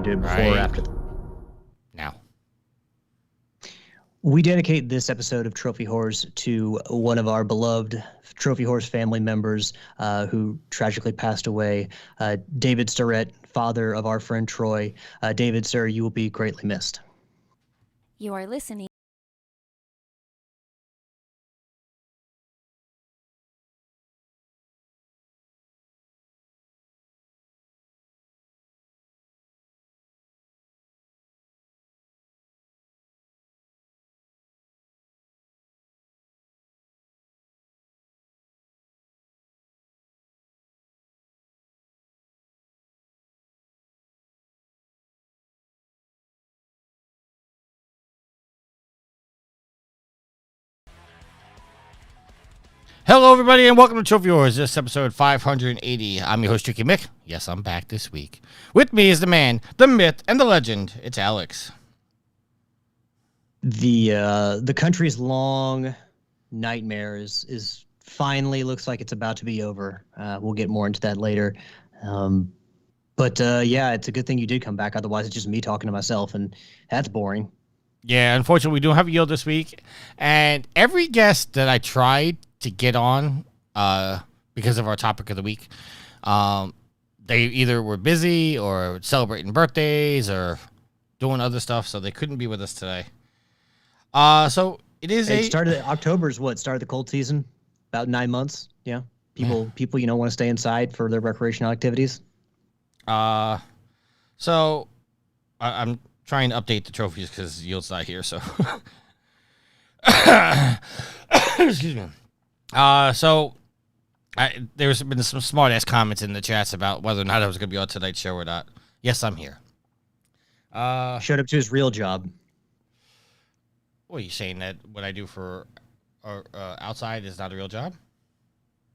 did before or after. Now. We dedicate this episode of Trophy Horrors to one of our beloved Trophy Horrors family members who tragically passed away, David Starrett, father of our friend Troy. David, sir, you will be greatly missed. You are listening. Hello, everybody, and welcome to Trophy Wars. This is episode 580. I'm your host, Tricky Mick. Yes, I'm back this week. With me is the man, the myth, and the legend. It's Alex. The country's long nightmare is finally looks like it's about to be over. We'll get more into that later. But yeah, it's a good thing you did come back. Otherwise, it's just me talking to myself, and that's boring. Yeah, unfortunately, we don't have Yield this week. And every guest that I tried to get on because of our topic of the week, they either were busy or celebrating birthdays or doing other stuff, so they couldn't be with us today. So it is October's what started the cold season, about 9 months. Yeah, people want to stay inside for their recreational activities. So I'm trying to update the trophies because Yield's not here. So Excuse me. So there's been some smart ass comments in the chats about whether or not I was going to be on tonight's show or not. Yes, I'm here. Showed up to his real job. What are you saying, that what I do for outside is not a real job?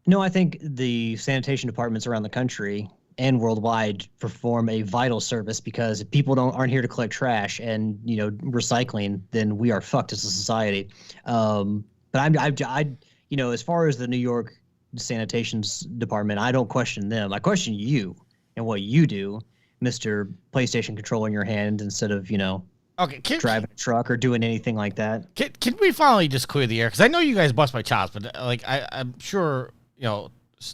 No, I think the sanitation departments around the country and worldwide perform a vital service, because if people aren't here to collect trash and recycling, then we are fucked as a society. But as far as the New York sanitation's department, I don't question them. I question you and what you do, Mr. PlayStation controller in your hand instead of Okay, driving a truck or doing anything like that. Can we finally just clear the air? Because I know you guys bust my chops, but I'm sure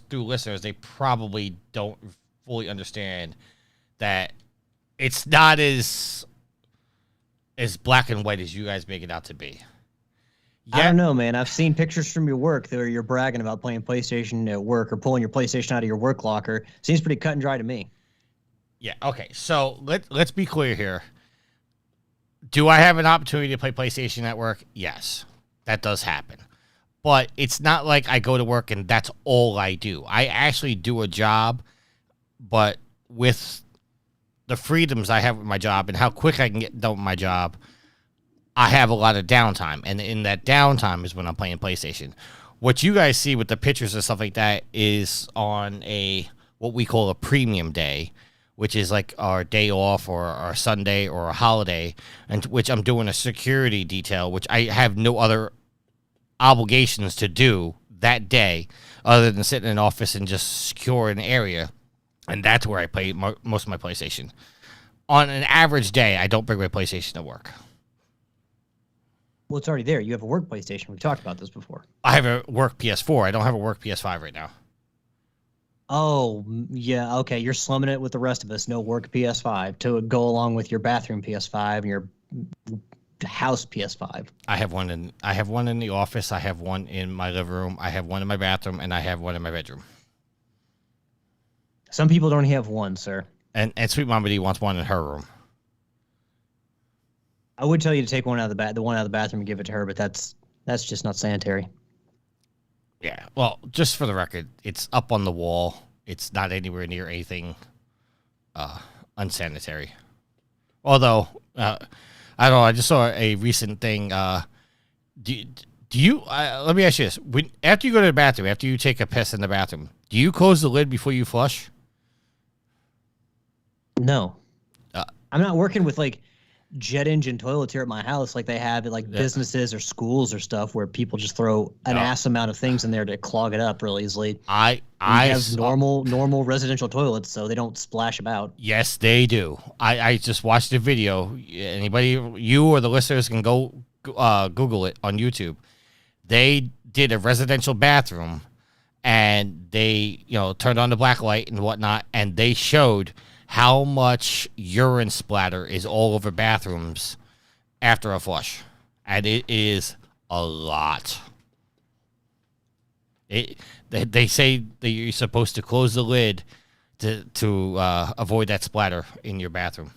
through listeners, they probably don't fully understand that it's not as black and white as you guys make it out to be. Yeah. I don't know, man. I've seen pictures from your work where you're bragging about playing PlayStation at work or pulling your PlayStation out of your work locker. Seems pretty cut and dry to me. Yeah. Okay. So let's be clear here. Do I have an opportunity to play PlayStation at work? Yes, that does happen. But it's not like I go to work and that's all I do. I actually do a job, but with the freedoms I have with my job and how quick I can get done with my job, I have a lot of downtime. And in that downtime is when I'm playing PlayStation. What you guys see with the pictures and stuff like that is on what we call a premium day, which is like our day off or our Sunday or a holiday, and which I'm doing a security detail, which I have no other obligations to do that day other than sit in an office and just secure an area. And that's where I play most of my PlayStation. On an average day, I don't bring my PlayStation to work. Well, it's already there. You have a work PlayStation. We've talked about this before. I have a work PS4. I don't have a work PS5 right now. Oh, yeah. Okay. You're slumming it with the rest of us. No work PS5 to go along with your bathroom PS5 and your house PS5. I have one in the office. I have one in my living room. I have one in my bathroom, and I have one in my bedroom. Some people don't have one, sir. And Sweet Mama D wants one in her room. I would tell you to take one out of the one out of the bathroom and give it to her, but that's just not sanitary. Yeah, well, just for the record, it's up on the wall. It's not anywhere near anything unsanitary. Although, I don't know, I just saw a recent thing. Do you? Let me ask you this: after you go to the bathroom, after you take a piss in the bathroom, do you close the lid before you flush? No, I'm not working with like jet engine toilets here at my house like they have at like businesses or schools or stuff where people just throw an ass amount of things in there to clog it up real easily. I have normal residential toilets, so they don't splash about. Yes, they do. I just watched a video. Anybody, you or the listeners can go Google it on YouTube. They did a residential bathroom, and they turned on the black light and whatnot, and they showed how much urine splatter is all over bathrooms after a flush. And it is a lot. They say that you're supposed to close the lid to avoid that splatter in your bathroom.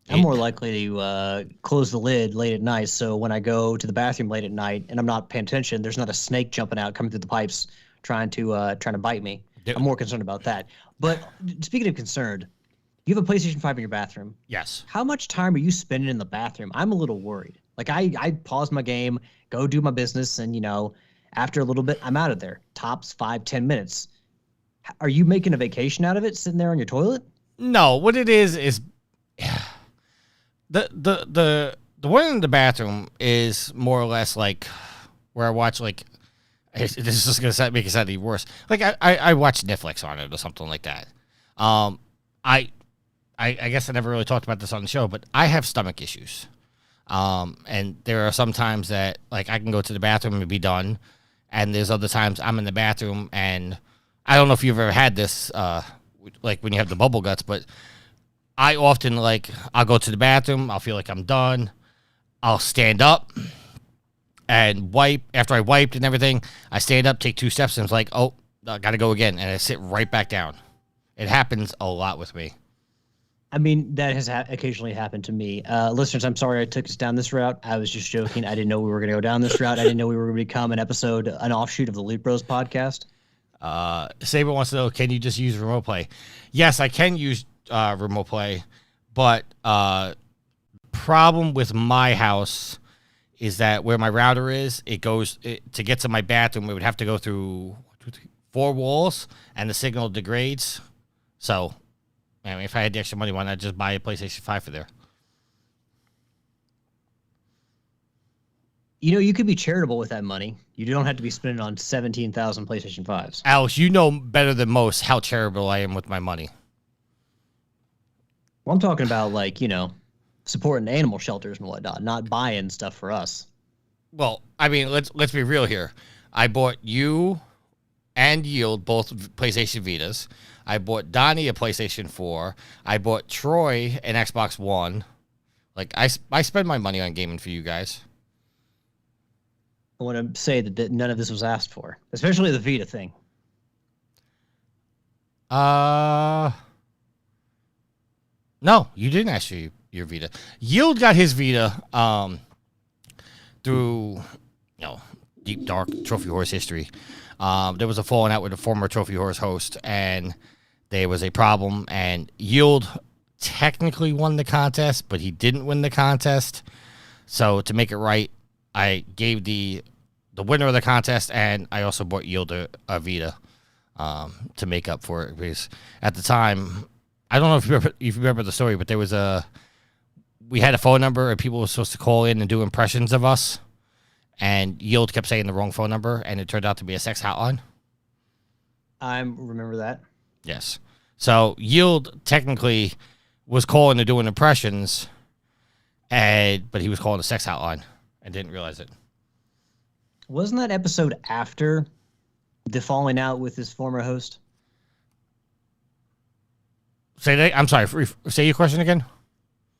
I'm more likely to close the lid late at night, so when I go to the bathroom late at night and I'm not paying attention, there's not a snake jumping out coming through the pipes trying to bite me. I'm more concerned about that. But speaking of concerned, you have a PlayStation 5 in your bathroom. Yes. How much time are you spending in the bathroom? I'm a little worried. Like I pause my game, go do my business, and after a little bit, I'm out of there. Tops 5-10 minutes. Are you making a vacation out of it, sitting there on your toilet? No. What it is the one in the bathroom is more or less like where I watch like. This is just gonna make it sound even worse. Like I watch Netflix on it or something like that. I guess I never really talked about this on the show, but I have stomach issues. And there are some times that like I can go to the bathroom and be done. And there's other times I'm in the bathroom and I don't know if you've ever had this, like when you have the bubble guts, but I often I'll go to the bathroom. I'll feel like I'm done. I'll stand up and wipe. After I wiped and everything, I stand up, take 2 steps, and it's like, oh, I got to go again. And I sit right back down. It happens a lot with me. I mean, that has occasionally happened to me. Listeners, I'm sorry I took us down this route. I was just joking. I didn't know we were going to go down this route. I didn't know we were going to become an offshoot of the Loot Bros podcast. Saber wants to know, can you just use remote play? Yes, I can use remote play, but problem with my house is that where my router is, to get to my bathroom, it would have to go through 4 walls, and the signal degrades. So, I mean, if I had the extra money, why not just buy a PlayStation 5 for there? You know, you could be charitable with that money. You don't have to be spending on 17,000 PlayStation 5s. Alex, you know better than most how charitable I am with my money. Well, I'm talking about, like, you know, supporting animal shelters and whatnot, not buying stuff for us. Well, I mean, let's be real here. I bought you and Yield both PlayStation Vitas. I bought Donnie a PlayStation 4. I bought Troy an Xbox One. Like, I spend my money on gaming for you guys. I want to say that none of this was asked for, especially the Vita thing. No, you didn't ask for your Vita. Yield got his Vita through, deep, dark Trophy Horse history. There was a falling out with a former Trophy Horse host, and there was a problem, and Yield technically won the contest, but he didn't win the contest. So to make it right, I gave the winner of the contest, and I also bought Yield a Vita to make up for it, because at the time, I don't know if you remember the story, but we had a phone number, and people were supposed to call in and do impressions of us. And Yield kept saying the wrong phone number, and it turned out to be a sex hotline. I remember that. Yes. So Yield technically was calling to doing impressions, but he was calling a sex hotline and didn't realize it. Wasn't that episode after the falling out with his former host? I'm sorry. Say your question again.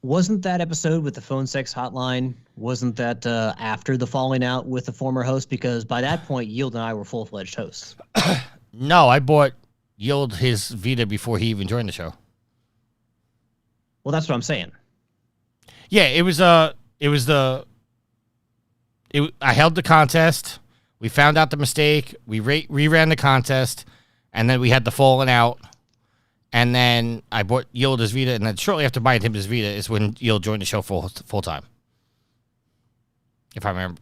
Wasn't that episode with the phone sex hotline, wasn't that after the falling out with the former host? Because by that point, Yield and I were full-fledged hosts. No, I bought Yield his Vita before he even joined the show. Well, that's what I'm saying. Yeah, I held the contest. We found out the mistake. We reran the contest, and then we had the falling out. And then I bought Yield his Vita, and then shortly after buying him his Vita is when Yield joined the show full time. If I'm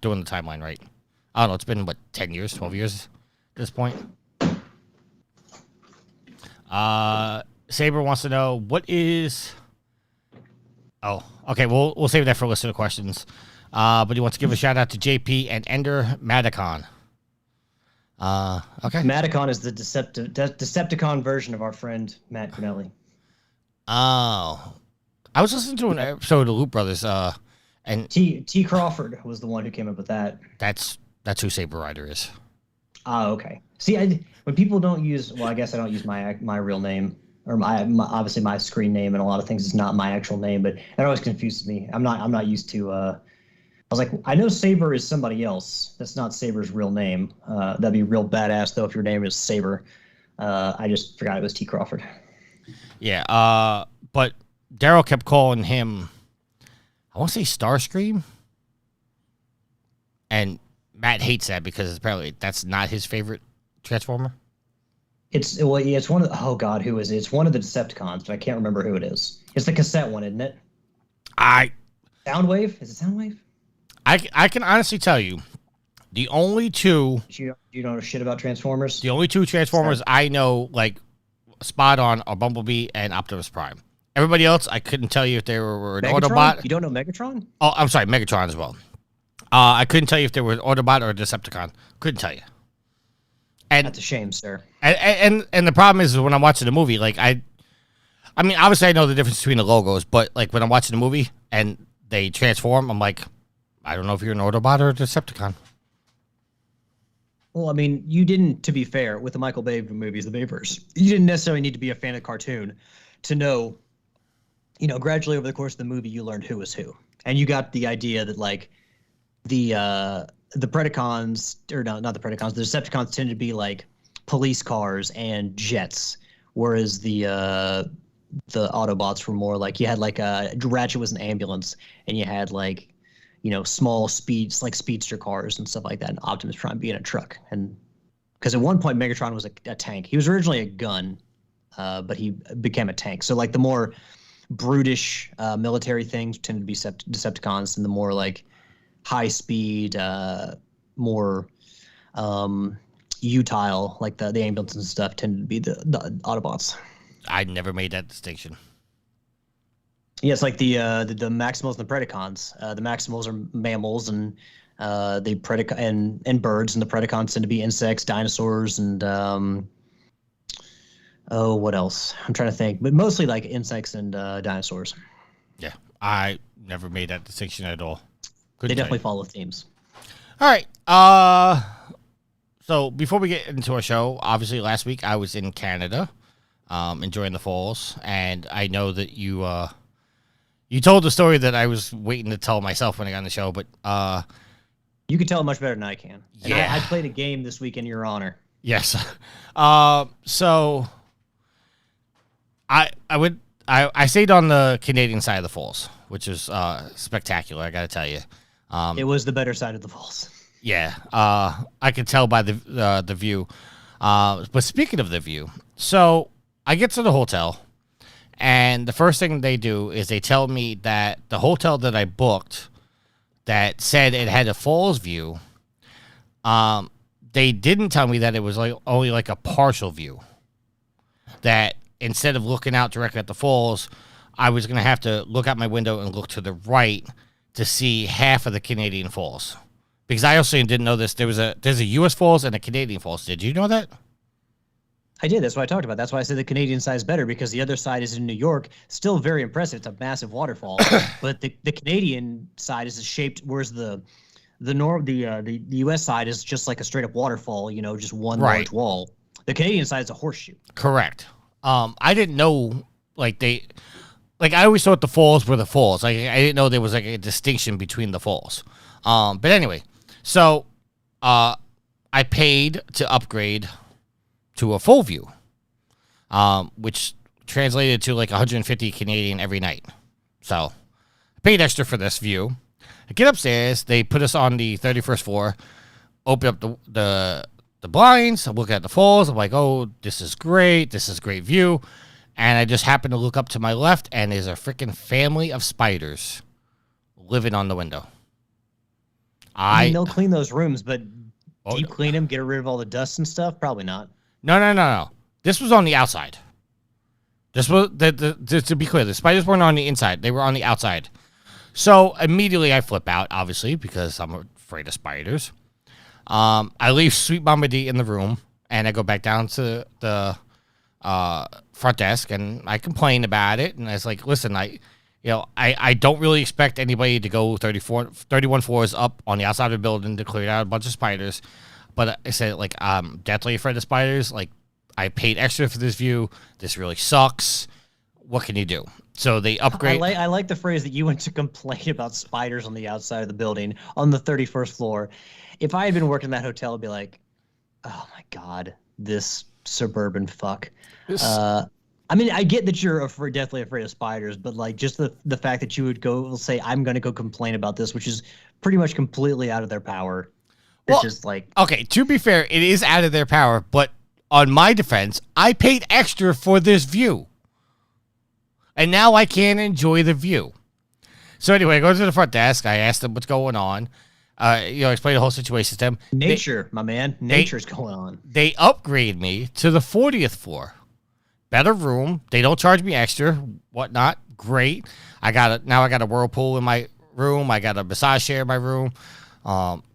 doing the timeline right. I don't know, it's been, 10 years, 12 years at this point? Saber wants to know, what is... Oh, okay, we'll save that for listener questions. But he wants to give a shout-out to JP and Ender Madicon. Okay. Madicon is the Decepticon version of our friend Matt Cornelli. Oh. I was listening to an episode of the Loop Brothers, and T. Crawford was the one who came up with that. That's who Saber Rider is. Oh, okay. See, when people don't use, well, I guess I don't use my real name, or obviously my screen name, and a lot of things is not my actual name, but that always confuses me. I'm not used to. I was like, I know Saber is somebody else. That's not Saber's real name. That'd be real badass though if your name is Saber. I just forgot it was T. Crawford. Yeah. But Daryl kept calling him, I want to say Starscream, and Matt hates that because apparently that's not his favorite Transformer. It's one of the, oh god, who is it? It's one of the Decepticons, but I can't remember who it is. It's the cassette one, isn't it? Soundwave? Is it Soundwave? I can honestly tell you, the only two... You don't know shit about Transformers? The only two Transformers I know, like, spot on are Bumblebee and Optimus Prime. Everybody else, I couldn't tell you if they were an Megatron? Autobot. You don't know Megatron? Oh, I'm sorry, Megatron as well. I couldn't tell you if they were an Autobot or a Decepticon. Couldn't tell you. And that's a shame, sir. And the problem is when I'm watching the movie, like, I mean, obviously I know the difference between the logos, but, like, when I'm watching the movie and they transform, I'm like... I don't know if you're an Autobot or a Decepticon. Well, I mean, you didn't, to be fair, with the Michael Bay movies, the Bayverse, you didn't necessarily need to be a fan of cartoon to know, gradually over the course of the movie, you learned who was who. And you got the idea that, like, the Predacons, or no, not the Predacons, the Decepticons tended to be, like, police cars and jets, whereas the Autobots were more like you had like a Ratchet was an ambulance, and you had like small speeds like speedster cars and stuff like that, and Optimus Prime being a truck. And because at one point Megatron was a tank. He was originally a gun, but he became a tank. So like the more brutish military things tended to be Decepticons, and the more like high speed, more utile, like the ambulances and stuff, tended to be the Autobots. I never made that distinction. Yeah, it's like the Maximals and the Predacons. The Maximals are mammals, and and birds, and the Predacons tend to be insects, dinosaurs, and what else? I'm trying to think, but mostly like insects and dinosaurs. Yeah, I never made that distinction at all. They definitely follow themes. All right. So before we get into our show, obviously last week I was in Canada, enjoying the falls, and I know that you told the story that I was waiting to tell myself when I got on the show, but you can tell it much better than I can. And yeah, I played a game this week in your honor. Yes. So I stayed on the Canadian side of the falls, which is spectacular. I got to tell you. It was the better side of the falls. Yeah, I could tell by the view. But speaking of the view, so I get to the hotel, and the first thing they do is they tell me that the hotel that I booked that said it had a falls view, they didn't tell me that it was like only like a partial view. That instead of looking out directly at the falls, I was going to have to look out my window and look to the right to see half of the Canadian falls. Because I also didn't know this. There's a U.S. falls and a Canadian falls. Did you know that? I did. That's what I talked about. That's why I said the Canadian side is better, because the other side is in New York. Still very impressive. It's a massive waterfall. But the Canadian side is shaped, whereas the U.S. side is just like a straight up waterfall, just one large wall. The Canadian side is a horseshoe. Correct. I didn't know, I always thought the falls were the falls. I didn't know there was like a distinction between the falls. But anyway, so I paid to upgrade to a full view, which translated to like 150 Canadian every night. So I paid extra for this view. I get upstairs. They put us on the 31st floor, open up the blinds. I look at the falls. I'm like, oh, this is great. This is great view. And I just happen to look up to my left, and there's a freaking family of spiders living on the window. I mean, they'll clean those rooms, but do you clean them, get rid of all the dust and stuff? Probably not. No. This was on the outside. This was to be clear, the spiders weren't on the inside. They were on the outside. So immediately I flip out, obviously, because I'm afraid of spiders. I leave Sweet Mama D in the room, and I go back down to the front desk, and I complain about it. And I was like, listen, I don't really expect anybody to go 31 floors up on the outside of the building to clear out a bunch of spiders. But I said, like, I'm deathly afraid of spiders. Like, I paid extra for this view. This really sucks. What can you do? So they upgrade. I like the phrase that you went to complain about spiders on the outside of the building on the 31st floor. If I had been working in that hotel, I'd be like, oh my God, this suburban fuck. I mean, I get that you're deathly afraid of spiders, but like just the fact that you would go say, I'm going to go complain about this, which is pretty much completely out of their power. It's just like, okay, to be fair, it is out of their power, but on my defense, I paid extra for this view. And now I can't enjoy the view. So anyway, I go to the front desk. I ask them what's going on. Explain the whole situation to them. Nature, my man. Nature's going on. They upgrade me to the 40th floor. Better room. They don't charge me extra. Whatnot. Great. I got a whirlpool in my room. I got a massage chair in my room.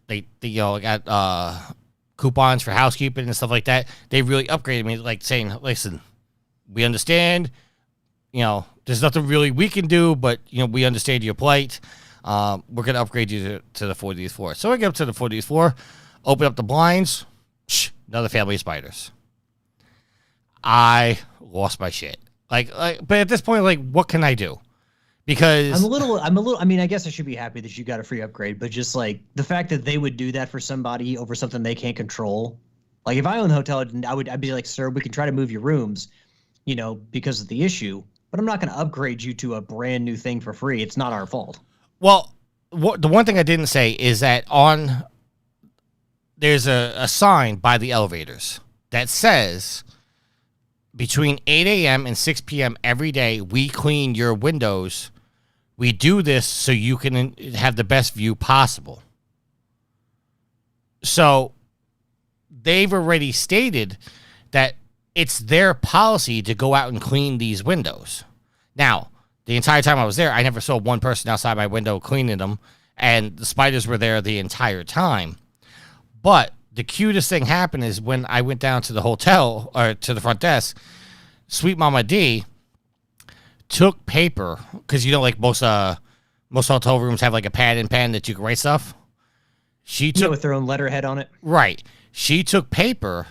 They got coupons for housekeeping and stuff like that. They really upgraded me, like saying, listen, we understand. There's nothing really we can do, but, we understand your plight. We're going to upgrade you to the 40th floor. So I get up to the 40th floor, open up the blinds, another family of spiders. I lost my shit. But at this point, like, what can I do? Because I'm a little, I mean, I guess I should be happy that you got a free upgrade, but just like the fact that they would do that for somebody over something they can't control. Like if I owned the hotel, I'd be like, sir, we can try to move your rooms, because of the issue. But but I'm not going to upgrade you to a brand new thing for free. It's not our fault. Well, the one thing I didn't say is that there's a sign by the elevators that says between 8 a.m. and 6 p.m. every day, we clean your windows. We do this so you can have the best view possible. So they've already stated that it's their policy to go out and clean these windows. Now, the entire time I was there, I never saw one person outside my window cleaning them, and the spiders were there the entire time. But the cutest thing happened is when I went down to the hotel, or to the front desk, Sweet Mama D took paper, because like most hotel rooms have like a pad and pen that you can write stuff. She took with their own letterhead on it. Right. She took paper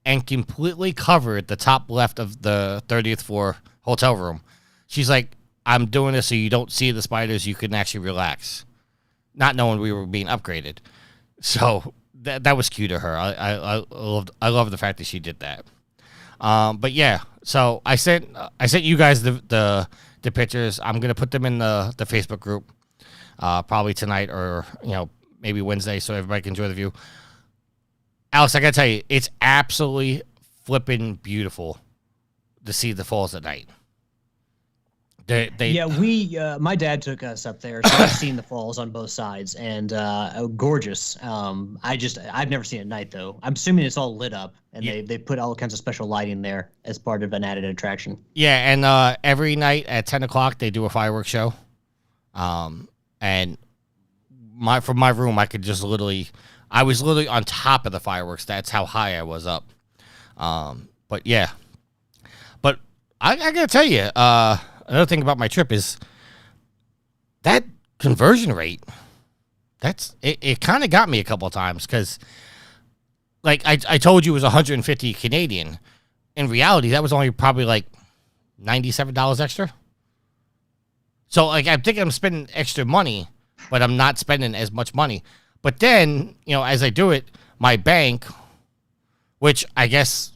and completely covered the top left of the 30th floor hotel room. She's like, I'm doing this so you don't see the spiders. You can actually relax, not knowing we were being upgraded. So that was cute of her. I love the fact that she did that. But yeah, so I sent you guys the pictures. I'm gonna put them in the Facebook group, probably tonight or maybe Wednesday, so everybody can enjoy the view. Alex, I gotta tell you, it's absolutely flipping beautiful to see the falls at night. My dad took us up there, so I've seen the falls on both sides, and gorgeous. I've never seen it at night though. I'm assuming it's all lit up, and they put all kinds of special lighting there as part of an added attraction. Yeah, and every night at 10 o'clock they do a fireworks show, and from my room I was literally on top of the fireworks. That's how high I was up. But yeah, but I gotta tell you, another thing about my trip is that conversion rate. It kind of got me a couple of times because, like I told you, it was 150 Canadian. In reality, that was only probably like $97 extra. So like I think I'm spending extra money, but I'm not spending as much money. But then as I do it, my bank, which I guess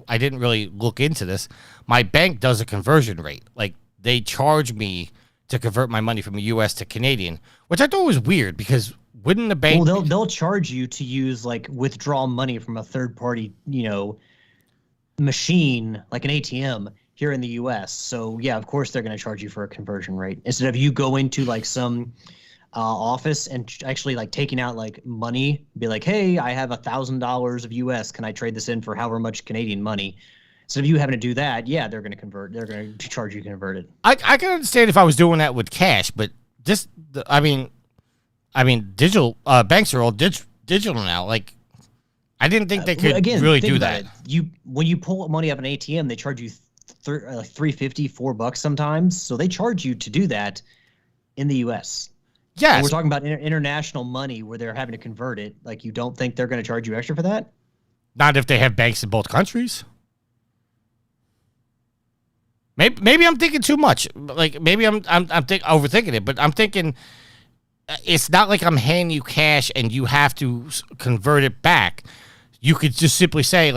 I didn't really look into this, my bank does a conversion rate. Like they charge me to convert my money from U.S. to Canadian, which I thought was weird because wouldn't the bank? Well, they'll charge you to use withdraw money from a third party, machine like an ATM here in the U.S. So yeah, of course they're going to charge you for a conversion rate instead of you go into some office and actually taking out money, be like, hey, I have $1,000 of U.S. Can I trade this in for however much Canadian money? So if you having to do that, yeah, they're going to convert. They're going to charge you to convert it. I can understand if I was doing that with cash, but digital banks are all digital now. Like, I didn't think they could really do that. When you pull money out of an ATM, they charge you $3.50, $4 sometimes. So they charge you to do that in the U.S. Yeah, we're talking about international money where they're having to convert it. Like, you don't think they're going to charge you extra for that? Not if they have banks in both countries. Maybe I'm thinking too much. Like maybe I'm overthinking it, but I'm thinking it's not like I'm handing you cash and you have to convert it back. You could just simply say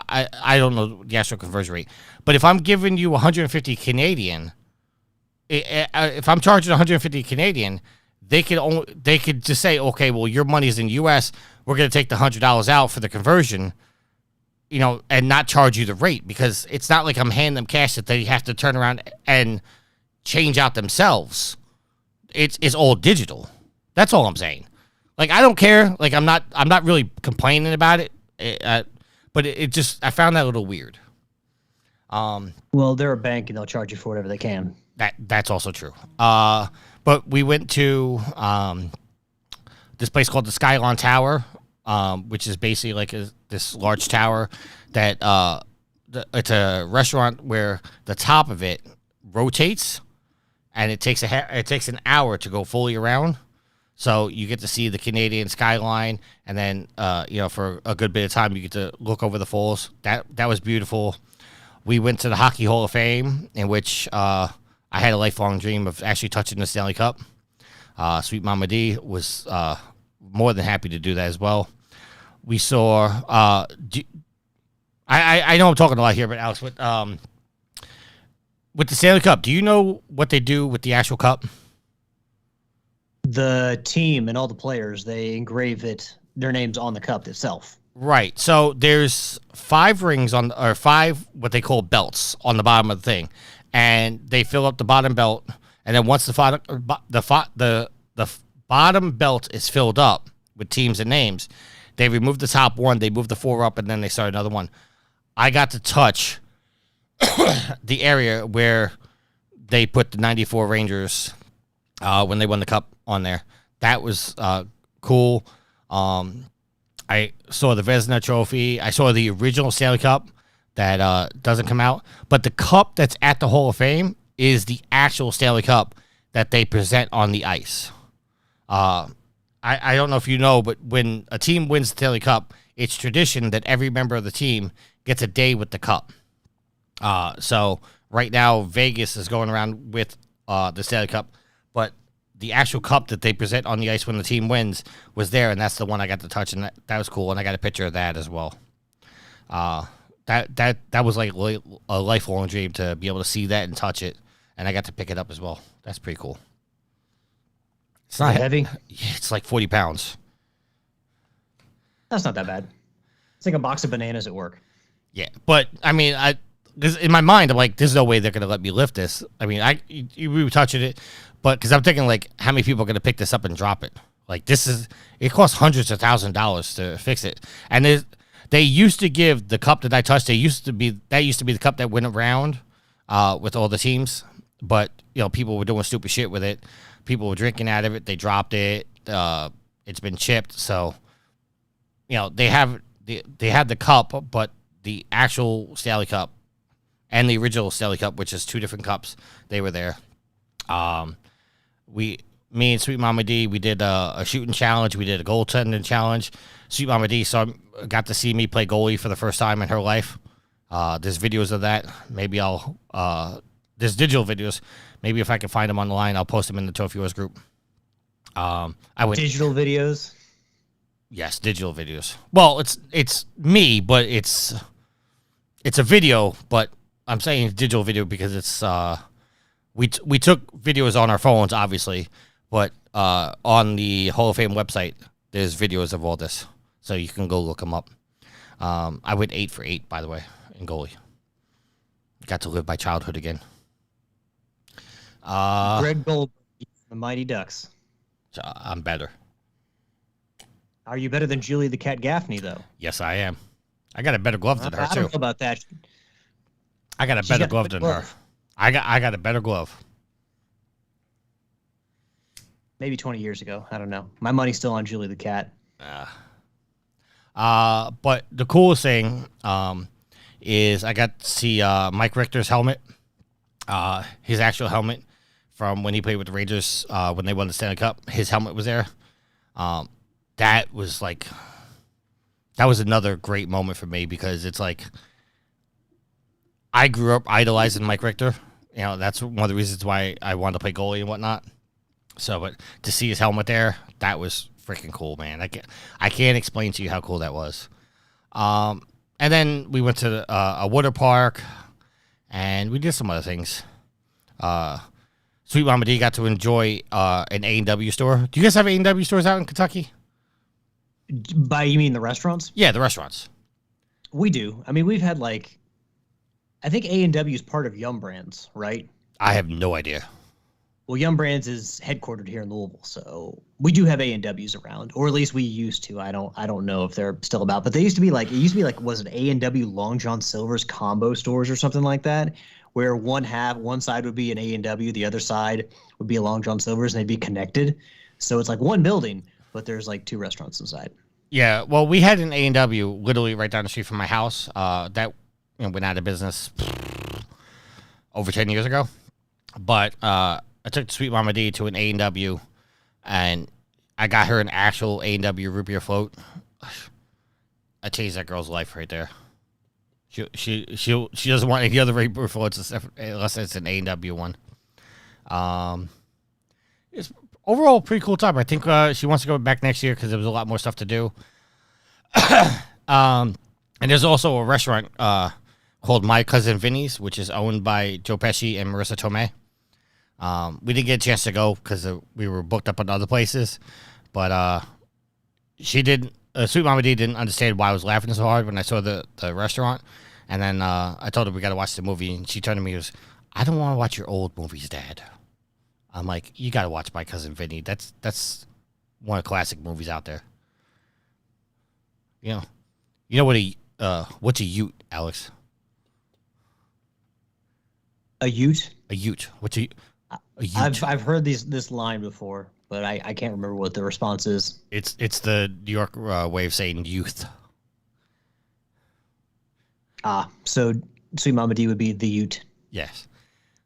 I don't know the actual conversion rate, but if I'm giving you 150 Canadian, if I'm charging 150 Canadian, they could just say, okay, well your money's in U.S. We're going to take the $100 out for the conversion. And not charge you the rate because it's not like I'm handing them cash that they have to turn around and change out themselves. It's all digital. That's all I'm saying. Like, I don't care. Like, I'm not really complaining about it. But it just, I found that a little weird. Well, they're a bank and they'll charge you for whatever they can. That's also true. But we went to this place called the Skyline Tower, which is basically this large tower that it's a restaurant where the top of it rotates, and it takes an hour to go fully around. So you get to see the Canadian skyline, and then for a good bit of time you get to look over the falls. That was beautiful. We went to the Hockey Hall of Fame, in which I had a lifelong dream of actually touching the Stanley Cup. Sweet Mama D was more than happy to do that as well. We saw. I know I'm talking a lot here, but Alex, with the Stanley Cup, do you know what they do with the actual cup? The team and all the players, they engrave their names on the cup itself. Right. So there's 5 rings or 5 what they call belts on the bottom of the thing, and they fill up the bottom belt, and then once the bottom belt is filled up with teams and names, they remove the top one, they move the 4 up, and then they start another one. I got to touch the area where they put the '94 Rangers when they won the cup on there. That was cool. I saw the Vezina Trophy. I saw the original Stanley Cup that doesn't come out. But the cup that's at the Hall of Fame is the actual Stanley Cup that they present on the ice. I don't know if you know, but when a team wins the Stanley Cup, it's tradition that every member of the team gets a day with the cup. So right now, Vegas is going around with the Stanley Cup, but the actual cup that they present on the ice when the team wins was there, and that's the one I got to touch, and that was cool, and I got a picture of that as well. That was like a lifelong dream to be able to see that and touch it, and I got to pick it up as well. That's pretty cool. It's not heavy. It's like 40 pounds. That's not that bad. It's like a box of bananas at work. Yeah, but I mean, in my mind, I'm like, there's no way they're gonna let me lift this. I mean, we were touching it, but because I'm thinking like, how many people are gonna pick this up and drop it? Like, it costs hundreds of $1,000s to fix it, and they used to give the cup that I touched. That used to be the cup that went around with all the teams, but people were doing stupid shit with it. People were drinking out of it. They dropped it. It's been chipped, so they have the cup, but the actual Stanley Cup and the original Stanley Cup, which is 2 different cups, they were there. Me and Sweet Mama D, we did a shooting challenge. We did a goaltending challenge. Sweet Mama D got to see me play goalie for the first time in her life. There's videos of that. Maybe there's digital videos. Maybe if I can find them on the line, I'll post them in the Trophy Wars group. Digital videos? Yes, digital videos. Well, it's me, but it's a video, but I'm saying digital video because it's we took videos on our phones, obviously, but on the Hall of Fame website, there's videos of all this, so you can go look them up. I went 8 for 8, by the way, in goalie. Got to live my childhood again. Greg Goldberg, the Mighty Ducks. So I'm better. Are you better than Julie the Cat Gaffney, though? Yes, I am. I got a better glove than her, too. I don't know about that. I got a better glove than her. I got a better glove. Maybe 20 years ago. I don't know. My money's still on Julie the Cat. But the coolest thing is I got to see Mike Richter's helmet. His actual helmet from when he played with the Rangers when they won the Stanley Cup. His helmet was there. That was another great moment for me because it's like I grew up idolizing Mike Richter. That's one of the reasons why I wanted to play goalie and whatnot. So, but to see his helmet there, that was freaking cool, man. I can't explain to you how cool that was. And then we went to a water park, and we did some other things. Sweet Mama D got to enjoy an A&W store. Do you guys have A&W stores out in Kentucky? You mean the restaurants? Yeah, the restaurants. We do. I mean, we've had I think A&W is part of Yum Brands, right? I have no idea. Well, Yum Brands is headquartered here in Louisville, so we do have A&Ws around, or at least we used to. I don't know if they're still about, but they used to be was it A&W Long John Silver's combo stores or something like that, where one side would be an A&W, the other side would be a Long John Silver's, and they'd be connected. So it's like one building, but there's 2 restaurants inside. Yeah, well, we had an A&W literally right down the street from my house. That went out of business over 10 years ago. But I took Sweet Mama D to an A&W, and I got her an actual A&W root beer float. I changed that girl's life right there. She doesn't want any other root beer floats unless it's an A&W one. It's overall a pretty cool time. I think she wants to go back next year because there was a lot more stuff to do. And there's also a restaurant called My Cousin Vinny's, which is owned by Joe Pesci and Marissa Tomei. We didn't get a chance to go because we were booked up on other places, but she didn't. Sweet Mama D didn't understand why I was laughing so hard when I saw the restaurant, and then I told her we got to watch the movie, and she turned to me and goes, "I don't want to watch your old movies, Dad." I'm like, "You got to watch My Cousin Vinny. That's one of the classic movies out there." You know what's a ute, Alex? A ute? A ute. What's a ute? I've heard this line before, but I can't remember what the response is. It's the New York way of saying youth. So Sweet Mama D would be the ute. Yes,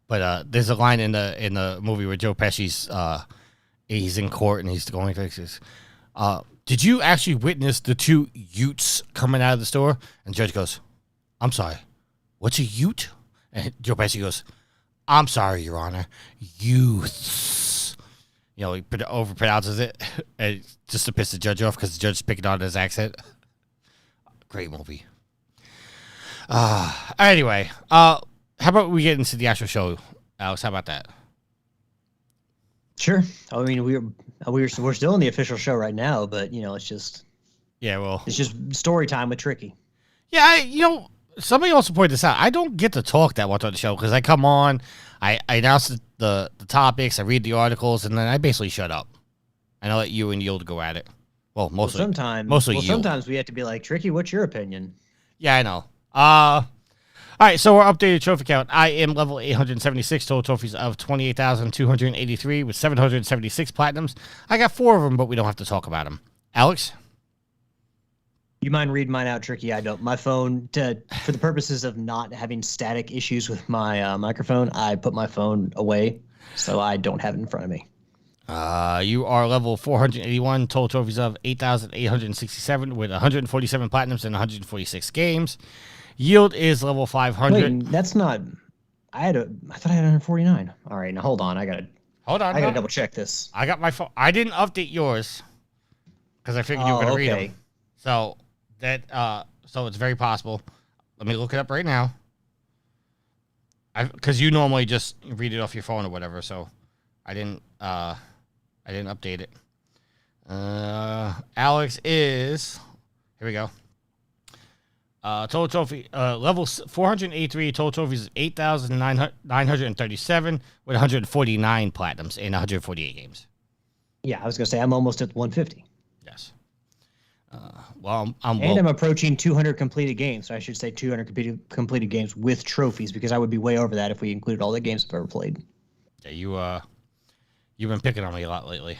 but there's a line in the movie where Joe Pesci's he's in court and he's going to this. Did you actually witness the two utes coming out of the store? And the judge goes, "I'm sorry, what's a ute?" And Joe Pesci goes, "I'm sorry, Your Honor, youths." He overpronounces it just to piss the judge off because the judge's picking on his accent. Great movie. Anyway, how about we get into the actual show, Alex? How about that? Sure. I mean, we're still in the official show right now, but it's just it's just story time with Tricky. Yeah, somebody also pointed this out. I don't get to talk that much on the show because I come on, I announce the topics, I read the articles, and then I basically shut up. And I let you and Yield go at it. Well, mostly Yield. Sometimes we have to be like, Tricky, what's your opinion? Yeah, I know. All right, so our updated trophy count. I am level 876, total trophies of 28,283 with 776 platinums. I got 4 of them, but we don't have to talk about them. Alex? You mind reading mine out, Tricky? I don't. My phone, for the purposes of not having static issues with my microphone, I put my phone away, so I don't have it in front of me. You are level 481, total trophies of 8,867 with 147 platinums and 146 games. Yield is level 500. Wait, that's not. I thought I had 149. All right, now hold on. I gotta double check this. I got my phone. I didn't update yours because I figured you were gonna read them. So so it's very possible. Let me look it up right now. Because you normally just read it off your phone or whatever. So I didn't update it. Alex is here. We go. Total trophy level 483. Total trophies is 8,937 with 149 platinums in 148 games. Yeah, I was gonna say I'm almost at 150. Yes. I'm approaching 200 completed games. So I should say 200 completed games with trophies because I would be way over that if we included all the games I've ever played. Yeah, you've been picking on me a lot lately.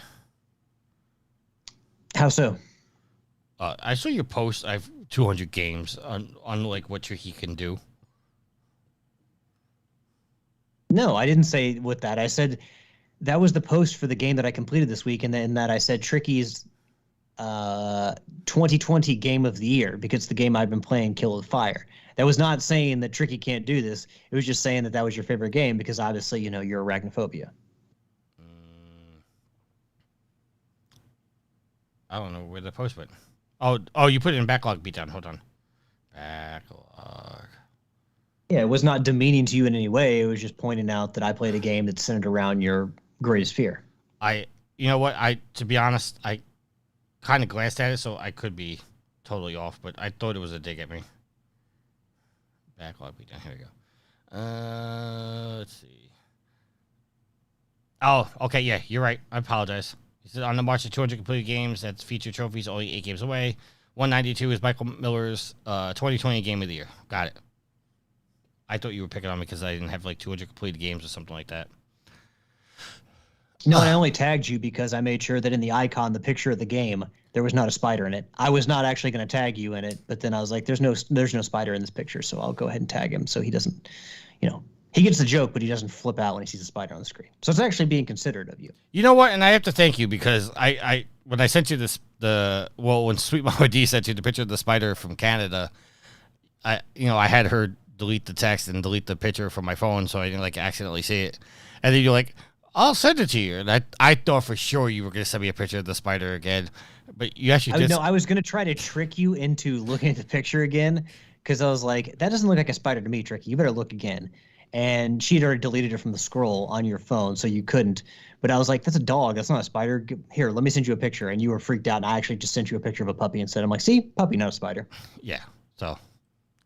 How so? I saw your post. I've 200 games on like what Tricky can do. No, I didn't say with that. I said that was the post for the game that I completed this week, and then that I said Tricky's 2020 game of the year because the game I've been playing, Kill with Fire. That was not saying that Tricky can't do this. It was just saying that was your favorite game because obviously you're arachnophobia. I don't know where the post went. Oh, you put it in backlog beatdown. Hold on. Backlog. Yeah, it was not demeaning to you in any way. It was just pointing out that I played a game that's centered around your greatest fear. You know what? To be honest, I kind of glanced at it, so I could be totally off, but I thought it was a dig at me. Backlog beatdown. Here we go. Let's see. Oh, okay. Yeah, you're right. I apologize. He said on the march to 200 completed games, that's featured trophies, only 8 games away. 192 is Michael Miller's 2020 Game of the Year. Got it. I thought you were picking on me because I didn't have like 200 completed games or something like that. No, I only tagged you because I made sure that in the icon, the picture of the game, there was not a spider in it. I was not actually going to tag you in it, but then I was like, there's no spider in this picture, so I'll go ahead and tag him so he doesn't, he gets the joke, but he doesn't flip out when he sees a spider on the screen. So it's actually being considerate of you. You know what? And I have to thank you because when I sent you when Sweet Mama D sent you the picture of the spider from Canada, I had her delete the text and delete the picture from my phone so I didn't accidentally see it. And then you're like, I'll send it to you. And I thought for sure you were going to send me a picture of the spider again, but you actually did. No, I was going to try to trick you into looking at the picture again because I was like, that doesn't look like a spider to me, Tricky. You better look again. And she'd already deleted it from the scroll on your phone, so you couldn't. But I was like, that's a dog. That's not a spider. Here, let me send you a picture. And you were freaked out, and I actually just sent you a picture of a puppy instead. I'm like, see, puppy, not a spider. Yeah, so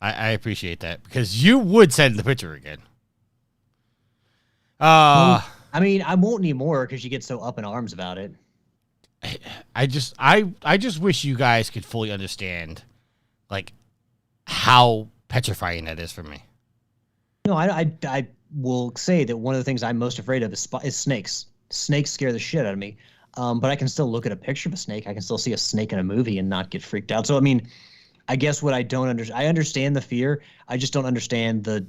I appreciate that because you would send the picture again. I mean, I won't anymore because you get so up in arms about it. I just wish you guys could fully understand, like, how petrifying that is for me. No, I will say that one of the things I'm most afraid of is snakes. Snakes scare the shit out of me. But I can still look at a picture of a snake. I can still see a snake in a movie and not get freaked out. So, I mean, I guess what I don't understand, I understand the fear. I just don't understand the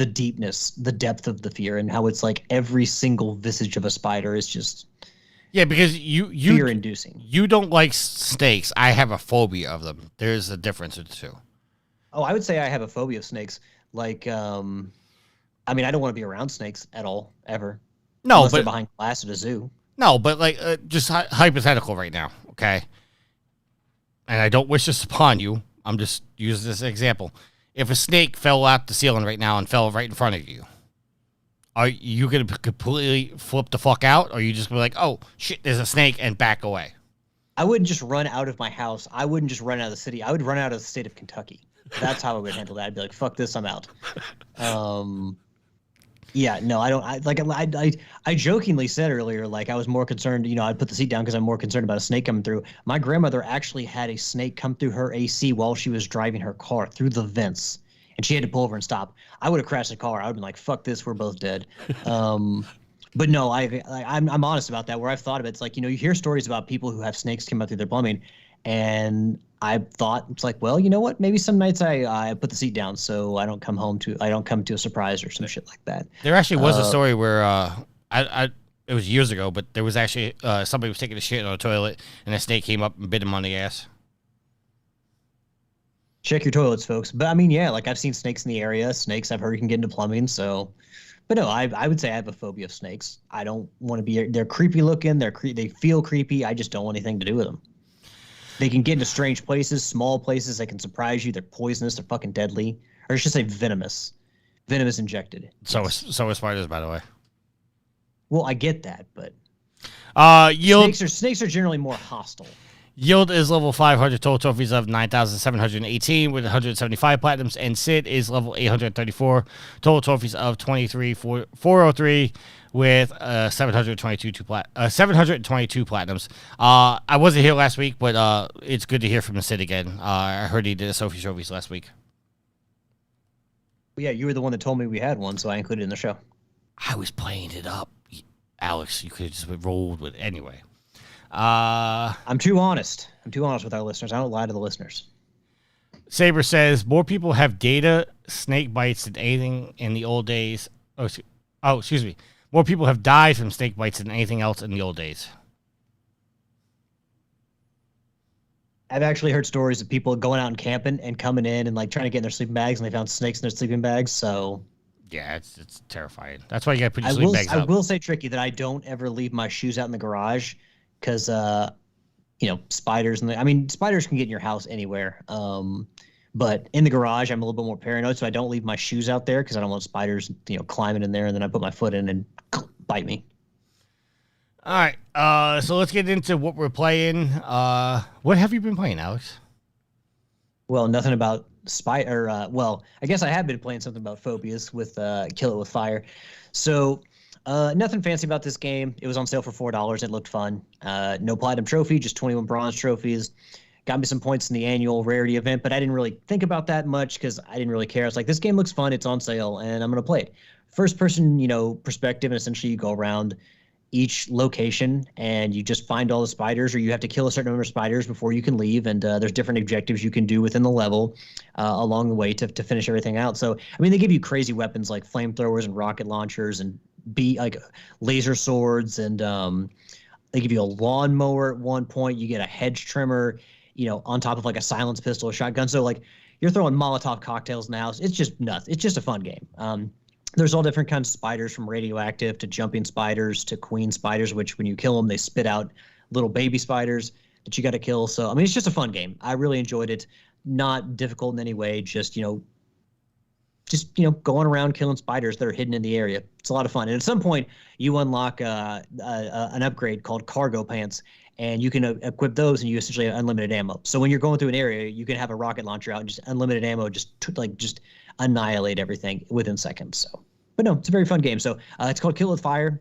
deepness, the depth of the fear, and how it's like every single visage of a spider is just because you fear-inducing. You don't like snakes. I have a phobia of them. There's a difference in the two. Oh, I would say I have a phobia of snakes. Like, I mean, I don't want to be around snakes at all, ever. No, unless but they're behind glass at a zoo. No, but like just hypothetical right now, okay? And I don't wish this upon you. I'm just using this example. If a snake fell out the ceiling right now and fell right in front of you, are you going to completely flip the fuck out? Or are you just going to be like, oh, shit, there's a snake, and back away? I wouldn't just run out of my house. I wouldn't just run out of the city. I would run out of the state of Kentucky. That's how I would handle that. I'd be like, fuck this, I'm out. Yeah, no, I don't. I jokingly said earlier, like, I was more concerned, I'd put the seat down because I'm more concerned about a snake coming through. My grandmother actually had a snake come through her AC while she was driving her car through the vents, and she had to pull over and stop. I would have crashed the car. I would have been like, fuck this, we're both dead. But no, I'm honest about that. Where I've thought of it, it's like, you hear stories about people who have snakes come out through their plumbing, and I thought, it's like, well, you know what? Maybe some nights I put the seat down so I don't come to a surprise or some shit like that. There actually was a story where it was years ago, but there was actually somebody was taking a shit on a toilet, and a snake came up and bit him on the ass. Check your toilets, folks. But I mean, yeah, like, I've seen snakes in the area. Snakes, I've heard, you can get into plumbing. So, but no, I would say I have a phobia of snakes. I don't want to be. They're creepy looking. They feel creepy. I just don't want anything to do with them. They can get into strange places, small places. They can surprise you. They're poisonous. They're fucking deadly. Or I should say venomous. Venomous injected. So are spiders, by the way. Well, I get that, but Yield snakes are generally more hostile. Yield is level 500, total trophies of 9,718 with 175 platinums, and Sid is level 834, total trophies of 23,403 with 722 platinums. I wasn't here last week, but it's good to hear from Sid again. I heard he did a Sophie trophies last week. Yeah, you were the one that told me we had one, so I included it in the show. I was playing it up, Alex. You could have just rolled with it anyway. I'm too honest. I'm too honest with our listeners. I don't lie to the listeners. Saber says more people have data snake bites than anything in the old days. Excuse me. More people have died from snake bites than anything else in the old days. I've actually heard stories of people going out and camping and coming in and like trying to get in their sleeping bags, and they found snakes in their sleeping bags. So yeah, it's terrifying. That's why you got to put your sleeping bags up. I will say, Tricky, that I don't ever leave my shoes out in the garage. Because, spiders spiders can get in your house anywhere. But in the garage, I'm a little bit more paranoid, so I don't leave my shoes out there because I don't want spiders, climbing in there, and then I put my foot in and bite me. All right. So let's get into what we're playing. What have you been playing, Alex? Well, nothing about spider. I guess I have been playing something about phobias with Kill It With Fire. So. Nothing fancy about this game. It was on sale for $4. It looked fun. No platinum trophy, just 21 bronze trophies. Got me some points in the annual rarity event, but I didn't really think about that much because I didn't really care. I was like, this game looks fun. It's on sale, and I'm going to play it. First person, perspective, and essentially you go around each location and you just find all the spiders, or you have to kill a certain number of spiders before you can leave, and there's different objectives you can do within the level along the way to finish everything out. So, they give you crazy weapons like flamethrowers and rocket launchers and laser swords, and they give you a lawnmower at one point. You get a hedge trimmer, on top of like a silence pistol, a shotgun. So like you're throwing Molotov cocktails in the house. It's just nuts. It's just a fun game. There's all different kinds of spiders, from radioactive to jumping spiders to queen spiders, which when you kill them, they spit out little baby spiders that you got to kill. So, it's just a fun game. I really enjoyed it. not difficult in any way. Just going around killing spiders that are hidden in the area. It's a lot of fun. And at some point, you unlock an upgrade called cargo pants, and you can equip those, and you essentially have unlimited ammo. So when you're going through an area, you can have a rocket launcher out and just unlimited ammo, just annihilate everything within seconds. So, but no, it's a very fun game. So it's called Kill with Fire,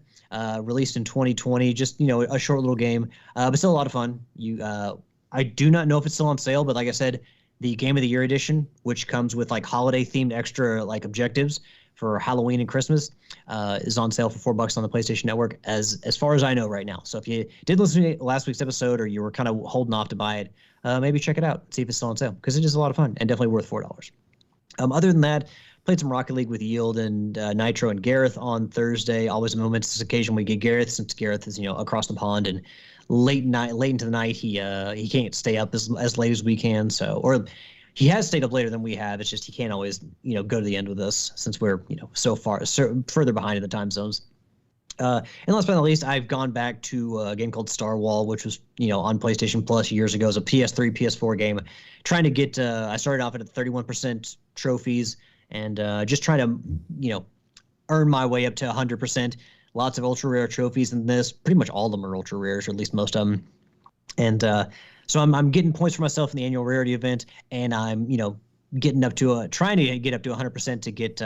released in 2020. Just a short little game, but still a lot of fun. I do not know if it's still on sale, but like I said, the Game of the Year edition, which comes with like holiday themed extra like objectives for Halloween and Christmas, is on sale for $4 on the PlayStation Network, as far as I know right now. So if you did listen to last week's episode, or you were kind of holding off to buy it, maybe check it out, see if it's still on sale, because it is a lot of fun and definitely worth $4. Other than that, played some Rocket League with Yield and Nitro and Gareth on Thursday. Always a momentous occasion we get Gareth, since Gareth is across the pond, and late into the night he can't stay up as late as we can. So, or he has stayed up later than we have. It's just he can't always go to the end with us, since we're so further behind in the time zones. And last but not least, I've gone back to a game called Star Wall, which was on PlayStation Plus years ago. It was a PS3, PS4 game. Trying to get I started off at 31% trophies, and just trying to earn my way up to 100%. Lots of ultra rare trophies in this. Pretty much all of them are ultra rares, or at least most of them. And so I'm getting points for myself in the annual rarity event, and I'm getting up to trying to get up to 100% to get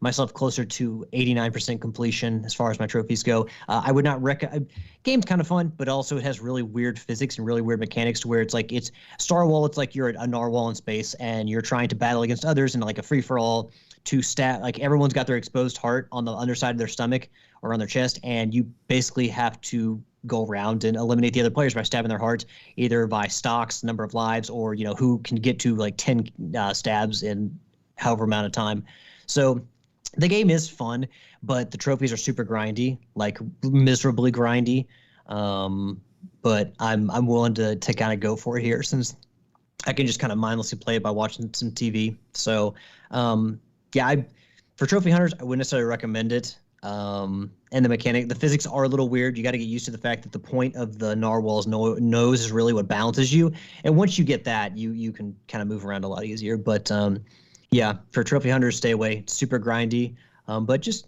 myself closer to 89% completion as far as my trophies go. I would not recommend. Game's kind of fun, but also it has really weird physics and really weird mechanics, to where it's Star Wall. It's like you're a narwhal in space, and you're trying to battle against others in like a free for all to stat. Like everyone's got their exposed heart on the underside of their stomach or on their chest, and you basically have to go around and eliminate the other players by stabbing their hearts, either by stocks, number of lives, or who can get to like 10 stabs in however amount of time. So the game is fun, but the trophies are super grindy, like miserably grindy. But I'm willing to kind of go for it here, since I can just kind of mindlessly play it by watching some TV. So for trophy hunters, I wouldn't necessarily recommend it. And the physics are a little weird. You got to get used to the fact that the point of the narwhal's nose is really what balances you. And once you get that, you can kind of move around a lot easier. But for trophy hunters, stay away. It's super grindy, but just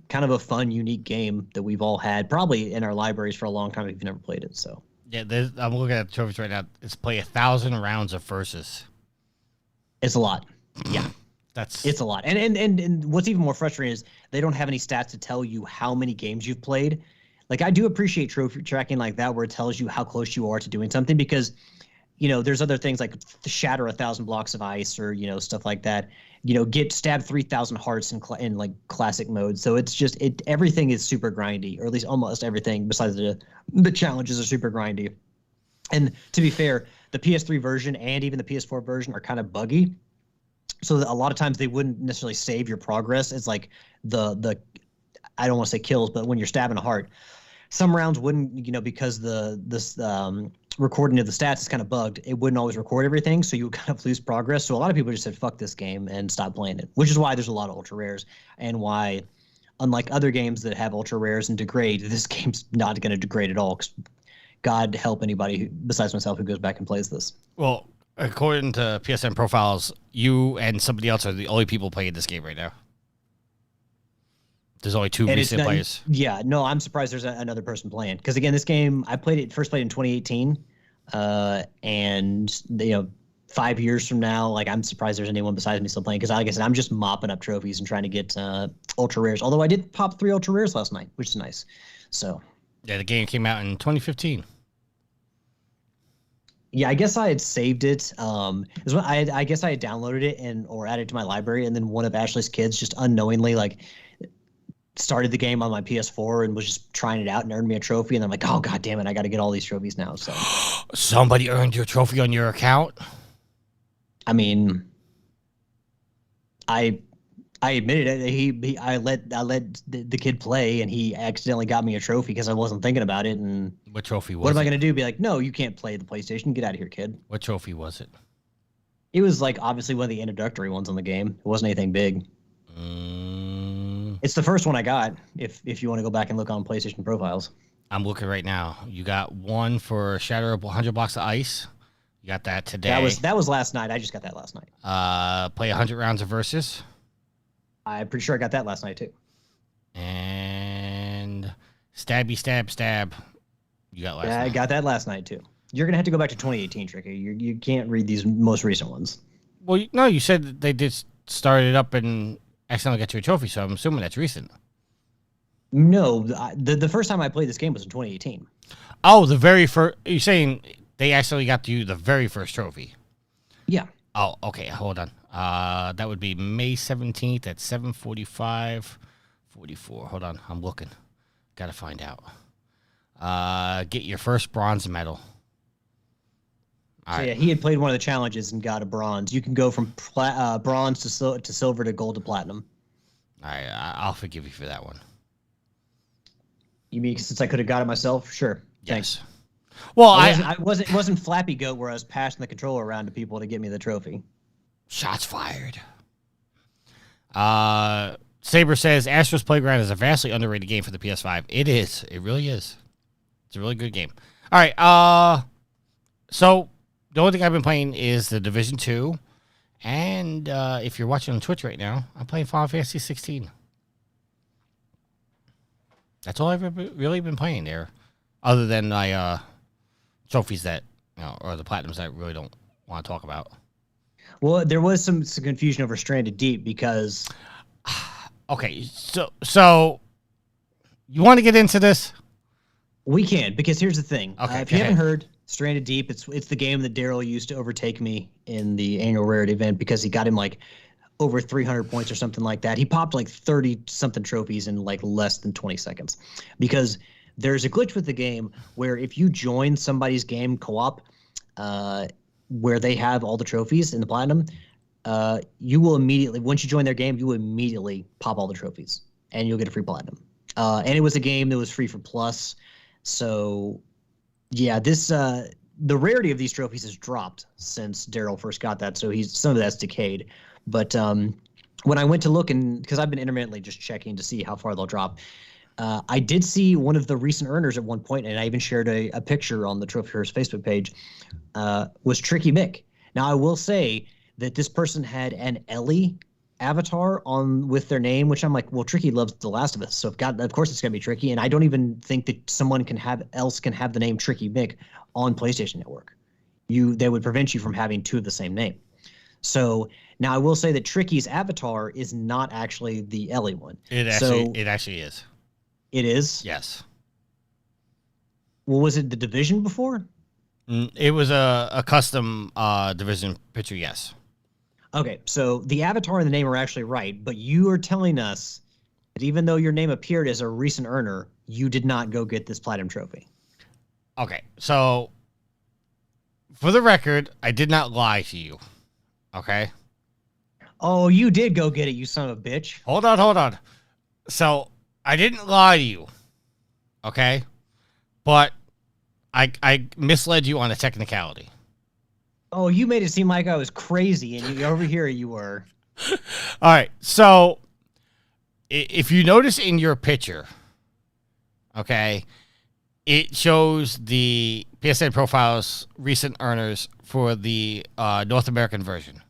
kind of a fun, unique game that we've all had probably in our libraries for a long time if you've never played it. So yeah, I'm looking at the trophies right now. It's play 1,000 rounds of versus. It's a lot. Yeah. It's a lot. And what's even more frustrating is they don't have any stats to tell you how many games you've played. Like, I do appreciate trophy tracking like that, where it tells you how close you are to doing something, because there's other things like shatter 1,000 blocks of ice, or stuff like that. Get stabbed 3,000 hearts in like classic mode. So it's just everything is super grindy, or at least almost everything besides the challenges are super grindy. And to be fair, the PS3 version and even the PS4 version are kind of buggy. So a lot of times they wouldn't necessarily save your progress. It's like the I don't want to say kills, but when you're stabbing a heart, some rounds wouldn't, because this recording of the stats is kind of bugged. It wouldn't always record everything, so you would kind of lose progress. So a lot of people just said, fuck this game, and stop playing it, which is why there's a lot of ultra rares, and why, unlike other games that have ultra rares and degrade, this game's not going to degrade at all. 'Cause God help anybody besides myself who goes back and plays this. Well, according to PSN profiles, you and somebody else are the only people playing this game right now. There's only two recent players. Yeah, no, I'm surprised there's another person playing. Because again, this game, I first played in 2018. And 5 years from now, like, I'm surprised there's anyone besides me still playing. Because like I said, I'm just mopping up trophies and trying to get ultra rares. Although I did pop 3 ultra rares last night, which is nice. So yeah, the game came out in 2015. Yeah, I guess I had saved it. I guess I had downloaded it or added it to my library, and then one of Ashley's kids just unknowingly started the game on my PS4 and was just trying it out and earned me a trophy. And I'm like, oh god damn it, I got to get all these trophies now. So somebody earned your trophy on your account. I mean, I admitted it. I let the kid play, and he accidentally got me a trophy because I wasn't thinking about it. And what trophy was it? What am I going to do? Be like, no, you can't play the PlayStation. Get out of here, kid. What trophy was it? It was like obviously one of the introductory ones on the game. It wasn't anything big. It's the first one I got. If you want to go back and look on PlayStation profiles, I'm looking right now. You got one for shatter 100 blocks of ice. You got that today. That was last night. I just got that last night. Play 100 rounds of Versus. I'm pretty sure I got that last night too. And Stabby Stab Stab. You got last night. I got that last night too. You're gonna have to go back to 2018, Tricky. You can't read these most recent ones. Well, no, you said that they did start it up and accidentally got you a trophy, so I'm assuming that's recent. No, the first time I played this game was in 2018. Oh, the very first. You're saying they accidentally got you the very first trophy? Yeah. Oh, okay. Hold on. That would be May 17th at 7:45. 44. Hold on. I'm looking. Got to find out. Get your first bronze medal. So yeah, he had played one of the challenges and got a bronze. You can go from bronze to silver to gold to platinum. All right, I'll forgive you for that one. You mean since I could have got it myself? Sure. Yes. Thanks. Well, it wasn't Flappy Goat where I was passing the controller around to people to get me the trophy. Shots fired. Saber says Astro's Playground is a vastly underrated game for the PS5. It is. It really is. It's a really good game. All right. So the only thing I've been playing is the Division 2. And if you're watching on Twitch right now, I'm playing Final Fantasy 16. That's all I've really been playing there, other than my trophies that, or the platinums that I really don't want to talk about. Well, there was some confusion over Stranded Deep because... Okay, so you want to get into this? We can, because here's the thing. Okay, if you haven't heard, Stranded Deep, it's the game that Daryl used to overtake me in the annual rarity event because he got him like over 300 points or something like that. He popped like 30-something trophies in like less than 20 seconds. Because there's a glitch with the game where if you join somebody's game co-op where they have all the trophies in the platinum, you will immediately, once you join their game, you will immediately pop all the trophies and you'll get a free platinum. And it was a game that was free for Plus. So, yeah, the rarity of these trophies has dropped since Daryl first got that. So some of that's decayed. But when I went to look, and because I've been intermittently just checking to see how far they'll drop, I did see one of the recent earners at one point, and I even shared a picture on the Trophy Hunters Facebook page, was Tricky Mick. Now, I will say that this person had an Ellie avatar with their name, which I'm like, well, Tricky loves The Last of Us, so of course it's gonna be Tricky. And I don't even think that someone can have the name Tricky Mick on PlayStation Network. They would prevent you from having two of the same name. So now I will say that Tricky's avatar is not actually the Ellie one. It actually is. It is? Yes. Well, was it the Division before? It was a custom Division picture, yes. Okay, so the avatar and the name are actually right, but you are telling us that even though your name appeared as a recent earner, you did not go get this platinum trophy. Okay, so for the record, I did not lie to you. Okay? Oh, you did go get it, you son of a bitch. Hold on. So I didn't lie to you. Okay? But I misled you on a technicality. Oh, you made it seem like I was crazy, and over here you were. All right, so if you notice in your picture, okay, it shows the PSN Profiles recent earners for the North American version.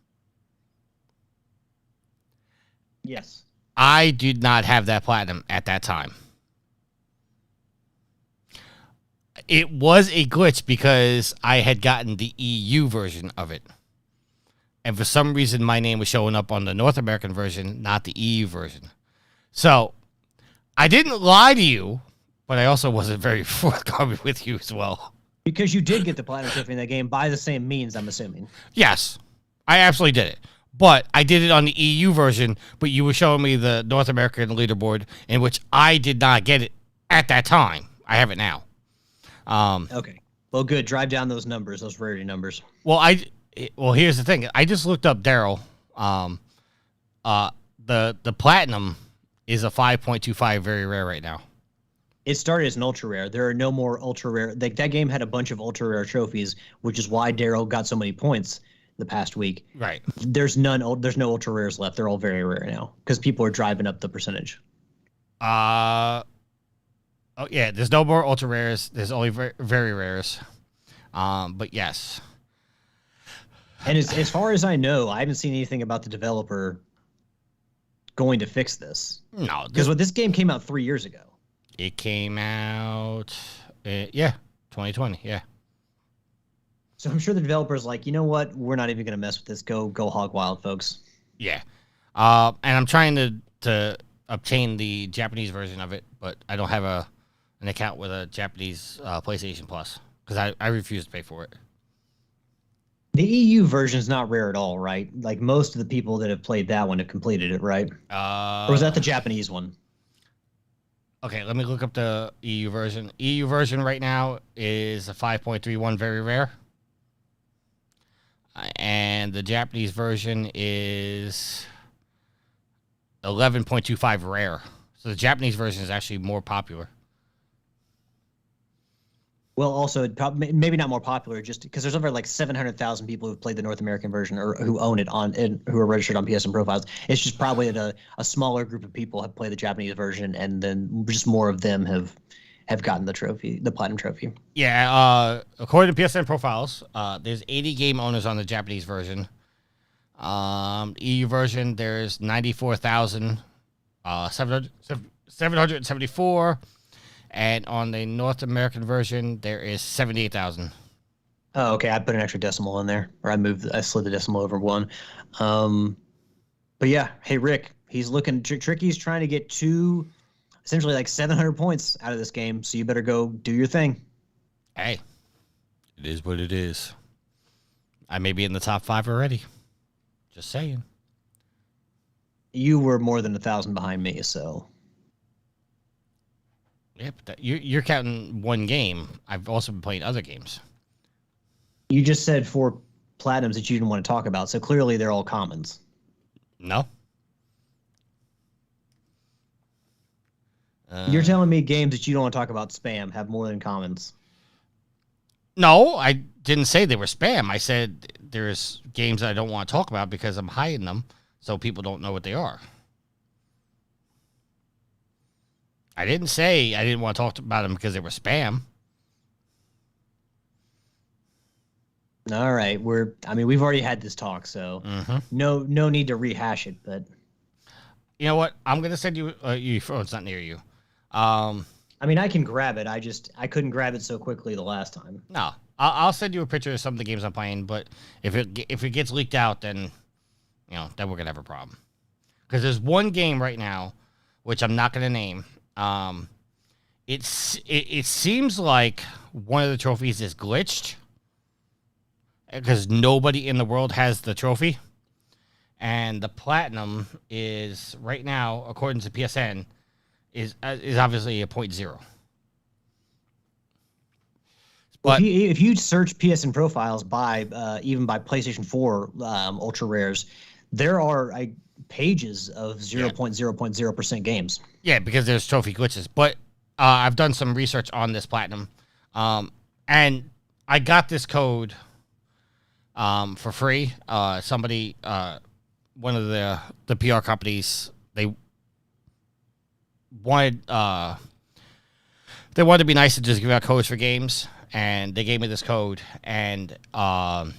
Yes. I did not have that platinum at that time. It was a glitch because I had gotten the EU version of it. And for some reason, my name was showing up on the North American version, not the EU version. So, I didn't lie to you, but I also wasn't very forthcoming with you as well. Because you did get the platinum trophy in that game by the same means, I'm assuming. Yes, I absolutely did it. But I did it on the EU version, but you were showing me the North American leaderboard, in which I did not get it at that time. I have it now. Okay. Well, good. Drive down those numbers, those rarity numbers. Well, here's the thing. I just looked up Daryl. The platinum is a 5.25 very rare right now. It started as an ultra rare. There are no more ultra rare. That game had a bunch of ultra rare trophies, which is why Daryl got so many points the past week. Right. There's no ultra rares left. They're all very rare now because people are driving up the percentage. Oh yeah, there's no more ultra rares. There's only very, very rares. But yes. And as far as I know, I haven't seen anything about the developer going to fix this. No, because this game came out 3 years ago. It came out, 2020, yeah. So I'm sure the developer's like, you know what? We're not even going to mess with this. Go hog wild, folks. Yeah. And I'm trying to obtain the Japanese version of it, but I don't have an account with a Japanese PlayStation Plus because I refuse to pay for it. The EU version is not rare at all, right? Like most of the people that have played that one have completed it, right? Or was that the Japanese one? Okay, let me look up the EU version. EU version right now is a 5.31 very rare. And the Japanese version is 11.25 rare. So the Japanese version is actually more popular. Well, also, maybe not more popular, just because there's over like 700,000 people who've played the North American version or who own it and who are registered on PSN profiles. It's just probably that a smaller group of people have played the Japanese version, and then just more of them have gotten the trophy, the platinum trophy. Yeah, according to PSN profiles, there's 80 game owners on the Japanese version. EU version, there's 94,774. And on the North American version, there is 78,000. Oh, okay. I put an extra decimal in there, or I slid the decimal over one. But yeah, hey Rick, he's looking tricky. He's trying to get essentially like 700 points out of this game. So you better go do your thing. Hey, it is what it is. I may be in the top 5 already. Just saying. You were more than 1,000 behind me, so. Yeah, but you're counting one game. I've also been playing other games. You just said 4 platinums that you didn't want to talk about, so clearly they're all commons. No. You're telling me games that you don't want to talk about spam have more than commons. No, I didn't say they were spam. I said there's games I don't want to talk about because I'm hiding them so people don't know what they are. I didn't say I didn't want to talk about them because they were spam. All right, we've already had this talk, so no need to rehash it. But you know what? I'm gonna send you. Your phone's not near you. I mean, I can grab it. I couldn't grab it so quickly the last time. No, I'll send you a picture of some of the games I'm playing. But if it gets leaked out, then then we're gonna have a problem. Because there's one game right now, which I'm not gonna name. It seems like one of the trophies is glitched because nobody in the world has the trophy, and the platinum is right now, according to PSN, is obviously a 0.0. But if you search PSN profiles by even by PlayStation 4 ultra rares, there are pages of 0.0% games. Yeah, because there's trophy glitches. But I've done some research on this platinum, and I got this code for free. Somebody, one of the PR companies, they wanted to be nice and just give out codes for games, and they gave me this code, and I've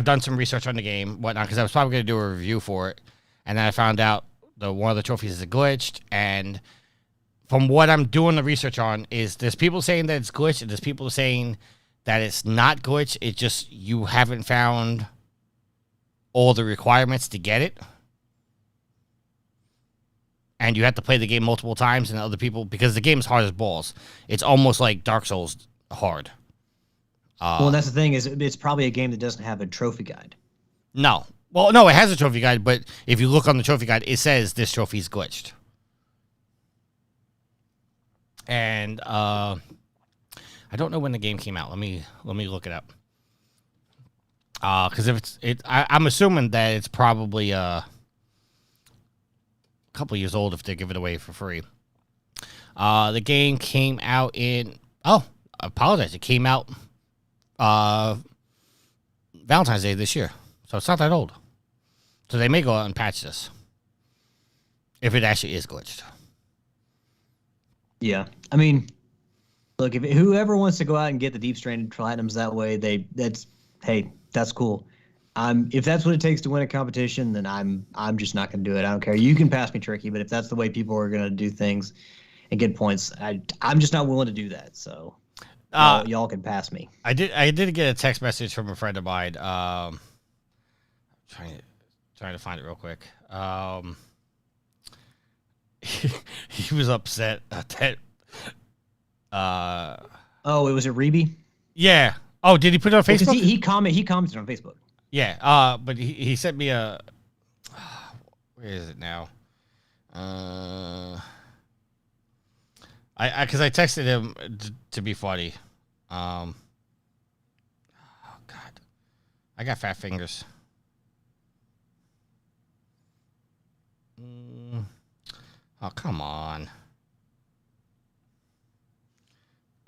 done some research on the game, whatnot, because I was probably going to do a review for it, and then I found out one of the trophies is glitched, and from what I'm doing the research on is there's people saying that it's glitched, and there's people saying that it's not glitched. It's just you haven't found all the requirements to get it, and you have to play the game multiple times, and other people, because the game's hard as balls. It's almost like Dark Souls hard. Well, that's the thing, is it's probably a game that doesn't have a trophy guide. No. Well, no, it has a trophy guide, but if you look on the trophy guide, it says this trophy's glitched. And I don't know when the game came out. Let me look it up. Because if I'm assuming that it's probably a couple of years old if they give it away for free. The game came out in. Oh, I apologize. It came out Valentine's Day this year, so it's not that old. So they may go out and patch this if it actually is glitched. Yeah, I mean, look, if whoever wants to go out and get the Deep Stranded platinums that way, that's That's cool. If that's what it takes to win a competition, then I'm just not going to do it. I don't care. You can pass me tricky, but if that's the way people are going to do things and get points, I'm just not willing to do that. So y'all can pass me. I did get a text message from a friend of mine. Trying to find it real quick. He was upset that. Oh, it was a Reeby? Yeah. Oh, did he put it on Facebook? Because he commented on Facebook. Yeah. But he sent me a. Where is it now? Because I texted him to be funny. Oh God, I got fat fingers. Oh, come on.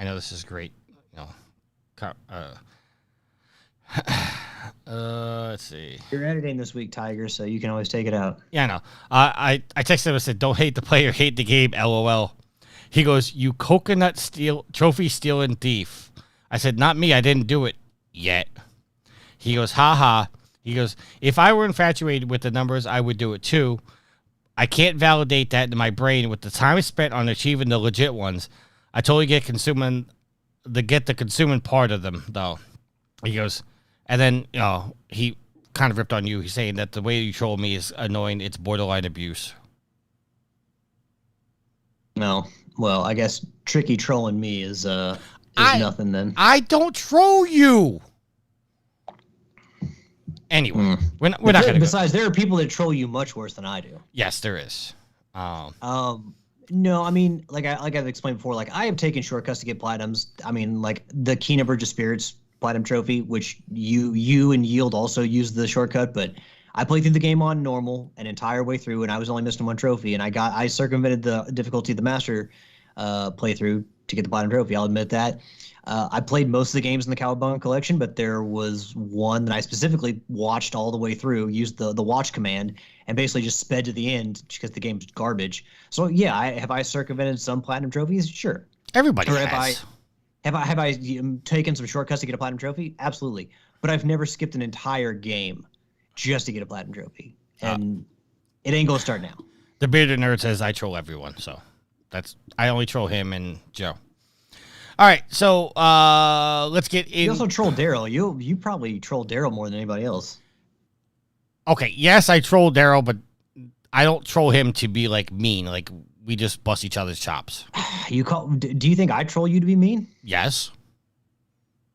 I know this is great. Let's see. You're editing this week, Tiger, so you can always take it out. Yeah, I know. I texted him and said, "Don't hate the player, hate the game." LOL. He goes, "You coconut trophy stealing thief." I said, "Not me. I didn't do it yet." He goes, "Ha ha." He goes, "If I were infatuated with the numbers, I would do it too. I can't validate that in my brain with the time spent on achieving the legit ones. I totally get the consuming part of them, though." He goes, and then he kind of ripped on you. He's saying that the way you troll me is annoying. It's borderline abuse. No, well, I guess tricky trolling me is nothing then. I don't troll you. Anyway, we're not going to. Besides, there are people that troll you much worse than I do. Yes, there is. No, I mean, like I've explained before, like I have taken shortcuts to get platinums. I mean, like the Kena Bridge of Spirits platinum trophy, which you and Yield also used the shortcut, but I played through the game on normal an entire way through, and I was only missing one trophy, and I circumvented the difficulty of the master playthrough to get the platinum trophy. I'll admit that. I played most of the games in the Cowabunga collection, but there was one that I specifically watched all the way through, used the watch command, and basically just sped to the end because the game's garbage. So yeah, have I circumvented some platinum trophies? Sure. Everybody has. Have I taken some shortcuts to get a platinum trophy? Absolutely. But I've never skipped an entire game just to get a platinum trophy, and it ain't gonna start now. The bearded nerd says I troll everyone, so I only troll him and Joe. All right, so let's get in. You also troll Daryl. You probably troll Daryl more than anybody else. Okay, yes, I troll Daryl, but I don't troll him to be like mean. Like we just bust each other's chops. Do you think I troll you to be mean? Yes.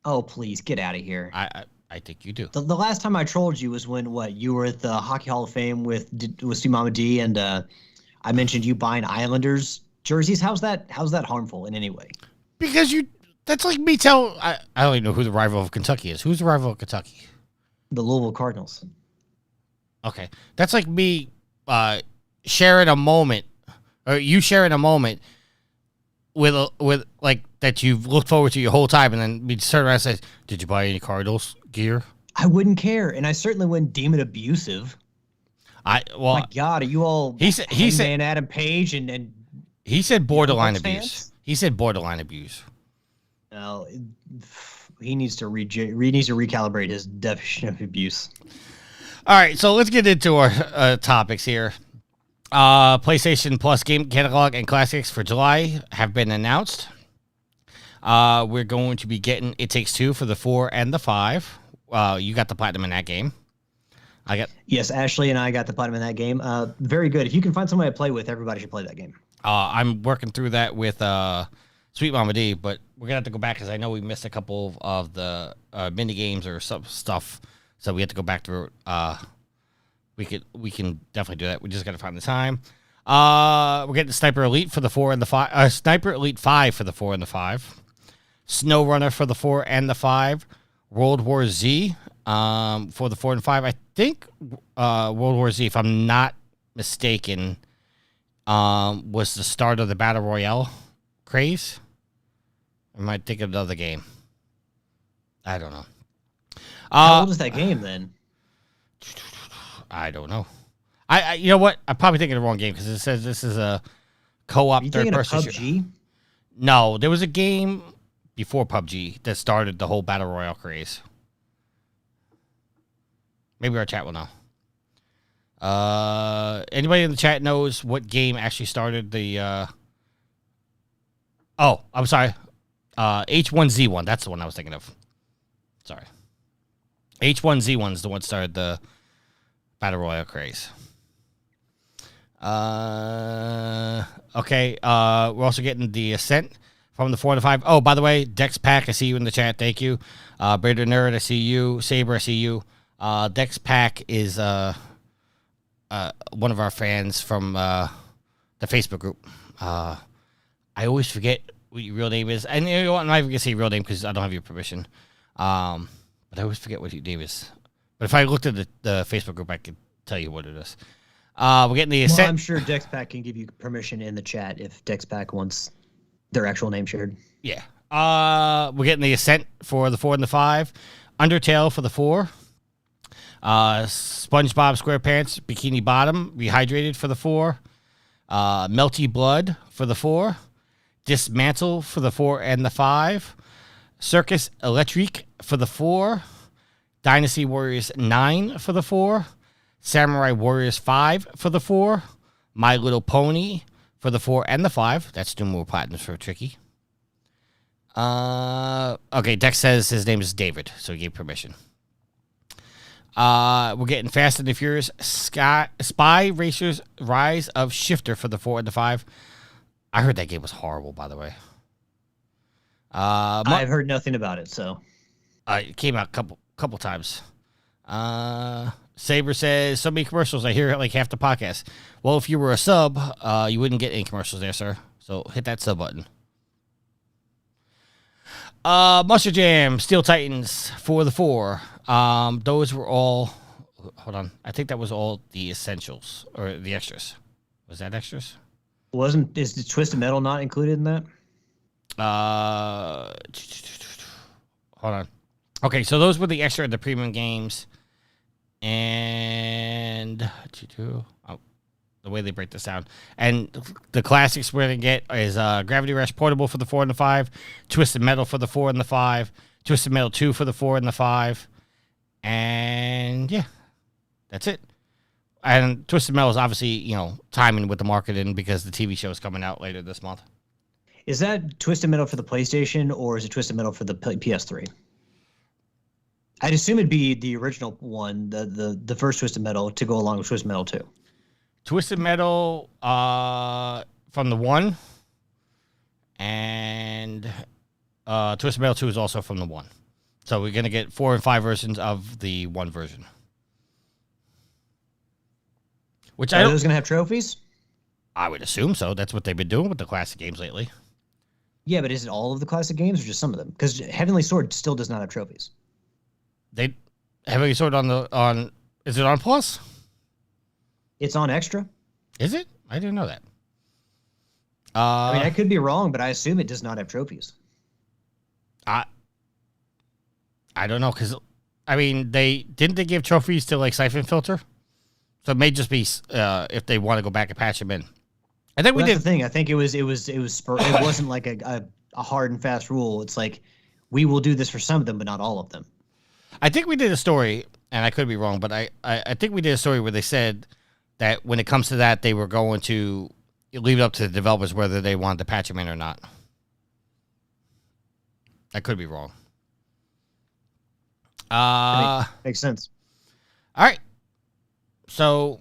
Oh, please get out of here. I think you do. The last time I trolled you was when you were at the Hockey Hall of Fame with Stu Mama D, and I mentioned you buying Islanders jerseys. How's that harmful in any way? Because that's like me I don't even know who the rival of Kentucky is. Who's the rival of Kentucky? The Louisville Cardinals. Okay. That's like me sharing a moment, or you sharing a moment with like that you've looked forward to your whole time, and then we turn around and say, "Did you buy any Cardinals gear?" I wouldn't care, and I certainly wouldn't deem it abusive. My God, are you all? He said Adam Page and he said borderline abuse. He said borderline abuse. No, he needs to recalibrate his definition of abuse. All right, so let's get into our topics here. PlayStation Plus game catalog and classics for July have been announced. We're going to be getting It Takes Two for the 4 and the 5. You got the platinum in that game. Yes, Ashley and I got the platinum in that game. Very good. If you can find somebody to play with, everybody should play that game. I'm working through that with Sweet Mama D, but we're gonna have to go back because I know we missed a couple of the mini games or some stuff, so we have to go back through it. We can definitely do that. We just gotta find the time. We're getting Sniper Elite for the 4 and the 5. Sniper Elite 5 for the 4 and the 5. Snow Runner for the 4 and the 5. World War Z for the 4 and 5. I think World War Z, if I'm not mistaken, was the start of the Battle Royale craze. I might think of another game. I don't know. How old is that game then? I don't know. I you know what? I'm probably thinking of the wrong game because it says this is a co-op third-person shooter. No, there was a game before PUBG that started the whole Battle Royale craze. Maybe our chat will know. Anybody in the chat knows what game actually started the... Oh, I'm sorry. H1Z1. That's the one I was thinking of. Sorry. H1Z1 is the one that started the Battle Royale craze. Okay. We're also getting the Ascent from the 4 and the 5. Oh, by the way, Dex Pack, I see you in the chat. Thank you. Brader Nerd, I see you. Saber, I see you. Dex Pack is one of our fans from the Facebook group. I always forget what your real name is. And you know what? I'm not even going to say your real name because I don't have your permission. But I always forget what your name is. But if I looked at the Facebook group, I could tell you what it is. We're getting the Ascent. Well, I'm sure DexPack can give you permission in the chat if DexPack wants their actual name shared. Yeah. We're getting the Ascent for the 4 and the 5. Undertale for the 4. SpongeBob SquarePants Bikini Bottom Rehydrated for the 4. Melty Blood for the 4. Dismantle for the 4 and the 5. Circus Electrique for the 4. Dynasty Warriors 9 for the 4. Samurai Warriors 5 for the 4. My Little Pony for the 4 and the 5. That's 2 more platinums for Tricky. Okay, Dex says his name is David, so he gave permission. We're getting Fast and the Furious Spy Racers Rise of Shifter for the 4 and the 5. I heard that game was horrible, by the way. I've heard nothing about it, so. It came out a couple times. Saber says, so many commercials. I hear like half the podcast. Well, if you were a sub, you wouldn't get any commercials there, sir. So hit that sub button. Monster Jam, Steel Titans for the 4. Those were all, hold on. I think that was all the essentials or the extras. Was that extras? Is the Twisted Metal not included in that? Hold on. Okay, so those were the extra and the premium games. And the way they break this down. And the classics we're going to get is Gravity Rush Portable for the 4 and the 5. Twisted Metal for the 4 and the 5. Twisted Metal 2 for the 4 and the 5. And yeah, that's it. And Twisted Metal is obviously, timing with the marketing because the TV show is coming out later this month. Is that Twisted Metal for the PlayStation or is it Twisted Metal for the PS3? I'd assume it'd be the original one, the first Twisted Metal, to go along with Twisted Metal 2. Twisted Metal from the 1. And Twisted Metal 2 is also from the 1. So we're going to get 4 and 5 versions of the 1 version. Are those going to have trophies? I would assume so. That's what they've been doing with the classic games lately. Yeah, but is it all of the classic games or just some of them? Because Heavenly Sword still does not have trophies. Heavenly Sword is it on Plus? It's on Extra. Is it? I didn't know that. I could be wrong, but I assume it does not have trophies. I don't know, because, they give trophies to, Siphon Filter? So it may just be if they want to go back and patch them in. I think we did. That's the thing. I think it wasn't like a hard and fast rule. It's like, we will do this for some of them, but not all of them. I think we did a story, and I could be wrong, but I think we did a story where they said that when it comes to that, they were going to leave it up to the developers whether they wanted to patch them in or not. I could be wrong. Makes sense. All right. So,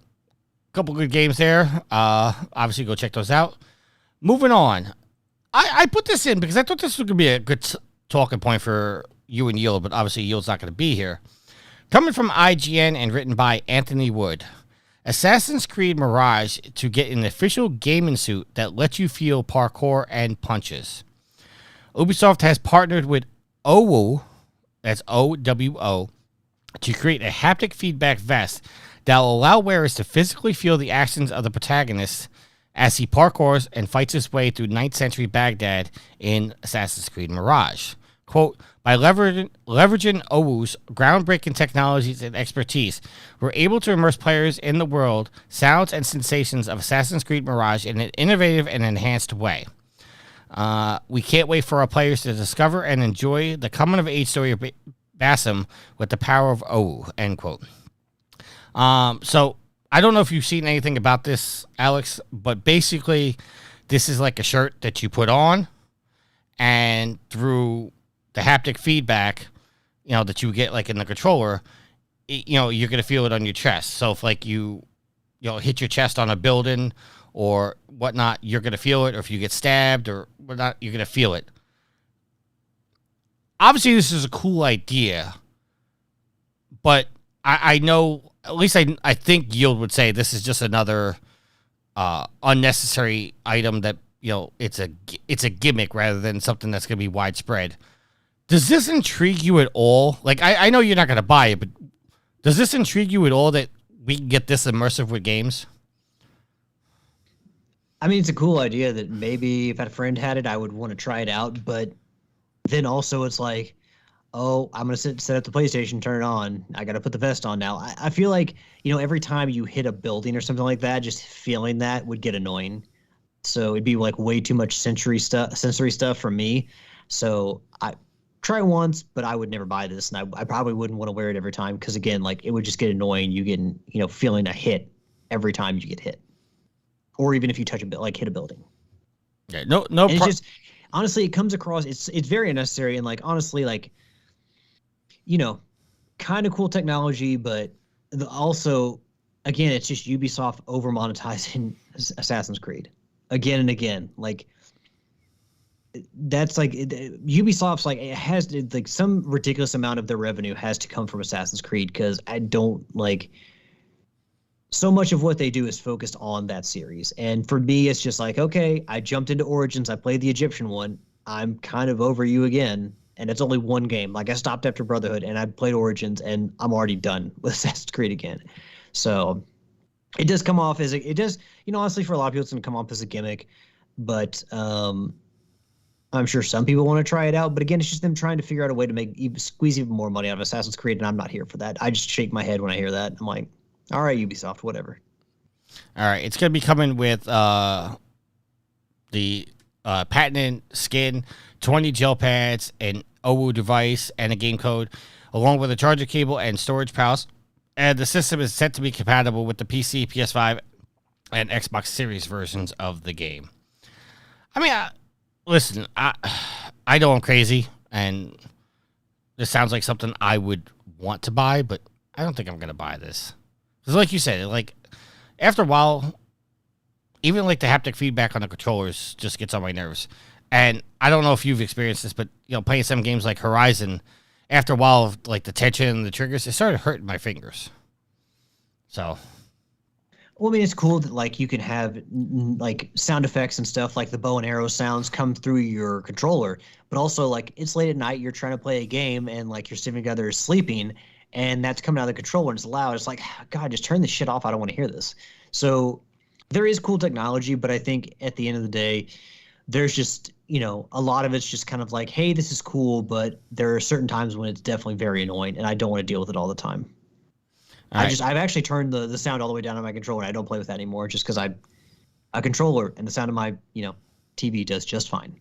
a couple good games there. Obviously, go check those out. Moving on. I put this in because I thought this was going to be a good talking point for you and Yield, but obviously Yield's not going to be here. Coming from IGN and written by Anthony Wood. Assassin's Creed Mirage to get an official gaming suit that lets you feel parkour and punches. Ubisoft has partnered with OWO, that's OWO, to create a haptic feedback vest that will allow wearers to physically feel the actions of the protagonist as he parkours and fights his way through 9th century Baghdad in Assassin's Creed Mirage. Quote, by leveraging OWO's groundbreaking technologies and expertise, we're able to immerse players in the world, sounds, and sensations of Assassin's Creed Mirage in an innovative and enhanced way. We can't wait for our players to discover and enjoy the coming-of-age story of Basim with the power of OWO, end quote. So I don't know if you've seen anything about this, Alex, but basically this is like a shirt that you put on, and through the haptic feedback, that you get like in the controller, you're going to feel it on your chest. So if like you hit your chest on a building or whatnot, you're going to feel it. Or if you get stabbed or whatnot, you're going to feel it. Obviously, this is a cool idea, but I know, at least I think Yield would say this is just another unnecessary item that, it's a gimmick rather than something that's going to be widespread. Does this intrigue you at all? Like, I know you're not going to buy it, but does this intrigue you at all that we can get this immersive with games? I mean, it's a cool idea that maybe if a friend had it, I would want to try it out, but then also it's like, oh, I'm going to set up the PlayStation, turn it on. I got to put the vest on now. I feel like, every time you hit a building or something like that, just feeling that would get annoying. So it'd be like way too much sensory stuff for me. So I try once, but I would never buy this. And I probably wouldn't want to wear it every time. Cause again, like it would just get annoying. You getting, feeling a hit every time you get hit. Or even if you touch hit a building. Yeah, no. It's just, honestly, it comes across, it's very unnecessary. And like, honestly, like, kind of cool technology, but also, again, it's just Ubisoft over monetizing Assassin's Creed again and again. Like, that's like Ubisoft's like, it has like some ridiculous amount of their revenue has to come from Assassin's Creed, because I don't like, so much of what they do is focused on that series. And for me, it's just like, okay, I jumped into Origins, I played the Egyptian one, I'm kind of over you again. And it's only one game. Like, I stopped after Brotherhood and I played Origins and I'm already done with Assassin's Creed again. So it does come off as honestly, for a lot of people, it's going to come off as a gimmick, but I'm sure some people want to try it out. But again, it's just them trying to figure out a way to squeeze even more money out of Assassin's Creed. And I'm not here for that. I just shake my head when I hear that. I'm like, all right, Ubisoft, whatever. All right. It's going to be coming with the patented skin, 20 gel pads, an OWU device, and a game code, along with a charger cable and storage pouch. And the system is set to be compatible with the PC, PS5, and Xbox Series versions of the game. I mean, listen, I know I'm crazy, and this sounds like something I would want to buy, but I don't think I'm going to buy this. Because like you said, like, after a while, even like the haptic feedback on the controllers just gets on my nerves. And I don't know if you've experienced this, but playing some games like Horizon, after a while, like the tension and the triggers, it started hurting my fingers. So, well, I mean, it's cool that like you can have like sound effects and stuff, like the bow and arrow sounds come through your controller, but also like it's late at night, you're trying to play a game and like your significant other is sleeping, and that's coming out of the controller and it's loud. It's like, God, just turn this shit off. I don't want to hear this. So there is cool technology, but I think at the end of the day, there's just, a lot of it's just kind of like, hey, this is cool, but there are certain times when it's definitely very annoying, and I don't want to deal with it all the time. I've actually turned the sound all the way down on my controller, and I don't play with that anymore, just because a controller and the sound of my, TV does just fine.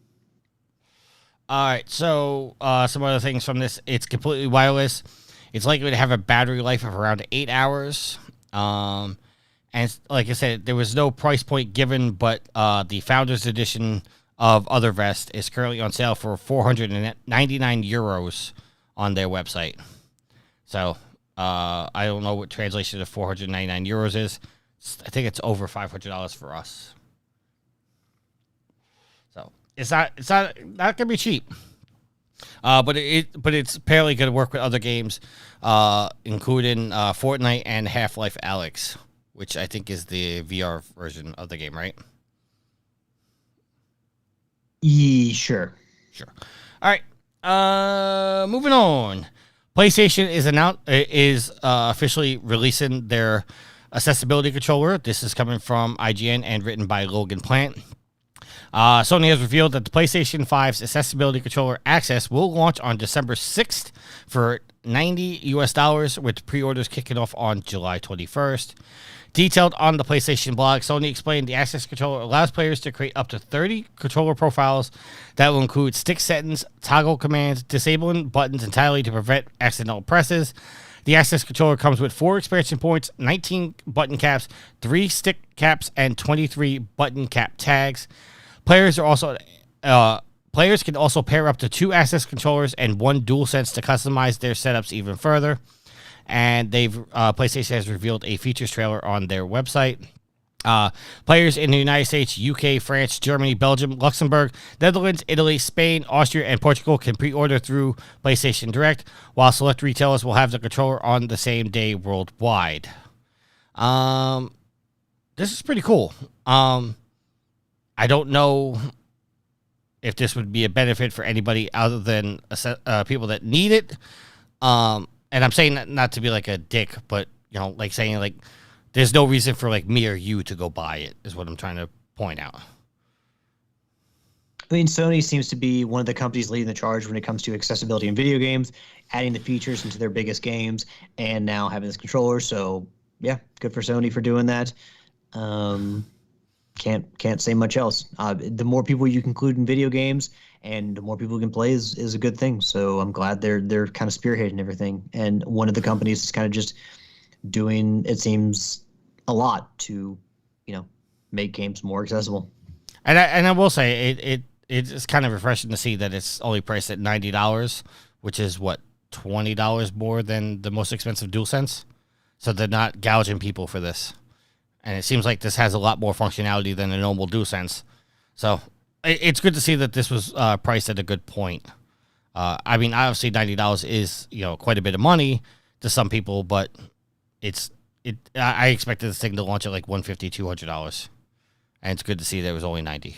All right, so some other things from this. It's completely wireless. It's likely to have a battery life of around 8 hours. And like I said, there was no price point given, but the Founders Edition of Other Vest is currently on sale for 499 euros on their website. So I don't know what translation of 499 euros is. I think it's over $500 for us. So it's not gonna be cheap. But it's apparently gonna work with other games, including Fortnite and Half-Life Alyx, which I think is the VR version of the game, right? Sure. All right. Moving on. PlayStation is officially releasing their accessibility controller. This is coming from IGN and written by Logan Plant. Sony has revealed that the PlayStation 5's accessibility controller Access will launch on December 6th for $90 with pre-orders kicking off on July 21st. Detailed on the PlayStation blog, Sony explained the Access controller allows players to create up to 30 controller profiles that will include stick settings, toggle commands, disabling buttons entirely to prevent accidental presses, The Access controller comes with 4 expansion points, 19 button caps, 3 stick caps, and 23 button cap tags. Players can also pair up to 2 Access controllers and 1 DualSense to customize their setups even further. And PlayStation has revealed a features trailer on their website. Players in the United States, UK, France, Germany, Belgium, Luxembourg, Netherlands, Italy, Spain, Austria, and Portugal can pre-order through PlayStation Direct, while select retailers will have the controller on the same day worldwide. This is pretty cool. I don't know if this would be a benefit for anybody other than people that need it. And I'm saying that not to be like a dick, but like saying like there's no reason for like me or you to go buy it is what I'm trying to point out. I mean, Sony seems to be one of the companies leading the charge when it comes to accessibility in video games, adding the features into their biggest games, and now having this controller. So yeah, good for Sony for doing that. Can't say much else. The more people you can include in video games and the more people can play is a good thing. So I'm glad they're kind of spearheading everything. And one of the companies is kind of just doing, it seems, a lot to, make games more accessible. And I will say it's kind of refreshing to see that it's only priced at $90, which is what, $20 more than the most expensive DualSense. So they're not gouging people for this. And it seems like this has a lot more functionality than a normal DualSense. So it's good to see that this was priced at a good point. I mean, obviously $90 is, quite a bit of money to some people, but I expected this thing to launch at like $150, $200. And it's good to see there was only $90.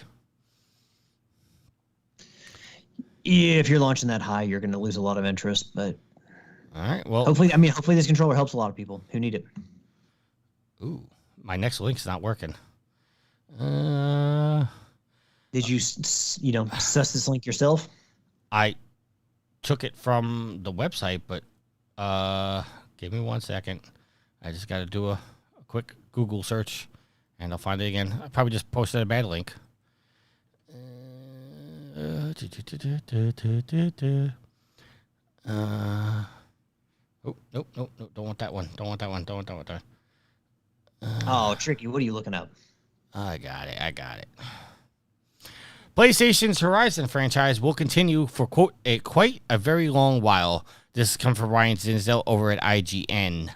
Yeah, if you're launching that high, you're going to lose a lot of interest, but all right, well, hopefully this controller helps a lot of people who need it. Ooh, my next link's not working. Did you, suss this link yourself? I took it from the website, but give me 1 second. I just got to do a quick Google search, and I'll find it again. I probably just posted a bad link. Oh, nope. Don't want that one. Don't want that one. Oh, Tricky, what are you looking up? I got it. PlayStation's Horizon franchise will continue for, quote, quite a very long while. This comes from Ryan Zinsdale over at IGN.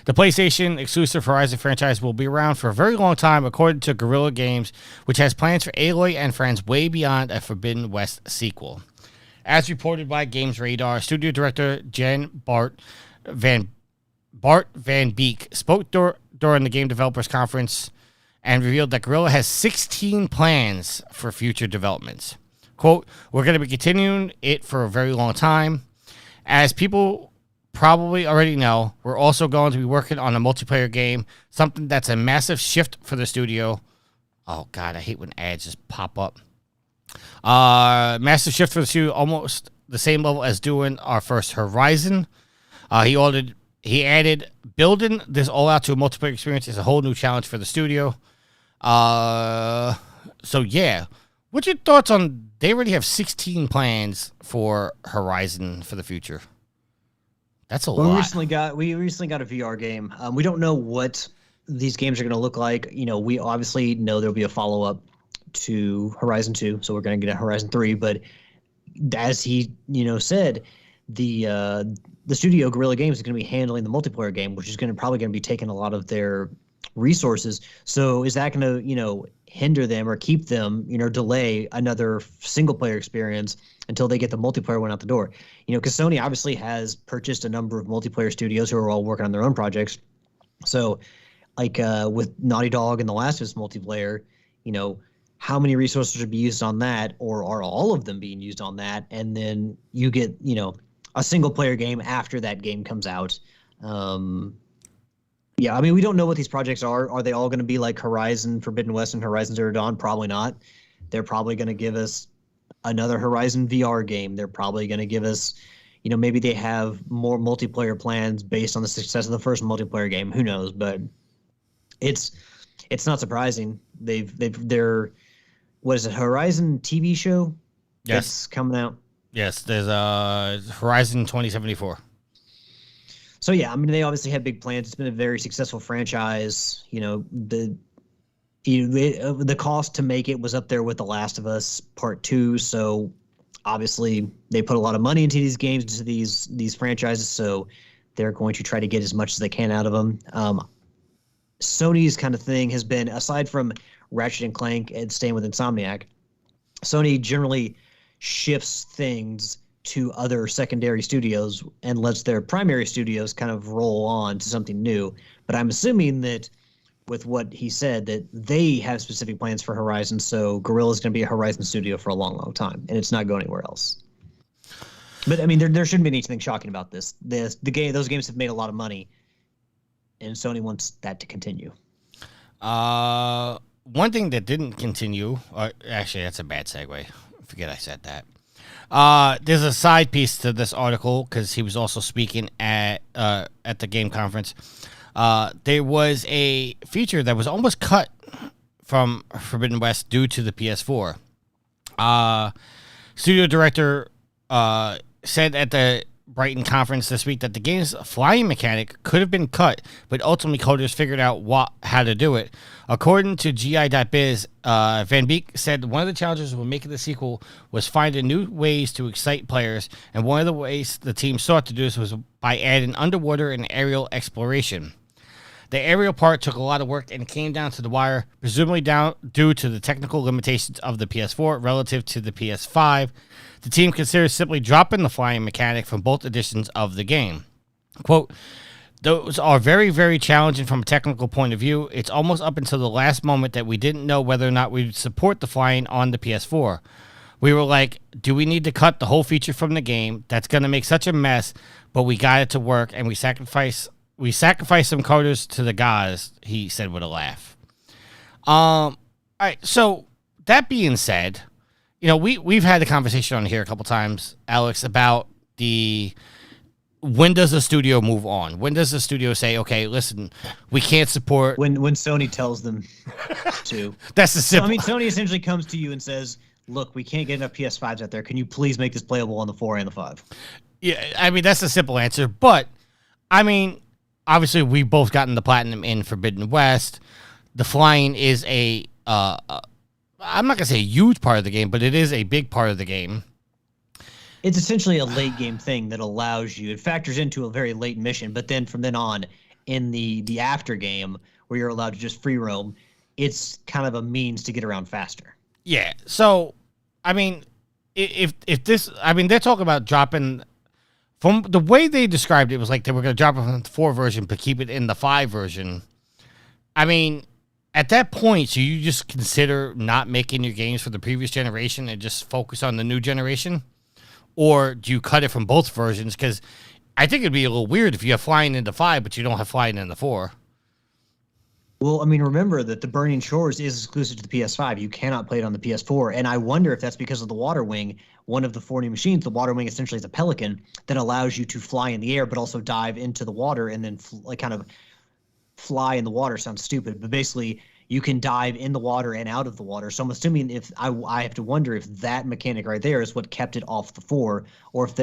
The PlayStation exclusive Horizon franchise will be around for a very long time, according to Guerrilla Games, which has plans for Aloy and friends way beyond a Forbidden West sequel. As reported by Games Radar, studio director Bart Van Beek spoke during the Game Developers Conference and revealed that Guerrilla has 16 plans for future developments. Quote, "We're going to be continuing it for a very long time. As people probably already know, we're also going to be working on a multiplayer game, something that's a massive shift for the studio." Oh, God, I hate when ads just pop up. Massive shift for the studio, almost the same level as doing our first Horizon. He added, building this all out to a multiplayer experience is a whole new challenge for the studio. So, yeah. What's your thoughts on, they already have 16 plans for Horizon for the future? That's a lot. We recently got a VR game. We don't know what these games are going to look like. We obviously know there'll be a follow-up to Horizon 2, so we're going to get a Horizon 3. But as he, said, the studio Guerrilla Games is going to be handling the multiplayer game, which is probably going to be taking a lot of their resources. So is that going to, hinder them or keep them, delay another single player experience until they get the multiplayer one out the door? Because Sony obviously has purchased a number of multiplayer studios who are all working on their own projects. So like with Naughty Dog and The Last of Us multiplayer, how many resources should be used on that, or are all of them being used on that? And then you get, a single player game after that game comes out. Yeah, I mean, we don't know what these projects are. Are they all going to be like Horizon Forbidden West and Horizon Zero Dawn? Probably not. They're probably going to give us another Horizon VR game. They're probably going to give us, maybe they have more multiplayer plans based on the success of the first multiplayer game. Who knows? But it's not surprising. They're what is it? Horizon TV show? Yes, that's coming out. Yes, there's Horizon 2074. So yeah, I mean, they obviously had big plans. It's been a very successful franchise. The cost to make it was up there with The Last of Us Part 2. So obviously they put a lot of money into these games, into these franchises. So they're going to try to get as much as they can out of them. Sony's kind of thing has been, aside from Ratchet and Clank and staying with Insomniac, Sony generally shifts things to other secondary studios and lets their primary studios kind of roll on to something new. But I'm assuming that with what he said, that they have specific plans for Horizon, so Guerrilla's going to be a Horizon studio for a long, long time, and it's not going anywhere else. But I mean, there shouldn't be anything shocking about this. Those games have made a lot of money, and Sony wants that to continue. One thing that didn't continue, or actually, that's a bad segue. Forget I said that. There's a side piece to this article because he was also speaking at the game conference. There was a feature that was almost cut from Forbidden West due to the PS4. Studio director said at the Brighton conference this week that the game's flying mechanic could have been cut, but ultimately coders figured out how to do it. According to GI.biz, Van Beek said one of the challenges when making the sequel was finding new ways to excite players, and one of the ways the team sought to do this was by adding underwater and aerial exploration. The aerial part took a lot of work and came down to the wire, presumably due to the technical limitations of the PS4 relative to the PS5. The team considers simply dropping the flying mechanic from both editions of the game. Quote, those are very, very challenging from a technical point of view. It's almost up until the last moment that we didn't know whether or not we'd support the flying on the PS4. We were like, do we need to cut the whole feature from the game? That's going to make such a mess, but we got it to work, and we sacrificed some coders to the gods, he said with a laugh. All right, so that being said, we've had the conversation on here a couple times, Alex, about when does the studio move on? When does the studio say, okay, listen, we can't support... When Sony tells them to. That's the simple... Sony essentially comes to you and says, look, we can't get enough PS5s out there. Can you please make this playable on the 4 and the 5? Yeah, that's the simple answer. But, obviously, we've both gotten the platinum in Forbidden West. The flying is I'm not going to say a huge part of the game, but it is a big part of the game. It's essentially a late game thing that allows you, it factors into a very late mission, but then from then on, in the after game, where you're allowed to just free roam, it's kind of a means to get around faster. Yeah, so, if this, they're talking about dropping, from the way they described it, was like they were going to drop it from the 4 version, but keep it in the 5 version. At that point, so you just consider not making your games for the previous generation and just focus on the new generation? Or do you cut it from both versions? Because I think it'd be a little weird if you have flying into 5, but you don't have flying into 4. Well, remember that the Burning Shores is exclusive to the PS5. You cannot play it on the PS4. And I wonder if that's because of the Water Wing, one of the 4 new machines. The Water Wing essentially is a pelican that allows you to fly in the air, but also dive into the water and then kind of fly in the water. Sounds stupid, but basically you can dive in the water and out of the water. So I'm assuming if I have to wonder if that mechanic right there is what kept it off the 4, or if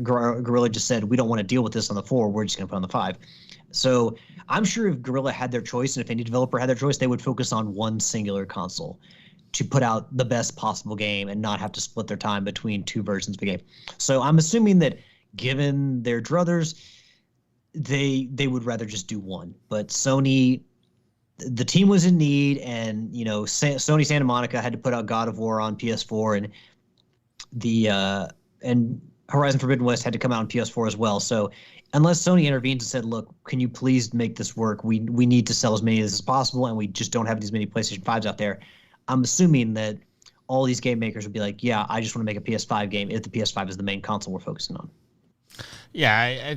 Guerrilla just said, we don't want to deal with this on the 4, we're just going to put it on the 5. So I'm sure if Guerrilla had their choice, and if any developer had their choice, they would focus on one singular console to put out the best possible game and not have to split their time between 2 versions of the game. So I'm assuming that given their druthers, they would rather just do one. But Sony, the team was in need, and Sony Santa Monica had to put out God of War on PS4, and and Horizon Forbidden West had to come out on PS4 as well. So unless Sony intervenes and said, look, can you please make this work? We need to sell as many as possible, and we just don't have these many PlayStation 5s out there. I'm assuming that all these game makers would be like, yeah, I just want to make a PS5 game if the PS5 is the main console we're focusing on. Yeah,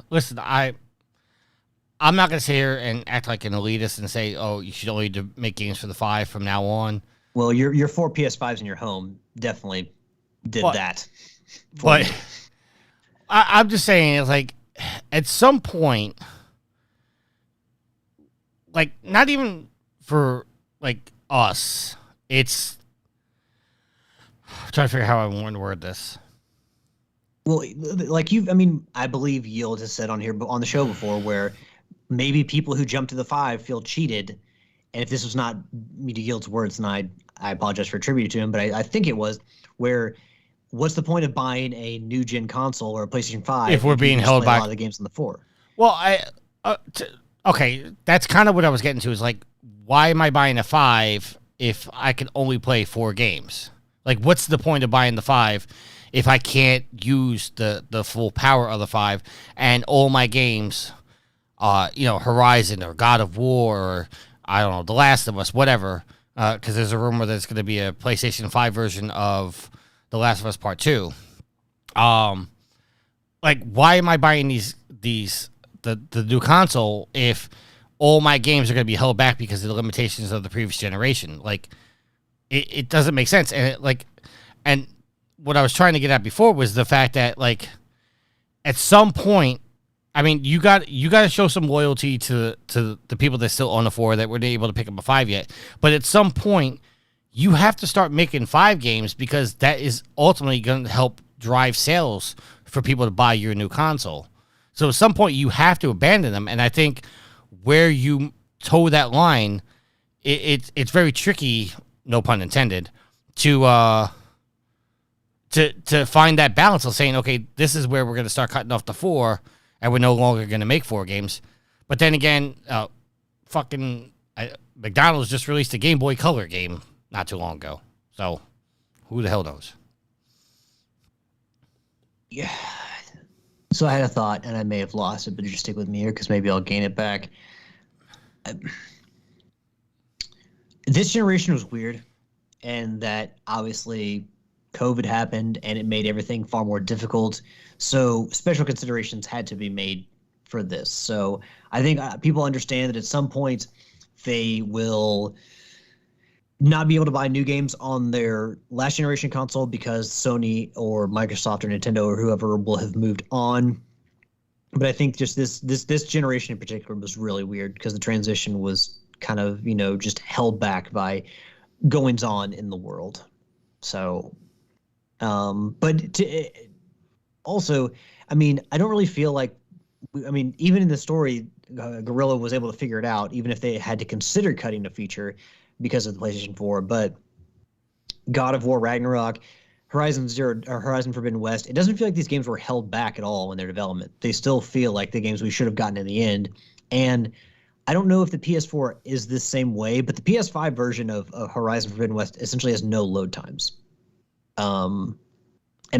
listen, I'm not going to sit here and act like an elitist and say, oh, you should only make games for the 5 from now on. Well, your 4 PS5s in your home definitely did that. But I'm just saying, it's like, at some point, like, not even for, like, us, it's... I'm trying to figure out how I want to word this. Well, like I believe Yield has said on here, but on the show before, where maybe people who jump to the 5 feel cheated. And if this was not me to Yield's words, and I apologize for attributing to him, but I think it was where what's the point of buying a new gen console or a PlayStation 5 if we're being you held play back a lot of the games on the 4? Well, okay, that's kind of what I was getting to. Is like, why am I buying a 5 if I can only play 4 games? Like, what's the point of buying the 5 if I can't use the full power of the 5 and all my games, Horizon or God of War or I don't know, The Last of Us, whatever. Because there's a rumor that it's going to be a PlayStation 5 version of The Last of Us Part 2. Like, why am I buying the new console if all my games are going to be held back because of the limitations of the previous generation? Like, it doesn't make sense. And what I was trying to get at before was the fact that, like, at some point, I mean, you got to show some loyalty to the people that still own the 4 that weren't able to pick up a 5 yet. But at some point, you have to start making 5 games because that is ultimately going to help drive sales for people to buy your new console. So at some point, you have to abandon them. And I think where you toe that line, it's very tricky, no pun intended, to find that balance of saying, okay, this is where we're going to start cutting off the 4, and we're no longer going to make 4 games. But then again, McDonald's just released a Game Boy Color game not too long ago. So who the hell knows? Yeah. So I had a thought, and I may have lost it, but just stick with me here because maybe I'll gain it back. This generation was weird, and that obviously COVID happened, and it made everything far more difficult. So special considerations had to be made for this. So I think people understand that at some point they will not be able to buy new games on their last generation console because Sony or Microsoft or Nintendo or whoever will have moved on. But I think just this generation in particular was really weird because the transition was kind of, just held back by goings on in the world. So, also, I mean, I don't really feel like, even in the story, Guerrilla was able to figure it out, even if they had to consider cutting a feature because of the PlayStation 4. But God of War Ragnarok, Horizon Forbidden West, it doesn't feel like these games were held back at all in their development. They still feel like the games we should have gotten in the end. And I don't know if the PS4 is the same way, but the PS5 version of Horizon Forbidden West essentially has no load times. And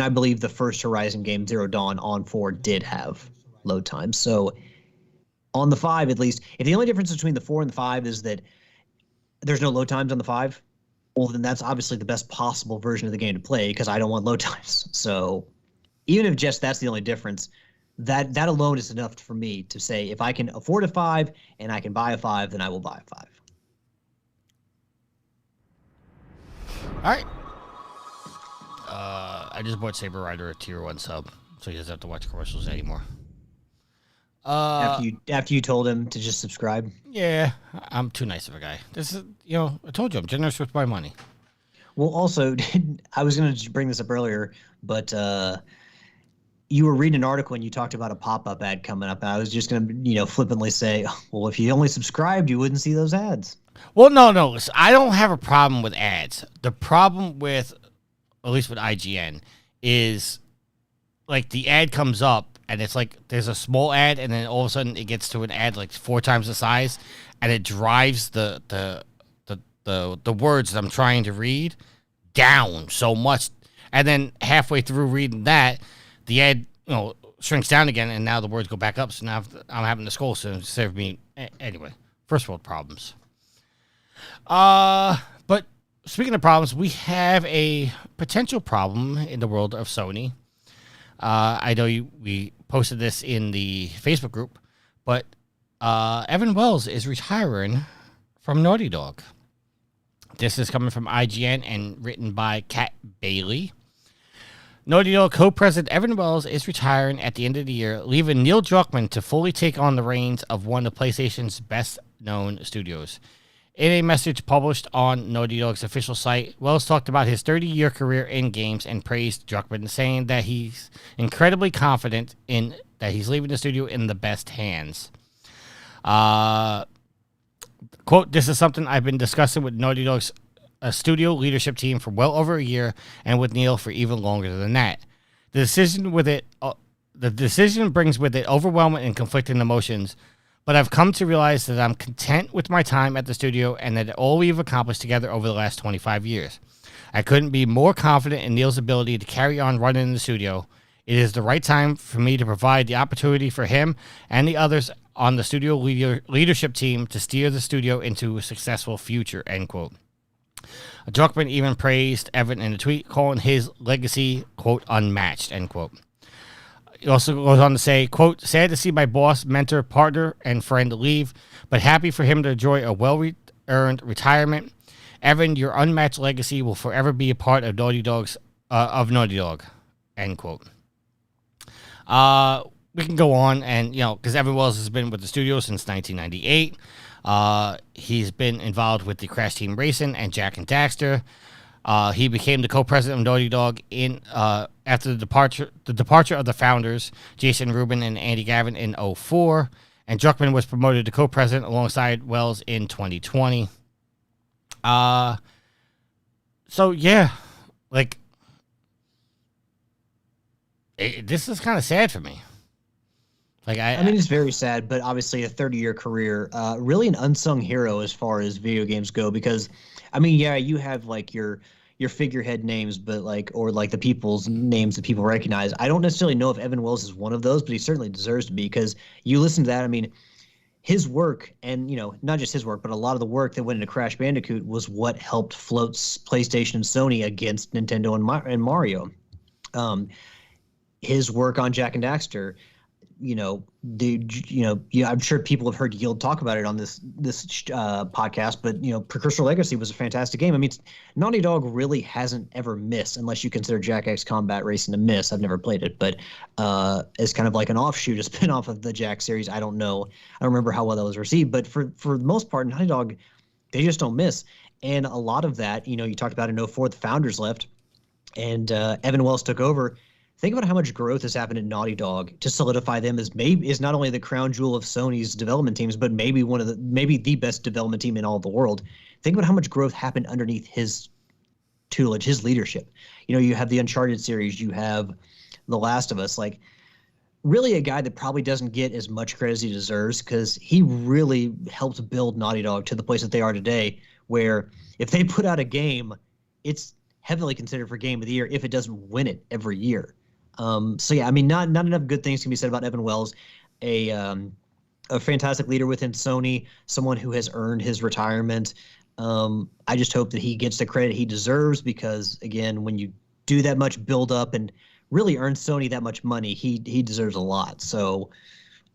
I believe the first Horizon game, Zero Dawn, on 4 did have load times. So on the 5, at least, if the only difference between the 4 and the 5 is that there's no load times on the 5, well, then that's obviously the best possible version of the game to play because I don't want load times. So even if just that's the only difference, that alone is enough for me to say if I can afford a 5 and I can buy a 5, then I will buy a 5. All right. I just bought Saber Rider a tier 1 sub, so he doesn't have to watch commercials anymore. After you told him to just subscribe? Yeah, I'm too nice of a guy. This is, I told you I'm generous with my money. Well, also, I was going to bring this up earlier, but you were reading an article and you talked about a pop-up ad coming up. And I was just going to, flippantly say, well, if you only subscribed, you wouldn't see those ads. Well, no. I don't have a problem with ads. The problem with, at least with IGN, is like the ad comes up and it's like there's a small ad and then all of a sudden it gets to an ad like 4 times the size and it drives the words that I'm trying to read down so much. And then halfway through reading that, the ad shrinks down again and now the words go back up. So now I'm having to scroll. So instead of me, anyway, first world problems. But speaking of problems, we have a potential problem in the world of Sony. I know we posted this in the Facebook group, but Evan Wells is retiring from Naughty Dog. This is coming from IGN and written by Kat Bailey. Naughty Dog co-president Evan Wells is retiring at the end of the year, leaving Neil Druckmann to fully take on the reins of one of PlayStation's best-known studios. In a message published on Naughty Dog's official site, Wells talked about his 30-year career in games and praised Druckmann, saying that he's incredibly confident in that he's leaving the studio in the best hands. Quote, "This is something I've been discussing with Naughty Dog's studio leadership team for well over a year, and with Neil for even longer than that. The decision brings with it overwhelming and conflicting emotions, but I've come to realize that I'm content with my time at the studio and that all we've accomplished together over the last 25 years. I couldn't be more confident in Neil's ability to carry on running the studio. It is the right time for me to provide the opportunity for him and the others on the studio leadership team to steer the studio into a successful future," end quote. Druckmann even praised Evan in a tweet, calling his legacy, quote, "unmatched," end quote. He also goes on to say, quote, "Sad to see my boss, mentor, partner, and friend leave, but happy for him to enjoy a well-earned retirement. Evan, your unmatched legacy will forever be a part of Naughty Dog, end quote. We can go on, and, because Evan Wells has been with the studio since 1998. He's been involved with the Crash Team Racing and Jack and Daxter. He became the co-president of Naughty Dog after the departure of the founders, Jason Rubin and Andy Gavin, in 2004, and Druckmann was promoted to co-president alongside Wells in 2020. This is kind of sad for me. I mean, it's very sad, but obviously a 30-year career, really an unsung hero as far as video games go, because, I mean, yeah, you have like your figurehead names, but or the people's names that people recognize. I don't necessarily know if Evan Wells is one of those, but he certainly deserves to be, because you listen to that. I mean, his work, and, not just his work, but a lot of the work that went into Crash Bandicoot was what helped float PlayStation and Sony against Nintendo and Mario. His work on Jack and Daxter, I'm sure people have heard Yield talk about it on this podcast, but Precursor Legacy was a fantastic game. I mean, Naughty Dog really hasn't ever missed, unless you consider Jack X Combat Racing a miss. I've never played it, but as kind of like an offshoot, a spin-off of the Jack series. I don't know. I don't remember how well that was received, but for the most part, Naughty Dog, they just don't miss. And a lot of that, you talked about in 2004, the founders left, and Evan Wells took over. Think about how much growth has happened at Naughty Dog to solidify them as is not only the crown jewel of Sony's development teams, but maybe the best development team in all of the world. Think about how much growth happened underneath his tutelage, his leadership. You have the Uncharted series, you have The Last of Us, really a guy that probably doesn't get as much credit as he deserves, because he really helped build Naughty Dog to the place that they are today, where if they put out a game, it's heavily considered for Game of the Year if it doesn't win it every year. I mean, not enough good things can be said about Evan Wells, a fantastic leader within Sony, someone who has earned his retirement. I just hope that he gets the credit he deserves, because, again, when you do that much build up and really earn Sony that much money, he deserves a lot. So,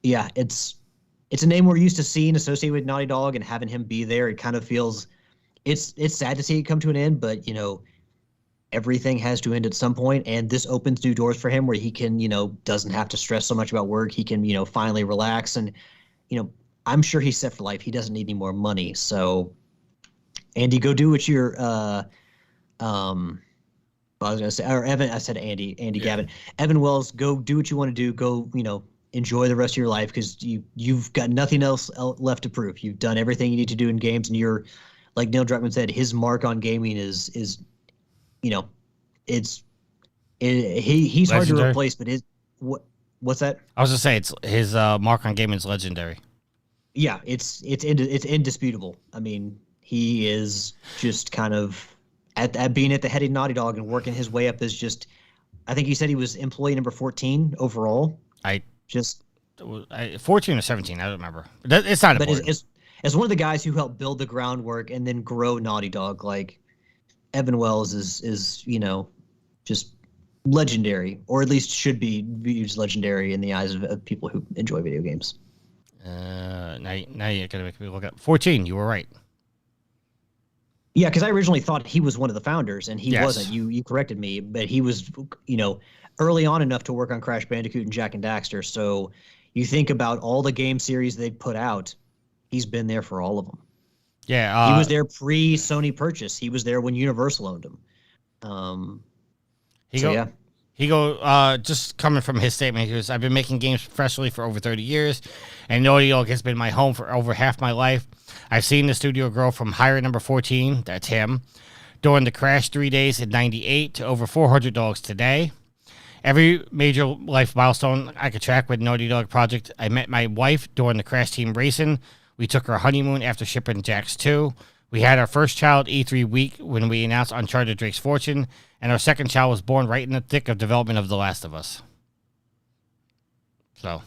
yeah, it's a name we're used to seeing associated with Naughty Dog, and having him be there, it kind of feels it's sad to see it come to an end, but everything has to end at some point, and this opens new doors for him where he can, doesn't have to stress so much about work. He can, finally relax, and, I'm sure he's set for life. He doesn't need any more money. So, Andy, go do what you're, I was gonna say, or Evan, I said Andy Gavin. Evan Wells, go do what you want to do. Go, enjoy the rest of your life, because you've got nothing else left to prove. You've done everything you need to do in games, and you're, like Neil Druckmann said, his mark on gaming is he's legendary. Hard to replace, but what's that? I was gonna say his mark on gaming is legendary. Yeah, it's indisputable. I mean, he is just kind of at being at the head of Naughty Dog and working his way up as just. I think you said he was employee number 14 overall. 14 or 17. I don't remember. It's not important. But as one of the guys who helped build the groundwork and then grow Naughty Dog, Evan Wells is just legendary, or at least should be viewed as legendary in the eyes of people who enjoy video games. Now you're gonna make me look up 14. You were right. Yeah, because I originally thought he was one of the founders, and he Yes. wasn't. You corrected me, but he was early on enough to work on Crash Bandicoot and Jack and Daxter. So you think about all the game series they've put out, he's been there for all of them. Yeah, he was there pre-Sony purchase. He was there when Universal owned him. Just coming from his statement, he goes, I've been making games professionally for over 30 years, and Naughty Dog has been my home for over half my life. I've seen the studio grow from hire number 14, that's him, during the crash 3 days in 98 to over 400 dogs today. Every major life milestone I could track with Naughty Dog project. I met my wife during the crash team racing. We took our honeymoon after shipping Jax 2. We had our first child E3 week when we announced Uncharted Drake's Fortune, and our second child was born right in the thick of development of The Last of Us. So,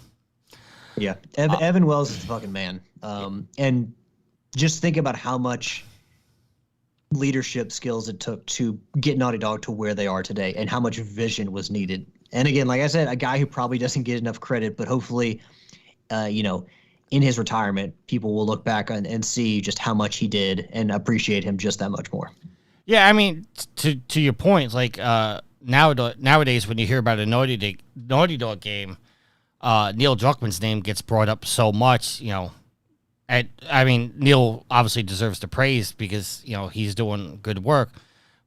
yeah, Evan Wells is the fucking man. And just think about how much leadership skills it took to get Naughty Dog to where they are today, and how much vision was needed. And again, like I said, a guy who probably doesn't get enough credit, but hopefully, in his retirement, people will look back and see just how much he did and appreciate him just that much more. Yeah, I mean, to your point, like nowadays when you hear about a Naughty Dog game, Neil Druckmann's name gets brought up so much, And I mean, Neil obviously deserves the praise because he's doing good work,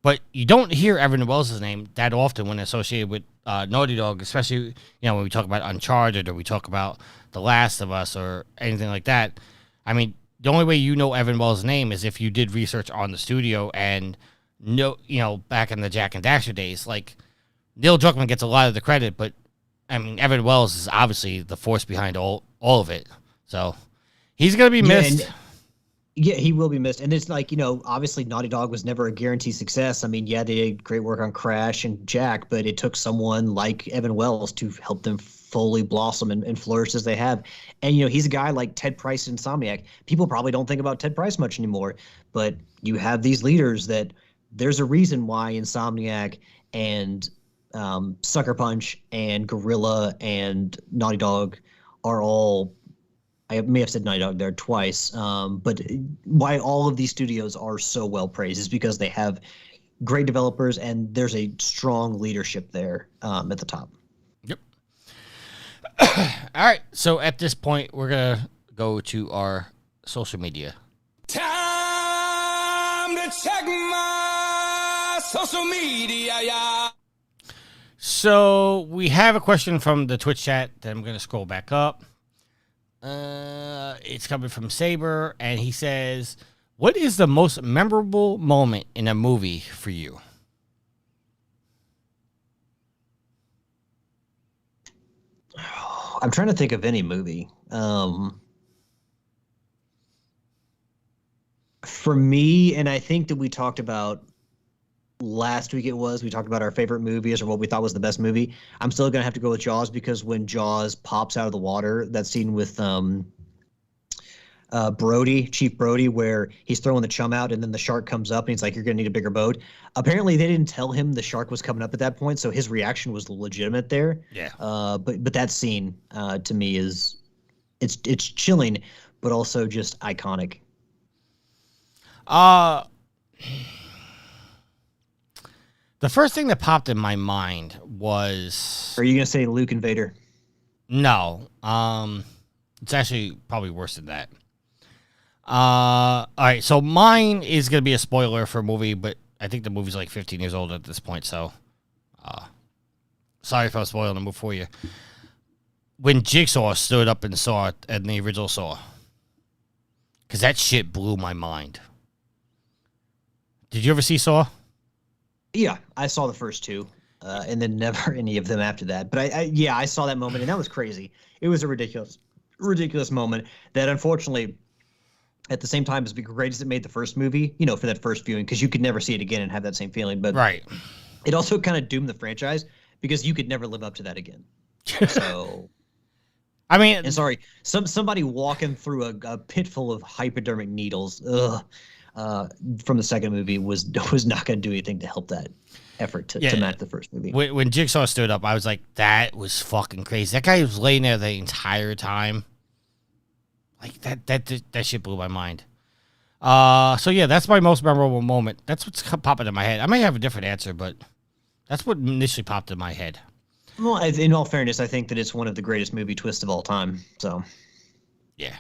but you don't hear Evan Wells' name that often when associated with Naughty Dog, especially when we talk about Uncharted or we talk about The Last of Us or anything like that. I mean, the only way you know Evan Wells' name is if you did research on the studio and back in the Jack and Daxter days. Like Neil Druckmann gets a lot of the credit, but I mean, Evan Wells is obviously the force behind all of it. So he's gonna be missed. Yeah, he will be missed. And it's like, obviously Naughty Dog was never a guaranteed success. I mean, yeah, they did great work on Crash and Jack, but it took someone like Evan Wells to help them fully blossom and flourish as they have. And, he's a guy like Ted Price at Insomniac. People probably don't think about Ted Price much anymore, but you have these leaders that there's a reason why Insomniac and Sucker Punch and Guerrilla and Naughty Dog are all, I may have said Naughty Dog there twice, but why all of these studios are so well praised is because they have great developers and there's a strong leadership there at the top. Yep. All right. So at this point, we're going to go to our social media. Time to check my social media, yeah. So we have a question from the Twitch chat that I'm going to scroll back up. It's coming from Saber, and he says, what is the most memorable moment in a movie for you? I'm trying to think of any movie. For me, and I think that we talked about last week, we talked about our favorite movies or what we thought was the best movie. I'm still going to have to go with Jaws because when Jaws pops out of the water, that scene with Chief Brody, where he's throwing the chum out and then the shark comes up and he's like, you're going to need a bigger boat. Apparently they didn't tell him the shark was coming up at that point, so his reaction was legitimate there. Yeah. But that scene to me it's chilling, but also just iconic. The first thing that popped in my mind was... Are you going to say Luke and Vader? No. It's actually probably worse than that. All right, so mine is going to be a spoiler for a movie, but I think the movie's like 15 years old at this point, so sorry if I'm spoiling the movie for you. When Jigsaw stood up and Saw in the original Saw. Because that shit blew my mind. Did you ever see Saw? Yeah, I saw the first two, and then never any of them after that. But I saw that moment, and that was crazy. It was a ridiculous moment that unfortunately, at the same time, as great as it made the first movie, for that first viewing, because you could never see it again and have that same feeling. But right, it also kind of doomed the franchise because you could never live up to that again. So, I mean, and sorry, somebody walking through a pit full of hypodermic needles. From the second movie was not going to do anything to help that effort to match the first movie. When Jigsaw stood up, I was like, that was fucking crazy. That guy was laying there the entire time. Like that shit blew my mind. So yeah, that's my most memorable moment. That's what's popping in my head. I may have a different answer, but that's what initially popped in my head. Well, in all fairness, I think that it's one of the greatest movie twists of all time. So, yeah.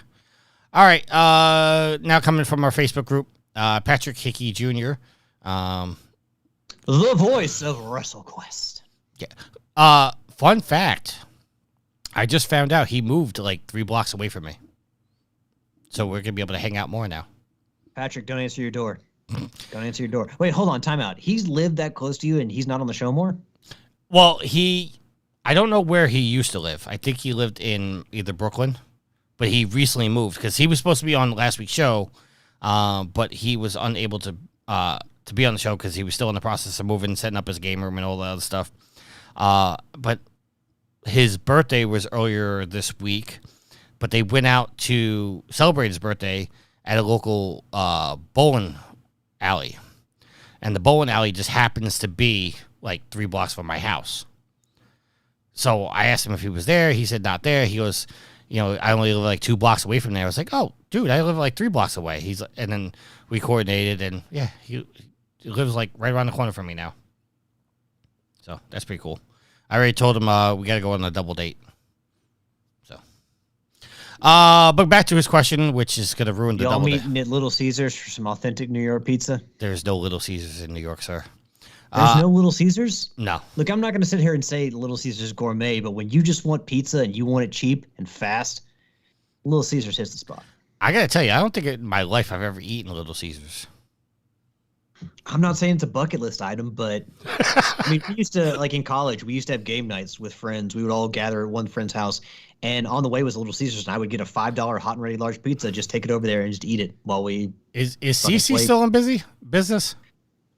All right. Now coming from our Facebook group, Patrick Hickey Jr. The voice of WrestleQuest. Yeah. Fun fact. I just found out he moved like 3 blocks away from me. So we're going to be able to hang out more now. Patrick, don't answer your door. Don't answer your door. Wait, hold on. Time out. He's lived that close to you and he's not on the show more? Well, I don't know where he used to live. I think he lived in either Brooklyn, but he recently moved because he was supposed to be on last week's show, but he was unable to be on the show because he was still in the process of moving, setting up his game room and all that other stuff. But his birthday was earlier this week, but they went out to celebrate his birthday at a local bowling alley. And the bowling alley just happens to be like 3 blocks from my house. So I asked him if he was there. He said not there. He goes, I only live like 2 blocks away from there. I was like, oh, dude, I live like 3 blocks away. And then we coordinated, and yeah, he lives like right around the corner from me now. So that's pretty cool. I already told him we got to go on a double date. So, but back to his question, which is going to ruin the Y'all double date. meeting at Little Caesars for some authentic New York pizza? There's no Little Caesars in New York, sir. There's no Little Caesars? No. Look, I'm not going to sit here and say Little Caesars gourmet, but when you just want pizza and you want it cheap and fast, Little Caesars hits the spot. I got to tell you, I don't think in my life I've ever eaten Little Caesars. I'm not saying it's a bucket list item, but I mean, we used to, like in college, we used to have game nights with friends. We would all gather at one friend's house, and on the way was Little Caesars, and I would get a $5 hot and ready large pizza, just take it over there and just eat it while we. Is CC still in business?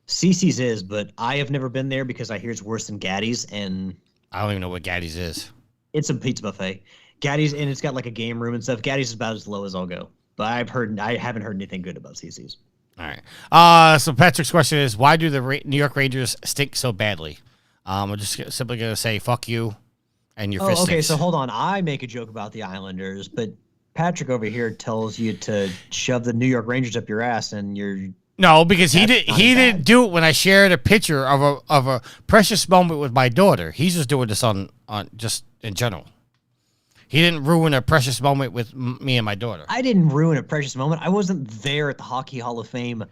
CC's is, but I have never been there because I hear it's worse than Gaddy's, and I don't even know what Gaddy's is. It's a pizza buffet. Gaddy's, and it's got like a game room and stuff. Gaddy's is about as low as I'll go, but I haven't heard anything good about CC's. All right. So Patrick's question is, why do the New York Rangers stink so badly? I'm just simply going to say, fuck you and your fist okay, stinks. so hold on. I make a joke about the Islanders, but Patrick over here tells you to shove the New York Rangers up your ass, and you're... No, because he didn't do it when I shared a picture of a precious moment with my daughter. He's just doing this on just in general. He didn't ruin a precious moment with me and my daughter. I didn't ruin a precious moment. I wasn't there at the Hockey Hall of Fame.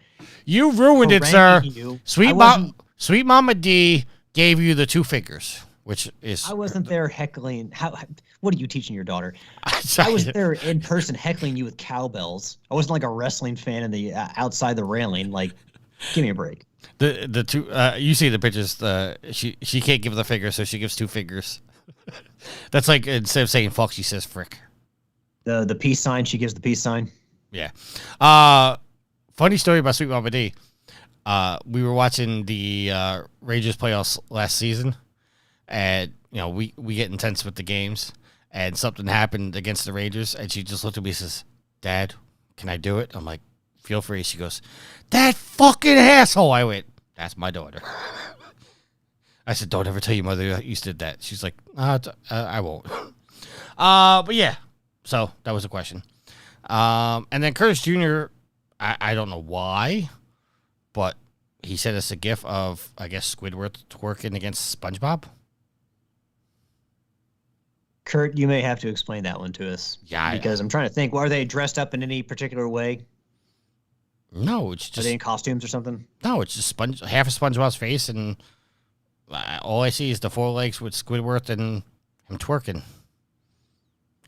You ruined it, sir. Sweet Mama D gave you the 2 fingers, which is... I wasn't there heckling... What are you teaching your daughter? I was there in person heckling you with cowbells. I wasn't like a wrestling fan in the outside the railing. Like, give me a break. The 2... you see the pictures. She can't give the finger, so she gives 2 fingers. That's like instead of saying fuck, she says frick. The peace sign, she gives the peace sign. Yeah. Funny story about Sweet Mama D. We were watching the Rangers playoffs last season, and we get intense with the games, and something happened against the Rangers, and she just looked at me and says, "Dad, can I do it?" I'm like, "Feel free." She goes, "That fucking asshole." I went, "That's my daughter." I said, "Don't ever tell your mother you did that." She's like, "I won't." But yeah, so that was a question. And then Curtis Jr., I don't know why, but he sent us a gif of, I guess, Squidward twerking against SpongeBob. Kurt, you may have to explain that one to us. Yeah. Because I'm trying to think, are they dressed up in any particular way? No, it's just... Are they in costumes or something? No, it's just half of SpongeBob's face, and all I see is the 4 legs with Squidward and him twerking.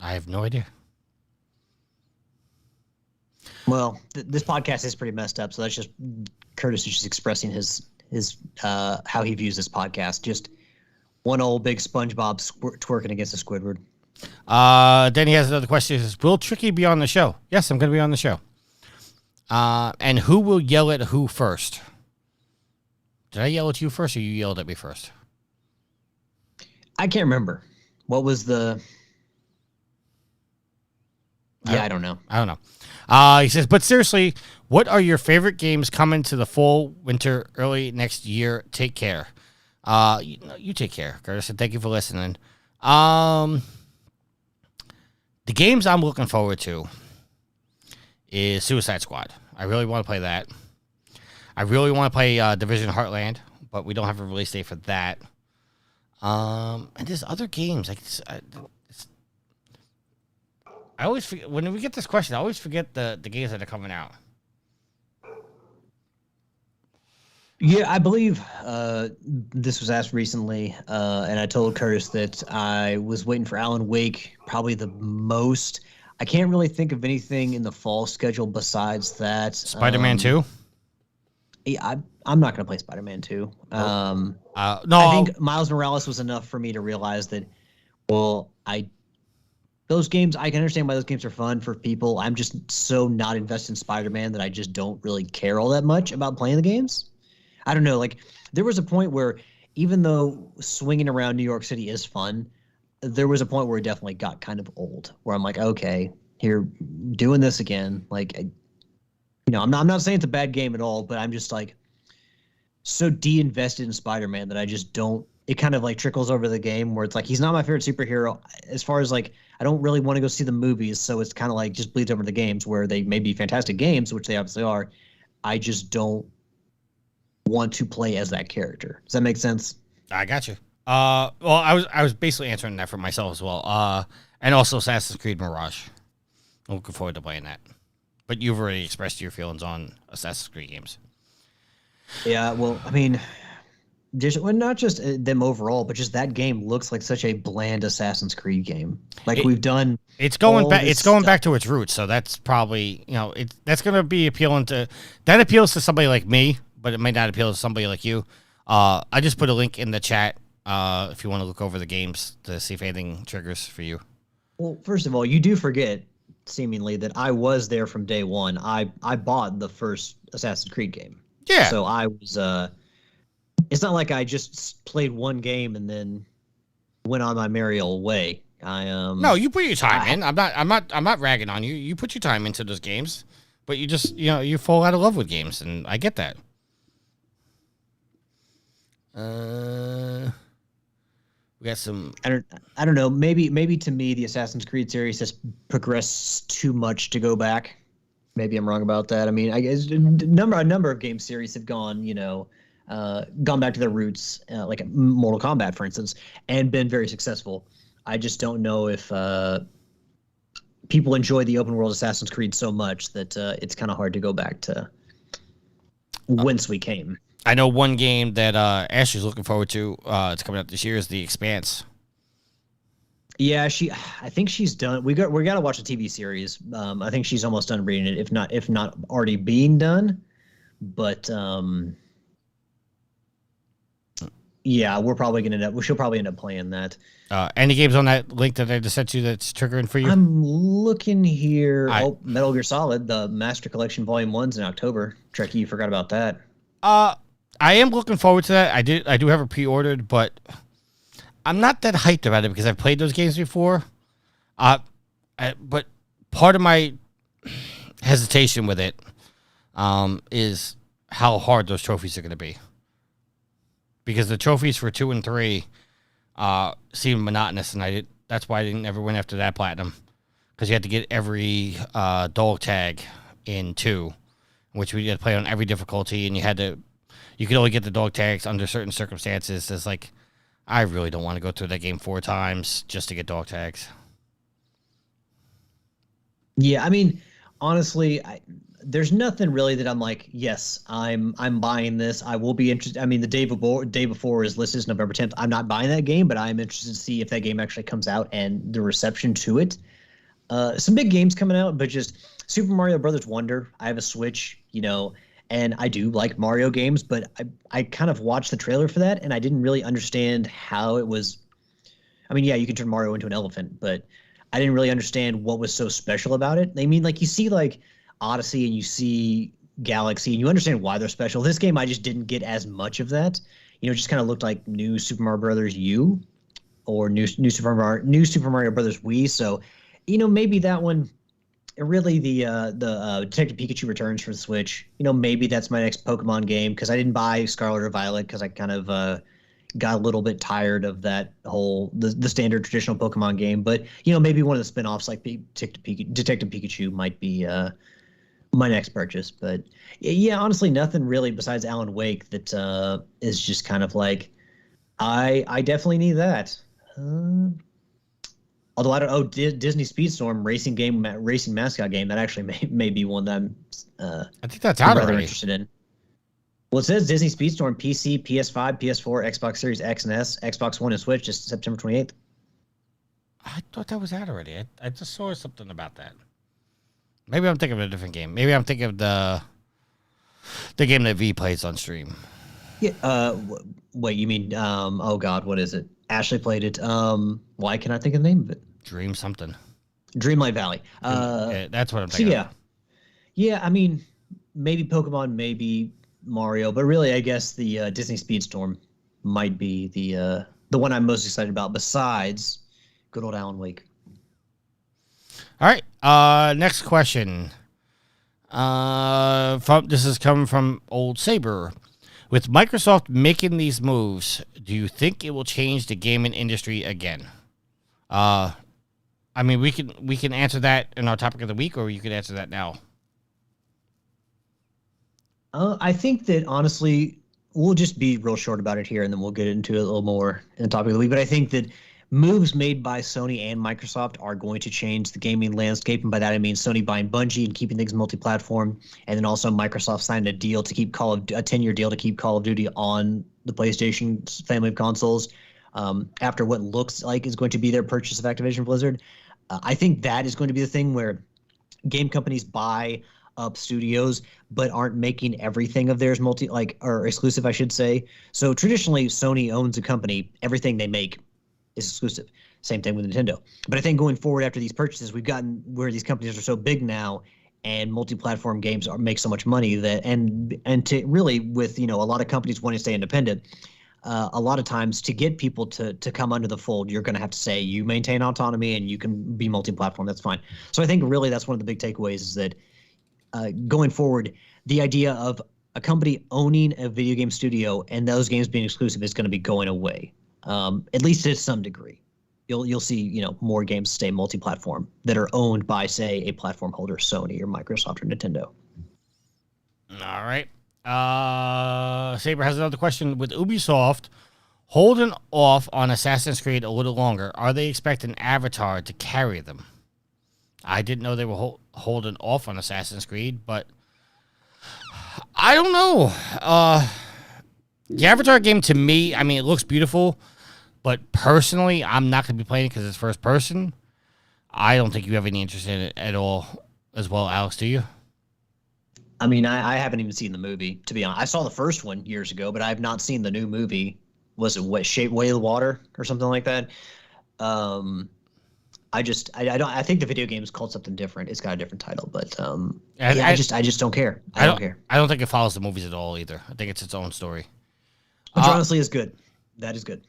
I have no idea. Well, this podcast is pretty messed up, so that's just Curtis is just expressing his how he views this podcast. Just one old big SpongeBob twerking against a Squidward. Then he has another question. He says, will Tricky be on the show? Yes, I'm going to be on the show. And who will yell at who first? Did I yell at you first, or you yelled at me first? I can't remember. What was the... Yeah, I don't know. He says, but seriously, what are your favorite games coming to the fall, winter, early next year? Take care. You take care, Curtis, and thank you for listening. The games I'm looking forward to is Suicide Squad. I really want to play that. I really want to play Division Heartland, but we don't have a release date for that. And there's other games. I always forget, when we get this question, I always forget the games that are coming out. Yeah, I believe this was asked recently, and I told Curtis that I was waiting for Alan Wake probably the most. I can't really think of anything in the fall schedule besides that. Spider-Man 2? Yeah, I'm not going to play Spider-Man 2. No, I think Miles Morales was enough for me to realize that, well, those games, I can understand why those games are fun for people. I'm just so not invested in Spider-Man that I just don't really care all that much about playing the games. I don't know. Like, there was a point where even though swinging around New York City is fun, there was a point where it definitely got kind of old, where I'm like, okay, here, doing this again. Like, I'm not saying it's a bad game at all, but I'm just like so de-invested in Spider-Man that I just don't. It kind of like trickles over the game where it's like he's not my favorite superhero. As far as like, I don't really want to go see the movies, so it's kind of like just bleeds over the games where they may be fantastic games, which they obviously are. I just don't want to play as that character. Does that make sense? I got you. Well, I was basically answering that for myself as well. And also Assassin's Creed Mirage. I'm looking forward to playing that. But you've already expressed your feelings on Assassin's Creed games. Yeah, well, I mean, not just them overall, but just that game looks like such a bland Assassin's Creed game. Like we've done. It's going back. It's going back to its roots. So that's probably that's going to be appealing to. That appeals to somebody like me, but it might not appeal to somebody like you. I just put a link in the chat if you want to look over the games to see if anything triggers for you. Well, first of all, you do forget seemingly that I was there from day one. I bought the first Assassin's Creed game. Yeah. So I was. It's not like I just played one game and then went on my merry old way. No, you put your time in. I'm not ragging on you. You put your time into those games, but you just you fall out of love with games, and I get that. We got some. I don't know. Maybe to me the Assassin's Creed series has progressed too much to go back. Maybe I'm wrong about that. I mean, I guess a number of game series have gone gone back to their roots, like Mortal Kombat, for instance, and been very successful. I just don't know if people enjoy the open world Assassin's Creed so much that it's kind of hard to go back to whence we came. I know one game that Ashley's looking forward to. It's coming out this year. Is The Expanse. Yeah, I think she's done. We got to watch the TV series. I think she's almost done reading it, if not already being done. But yeah, she'll probably end up playing that. Any games on that link that I just sent you that's triggering for you? I'm looking here. Metal Gear Solid, the Master Collection Volume 1's in October. Trekkie, you forgot about that. I am looking forward to that. I do have it pre-ordered, but I'm not that hyped about it because I've played those games before. But part of my hesitation with it is how hard those trophies are going to be. Because the trophies for 2 and 3 seem monotonous, and that's why I didn't ever went after that platinum. Because you had to get every dog tag in 2, which we had to play on every difficulty, and you could only get the dog tags under certain circumstances. It's like, I really don't want to go through that game 4 times just to get dog tags. Yeah, I mean, honestly, there's nothing really that I'm like, yes, I'm buying this. I will be interested. I mean, the day before is listed as November 10th. I'm not buying that game, but I'm interested to see if that game actually comes out and the reception to it. Some big games coming out, but just Super Mario Brothers Wonder. I have a Switch, and I do like Mario games, but I kind of watched the trailer for that, and I didn't really understand how it was. I mean, yeah, you can turn Mario into an elephant, but I didn't really understand what was so special about it. I mean, like, you see, like, Odyssey and you see Galaxy, and you understand why they're special. This game, I just didn't get as much of that. It just kind of looked like new Super Mario Brothers U or new Super Mario Brothers Wii. So, maybe that one. Really, the Detective Pikachu Returns for the Switch. Maybe that's my next Pokemon game, because I didn't buy Scarlet or Violet because I kind of got a little bit tired of that whole the standard traditional Pokemon game. But maybe one of the spin-offs like Detective Pikachu might be my next purchase. But yeah, honestly, nothing really besides Alan Wake that is just kind of like I definitely need that. Although I don't. Oh, Disney Speedstorm racing mascot game. That actually may be one that I'm. I think that's out rather already. interested in. Well, it says Disney Speedstorm PC, PS5, PS4, Xbox Series X and S, Xbox One, and Switch just September 28th. I thought that was out already. I just saw something about that. Maybe I'm thinking of a different game. Maybe I'm thinking of the game that V plays on stream. Yeah. Wait. You mean? Oh God, what is it? Ashley played it. Why can I think of the name of it? Dream something. Dreamlight Valley. That's what I'm thinking. So yeah. I mean, maybe Pokemon, maybe Mario, but really, I guess the Disney Speedstorm might be the one I'm most excited about. Besides good old Alan Wake. All right. Next question. This is coming from Old Saber. With Microsoft making these moves, do you think it will change the gaming industry again? I mean, we can answer that in our topic of the week, or you can answer that now. I think that honestly, we'll just be real short about it here, and then we'll get into it a little more in the topic of the week. But I think that moves made by Sony and Microsoft are going to change the gaming landscape, and by that I mean Sony buying Bungie and keeping things multi-platform, and then also Microsoft signed a deal to keep a 10-year deal to keep Call of Duty on the PlayStation family of consoles. After what looks like is going to be their purchase of Activision Blizzard, I think that is going to be the thing where game companies buy up studios but aren't making everything of theirs or exclusive, I should say. So traditionally, Sony owns a company; everything they make is exclusive. Same thing with Nintendo. But I think going forward after these purchases, we've gotten where these companies are so big now, and multi-platform games make so much money that and to really with a lot of companies wanting to stay independent. A lot of times to get people to come under the fold, you're going to have to say you maintain autonomy and you can be multi-platform. That's fine. So I think really that's one of the big takeaways is that going forward, the idea of a company owning a video game studio and those games being exclusive is going to be going away, at least to some degree. You'll see more games stay multi-platform that are owned by, say, a platform holder, Sony or Microsoft or Nintendo. All right. Saber has another question. With Ubisoft holding off on Assassin's Creed a little longer, are they expecting Avatar to carry them? I didn't know they were holding off on Assassin's Creed, but I don't know. The Avatar game, to me, I mean, it looks beautiful, but personally, I'm not going to be playing it because it's first person. I don't think you have any interest in it at all as well, Alex, do you? I mean, I haven't even seen the movie, to be honest. I saw the first one years ago, but I have not seen the new movie. Was it Way of the Water or something like that? I think the video game is called something different. It's got a different title, but I just don't care. I don't care. I don't think it follows the movies at all either. I think it's its own story. Which honestly is good. That is good.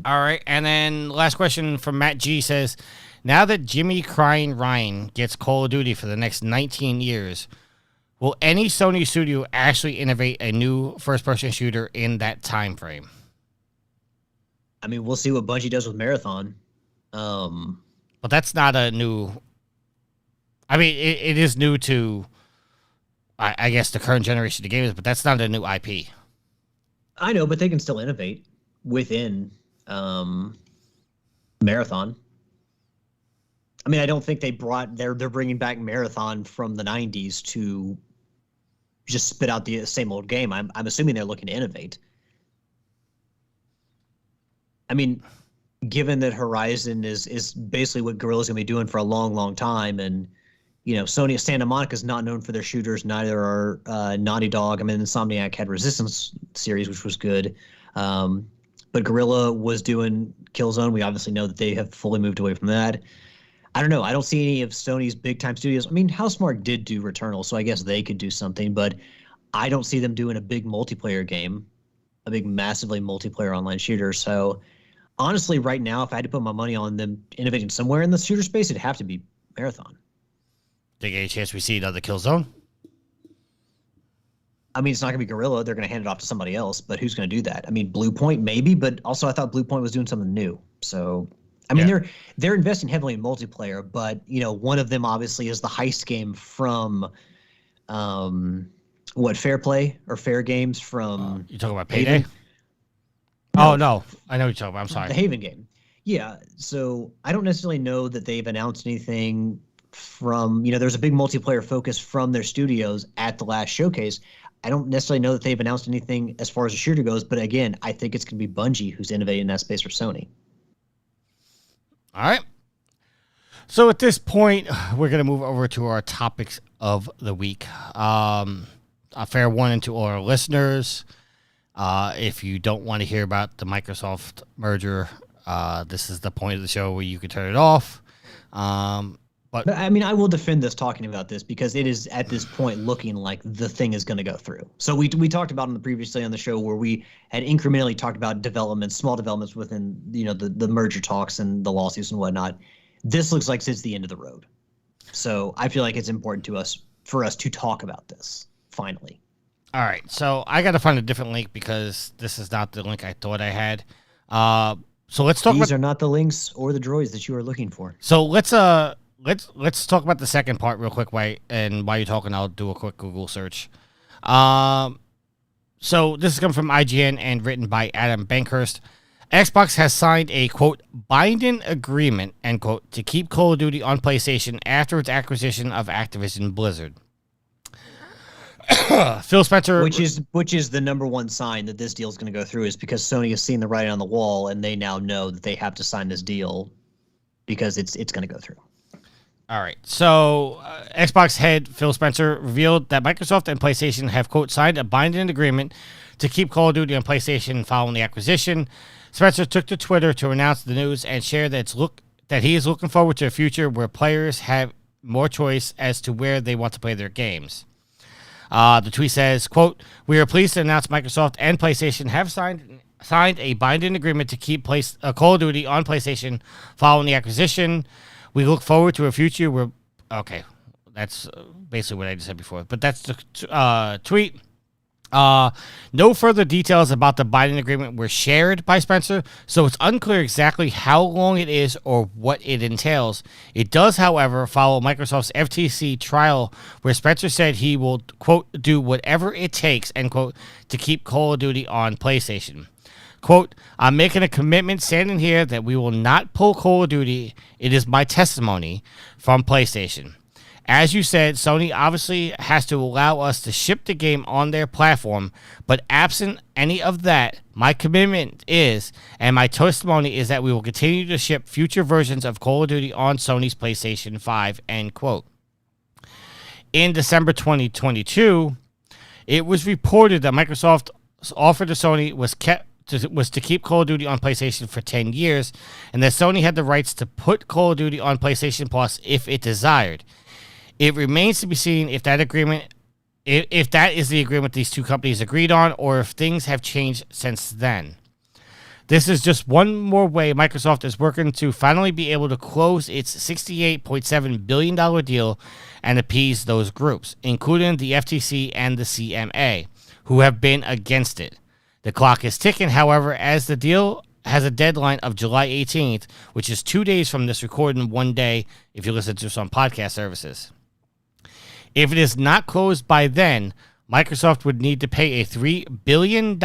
All right, and then last question from Matt G says, now that Jimmy Crying Ryan gets Call of Duty for the next 19 years, will any Sony studio actually innovate a new first-person shooter in that time frame? I mean, we'll see what Bungie does with Marathon. But that's not a new... I mean, it is new to, I guess, the current generation of gamers, but that's not a new IP. I know, but they can still innovate within Marathon. I mean, I don't think they're bringing back Marathon from the 90s to just spit out the same old game. I'm assuming they're looking to innovate. I mean, given that Horizon is basically what Guerrilla's going to be doing for a long, long time, and Sony Santa Monica's not known for their shooters, neither are Naughty Dog. I mean, Insomniac had Resistance series, which was good. But Guerrilla was doing Killzone. We obviously know that they have fully moved away from that. I don't know. I don't see any of Sony's big-time studios. I mean, Housemarque did do Returnal, so I guess they could do something, but I don't see them doing a big multiplayer game, a big, massively multiplayer online shooter. So honestly, right now, if I had to put my money on them innovating somewhere in the shooter space, it'd have to be Marathon. Think any chance we see another Killzone? I mean, it's not going to be Guerrilla. They're going to hand it off to somebody else, but who's going to do that? I mean, Bluepoint maybe, but also I thought Bluepoint was doing something new. So, I mean, they're investing heavily in multiplayer, but one of them obviously is the heist game from, Fair Play or Fair Games from. You talking about Payday? Oh no, I know what you're talking about. I'm sorry. The Haven game. Yeah, so I don't necessarily know that they've announced anything from, there's a big multiplayer focus from their studios at the last showcase. I don't necessarily know that they've announced anything as far as the shooter goes, but again, I think it's going to be Bungie who's innovating in that space for Sony. All right. So at this point, we're going to move over to our topics of the week. A fair warning to all our listeners. If you don't want to hear about the Microsoft merger, this is the point of the show where you can turn it off. But I mean, I will defend this talking about this because it is at this point looking like the thing is going to go through. So we talked about previously on the show where we had incrementally talked about developments, small developments within the merger talks and the lawsuits and whatnot. This looks like it's the end of the road. So I feel like it's important for us to talk about this finally. All right, so I got to find a different link because this is not the link I thought I had. So let's talk. These are not the links or the droids that you are looking for. So let's talk about the second part real quick. While you're talking, I'll do a quick Google search. So this is coming from IGN and written by Adam Bankhurst. Xbox has signed a, quote, binding agreement, end quote, to keep Call of Duty on PlayStation after its acquisition of Activision Blizzard. Phil Spencer, which is the number one sign that this deal is going to go through, is because Sony has seen the writing on the wall and they now know that they have to sign this deal because it's going to go through. All right. So Xbox head Phil Spencer revealed that Microsoft and PlayStation have, quote, signed a binding agreement to keep Call of Duty on PlayStation following the acquisition. Spencer took to Twitter to announce the news and share that he is looking forward to a future where players have more choice as to where they want to play their games. The tweet says, quote, we are pleased to announce Microsoft and PlayStation have signed a binding agreement to keep Call of Duty on PlayStation following the acquisition. We look forward to a future where... Okay, that's basically what I just said before. But that's the tweet. No further details about the binding agreement were shared by Spencer, so it's unclear exactly how long it is or what it entails. It does, however, follow Microsoft's FTC trial where Spencer said he will, quote, do whatever it takes, end quote, to keep Call of Duty on PlayStation. Quote, I'm making a commitment standing here that we will not pull Call of Duty. It is my testimony from PlayStation. As you said, Sony obviously has to allow us to ship the game on their platform, but absent any of that, my commitment is, and my testimony is that we will continue to ship future versions of Call of Duty on Sony's PlayStation 5, end quote. In December 2022, it was reported that Microsoft's offer to Sony was to keep Call of Duty on PlayStation for 10 years, and that Sony had the rights to put Call of Duty on PlayStation Plus if it desired. It remains to be seen if that is the agreement these two companies agreed on, or if things have changed since then. This is just one more way Microsoft is working to finally be able to close its $68.7 billion deal and appease those groups, including the FTC and the CMA, who have been against it. The clock is ticking, however, as the deal has a deadline of July 18th, which is 2 days from this recording, 1 day if you listen to us on podcast services. If it is not closed by then, Microsoft would need to pay a $3 billion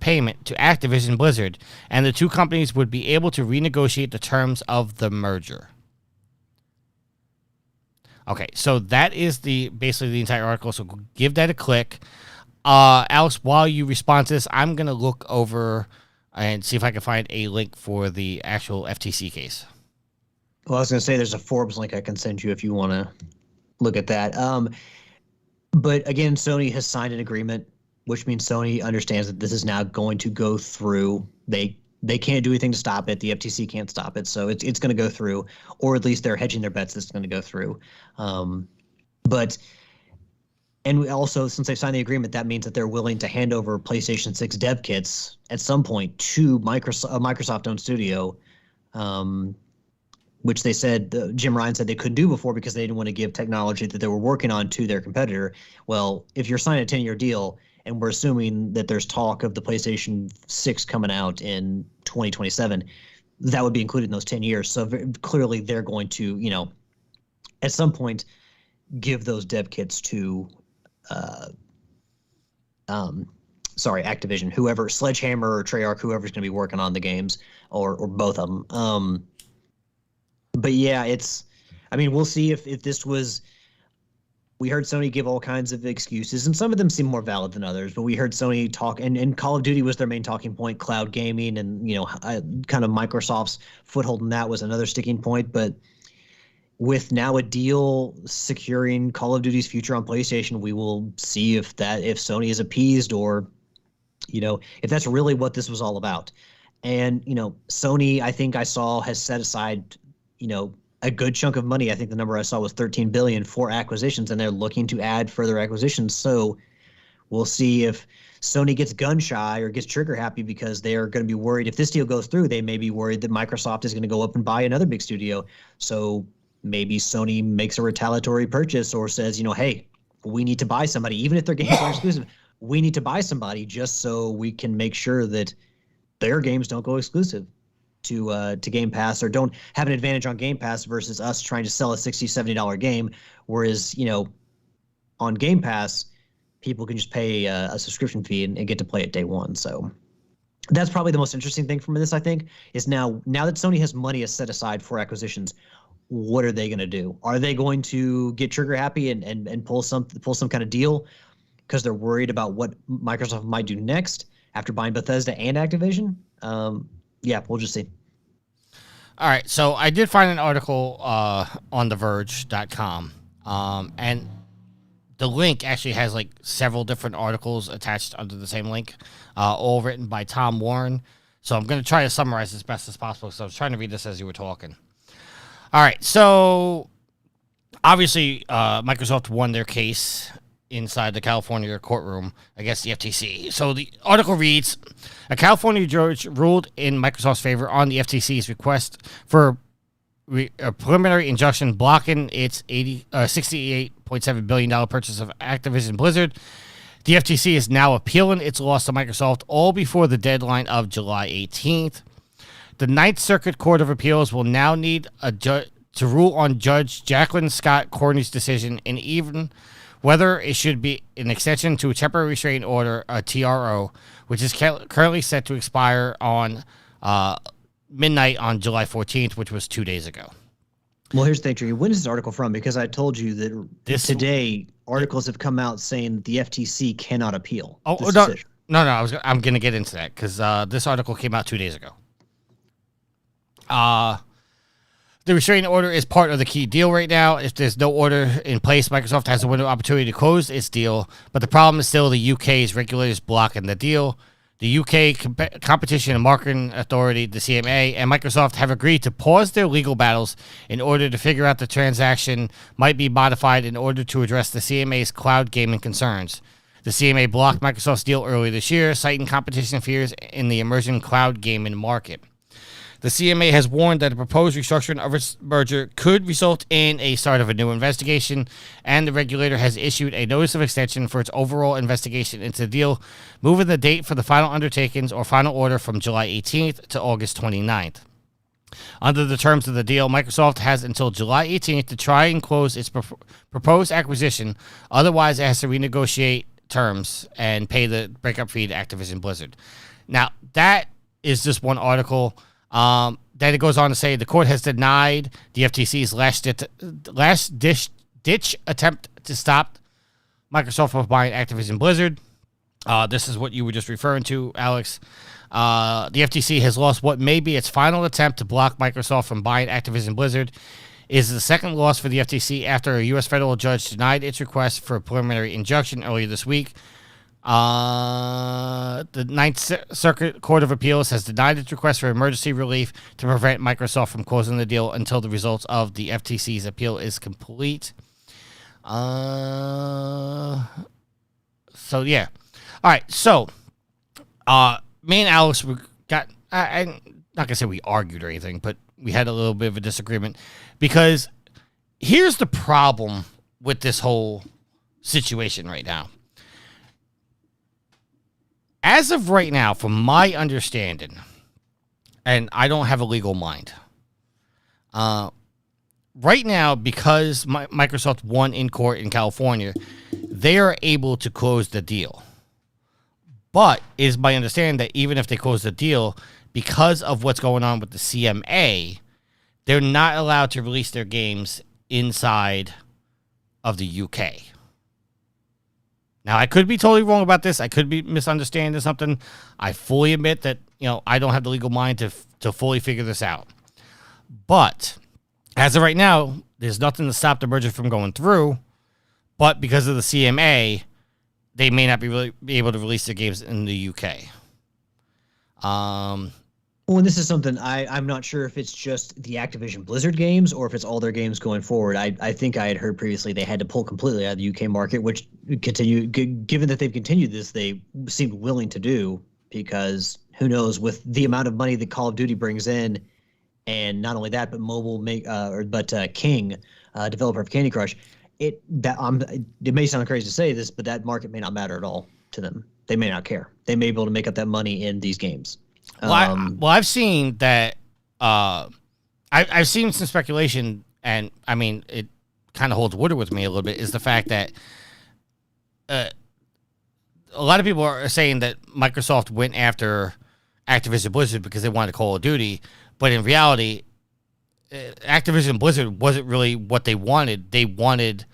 payment to Activision Blizzard, and the two companies would be able to renegotiate the terms of the merger. Okay, so that is basically the entire article, so give that a click. Alex, while you respond to this, I'm going to look over and see if I can find a link for the actual FTC case. Well, I was going to say there's a Forbes link I can send you if you want to look at that. But again, Sony has signed an agreement, which means Sony understands that this is now going to go through. They can't do anything to stop it. The FTC can't stop it. So it's going to go through, or at least they're hedging their bets that it's going to go through. And also, since they've signed the agreement, that means that they're willing to hand over PlayStation 6 dev kits at some point to Microsoft-owned studio, which they said, Jim Ryan said they couldn't do before because they didn't want to give technology that they were working on to their competitor. Well, if you're signing a 10-year deal, and we're assuming that there's talk of the PlayStation 6 coming out in 2027, that would be included in those 10 years. So clearly they're going to, at some point, give those dev kits to Activision, whoever, Sledgehammer or Treyarch, whoever's going to be working on the games, or both of them. But yeah, we'll see if this was. We heard Sony give all kinds of excuses, and some of them seem more valid than others. But we heard Sony talk, and Call of Duty was their main talking point. Cloud gaming, and kind of Microsoft's foothold in that was another sticking point. But with now a deal securing Call of Duty's future on PlayStation, we will see if Sony is appeased, or if that's really what this was all about. And Sony, I think I saw, has set aside a good chunk of money. I think the number I saw was $13 billion for acquisitions, and they're looking to add further acquisitions. So we'll see if Sony gets gun shy or gets trigger happy, because they're going to be worried if this deal goes through. They may be worried that Microsoft is going to go up and buy another big studio. So maybe Sony makes a retaliatory purchase, or says, hey, we need to buy somebody, even if their games are exclusive. We need to buy somebody just so we can make sure that their games don't go exclusive to Game Pass, or don't have an advantage on Game Pass versus us trying to sell a $60, $70 game. Whereas, on Game Pass, people can just pay a subscription fee and get to play it day one. So that's probably the most interesting thing from this, I think, is now that Sony has money set aside for acquisitions, what are they going to do? Are they going to get trigger happy and pull some kind of deal because they're worried about what Microsoft might do next after buying Bethesda and Activision? Yeah, we'll just see. All right, so I did find an article on TheVerge.com, and the link actually has like several different articles attached under the same link, all written by Tom Warren. So I'm going to try to summarize as best as possible. So I was trying to read this as you were talking. All right, so obviously Microsoft won their case inside the California courtroom against the FTC. So the article reads, a California judge ruled in Microsoft's favor on the FTC's request for a preliminary injunction blocking its $68.7 billion purchase of Activision Blizzard. The FTC is now appealing its loss to Microsoft, all before the deadline of July 18th. The Ninth Circuit Court of Appeals will now need to rule on Judge Jacqueline Scott Corney's decision, and even whether it should be an extension to a temporary restraining order, a TRO, which is currently set to expire on midnight on July 14th, which was 2 days ago. Well, here's the thing, Tree. When is this article from? Because I told you that today articles have come out saying the FTC cannot appeal. No, I'm going to get into that, because this article came out 2 days ago. The restraining order is part of the key deal right now. If there's no order in place, Microsoft has a window of opportunity to close its deal, but the problem is still the UK's regulators blocking the deal. The UK Competition and Marketing Authority, the CMA, and Microsoft have agreed to pause their legal battles in order to figure out the transaction might be modified in order to address the CMA's cloud gaming concerns. The CMA blocked Microsoft's deal earlier this year, citing competition fears in the emerging cloud gaming market. The CMA has warned that a proposed restructuring of its merger could result in a start of a new investigation, and the regulator has issued a notice of extension for its overall investigation into the deal, moving the date for the final undertakings or final order from July 18th to August 29th. Under the terms of the deal, Microsoft has until July 18th to try and close its proposed acquisition. Otherwise, it has to renegotiate terms and pay the breakup fee to Activision Blizzard. Now, that is just one article. Then it goes on to say the court has denied the FTC's last-ditch attempt to stop Microsoft from buying Activision Blizzard. This is what you were just referring to, Alex. The FTC has lost what may be its final attempt to block Microsoft from buying Activision Blizzard. It is the second loss for the FTC after a U.S. federal judge denied its request for a preliminary injunction earlier this week. The Ninth Circuit Court of Appeals has denied its request for emergency relief to prevent Microsoft from closing the deal until the results of the FTC's appeal is complete. So, yeah. All right, so me and Alex I'm not going to say we argued or anything, but we had a little bit of a disagreement, because here's the problem with this whole situation right now. As of right now, from my understanding, and I don't have a legal mind, right now, because Microsoft won in court in California, they are able to close the deal. But it is my understanding that even if they close the deal, because of what's going on with the CMA, they're not allowed to release their games inside of the UK. Now, I could be totally wrong about this. I could be misunderstanding something. I fully admit that, I don't have the legal mind to fully figure this out. But as of right now, there's nothing to stop the merger from going through. But because of the CMA, they may not be able to release their games in the UK. Well, and this is something I'm not sure if it's just the Activision Blizzard games or if it's all their games going forward. I think I had heard previously they had to pull completely out of the UK market, which given that they've continued this, they seemed willing to do, because who knows, with the amount of money that Call of Duty brings in, and not only that, but King, developer of Candy Crush, it may sound crazy to say this, but that market may not matter at all to them. They may not care. They may be able to make up that money in these games. I've seen that. I've seen some speculation, and I mean, it kind of holds water with me a little bit. Is the fact that a lot of people are saying that Microsoft went after Activision Blizzard because they wanted Call of Duty, but in reality, Activision Blizzard wasn't really what they wanted. They wanted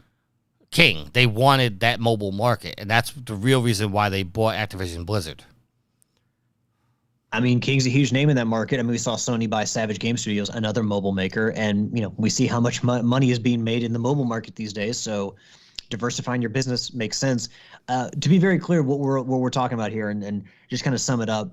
King. They wanted that mobile market, and that's the real reason why they bought Activision Blizzard. I mean, King's a huge name in that market. I mean, we saw Sony buy Savage Game Studios, another mobile maker, and we see how much money is being made in the mobile market these days. So, diversifying your business makes sense. To be very clear, what we're talking about here, and just kind of sum it up,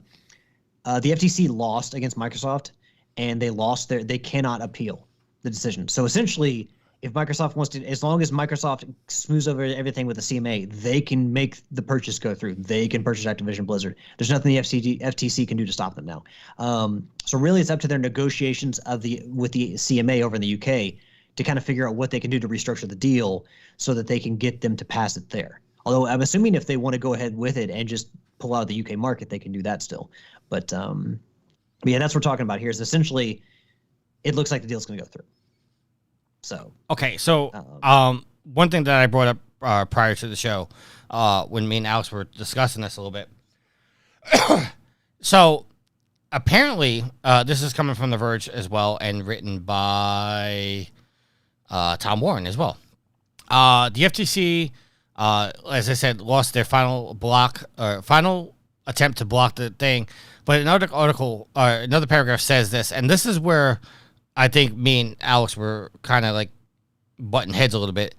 the FTC lost against Microsoft, and they cannot appeal the decision. So essentially, if Microsoft wants to, as long as Microsoft smooths over everything with the CMA, they can make the purchase go through. They can purchase Activision Blizzard. There's nothing the FTC can do to stop them now. So really, it's up to their negotiations with the CMA over in the UK to kind of figure out what they can do to restructure the deal so that they can get them to pass it there. Although I'm assuming if they want to go ahead with it and just pull out of the UK market, they can do that still. But yeah, that's what we're talking about here. Is essentially, it looks like the deal's going to go through. So okay, so one thing that I brought up prior to the show, when me and Alex were discussing this a little bit. So apparently, this is coming from The Verge as well, and written by Tom Warren as well. The FTC, as I said, lost their final attempt to block the thing, but another paragraph says this, and this is where I think me and Alex were kind of like butting heads a little bit.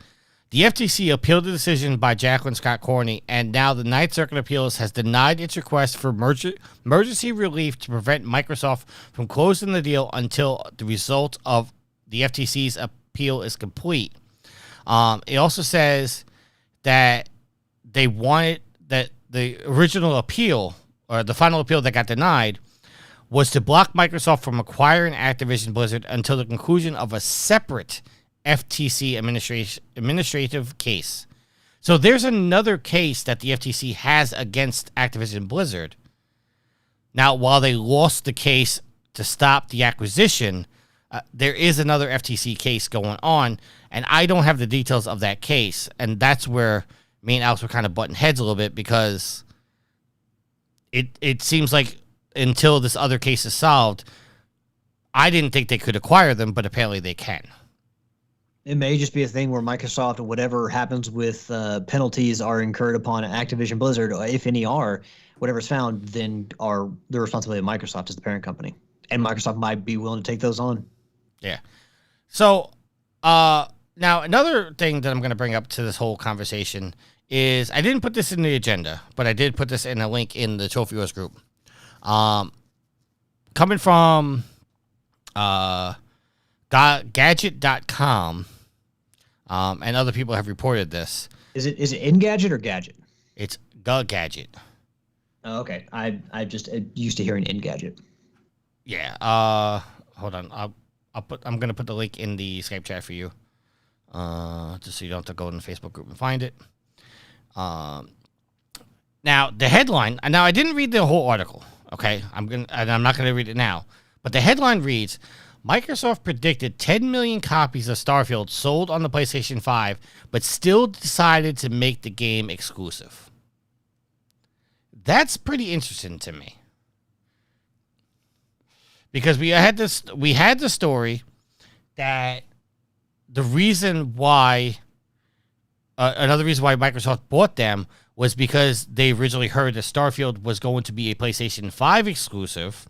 The FTC appealed the decision by Jacqueline Scott Corney, and now the Ninth Circuit Appeals has denied its request for emergency relief to prevent Microsoft from closing the deal until the result of the FTC's appeal is complete. It also says that they wanted that the original appeal, or the final appeal that got denied, was to block Microsoft from acquiring Activision Blizzard until the conclusion of a separate FTC administrative case. So there's another case that the FTC has against Activision Blizzard. Now, while they lost the case to stop the acquisition, there is another FTC case going on, and I don't have the details of that case, and that's where me and Alex were kind of butting heads a little bit, because it seems like until this other case is solved, I didn't think they could acquire them, but apparently they can. It may just be a thing where Microsoft, whatever happens with penalties are incurred upon Activision Blizzard, if any are, whatever's found, then are the responsibility of Microsoft as the parent company. And Microsoft might be willing to take those on. Yeah. So, now another thing that I'm going to bring up to this whole conversation is, I didn't put this in the agenda, but I did put this in a link in the Trophy Wars group. Coming from Gadget.com, and other people have reported this. Is it Engadget or Gadget? It's Gadget. Oh, okay. I just used to hearing Engadget. Yeah. Hold on. I'm gonna put the link in the Skype chat for you. Just so you don't have to go in the Facebook group and find it. Now the headline. Now I didn't read the whole article. Okay, I'm not gonna read it now. But the headline reads: Microsoft predicted 10 million copies of Starfield sold on the PlayStation 5, but still decided to make the game exclusive. That's pretty interesting to me. Because we had the story that the reason why another reason why Microsoft bought them was because they originally heard that Starfield was going to be a PlayStation 5 exclusive.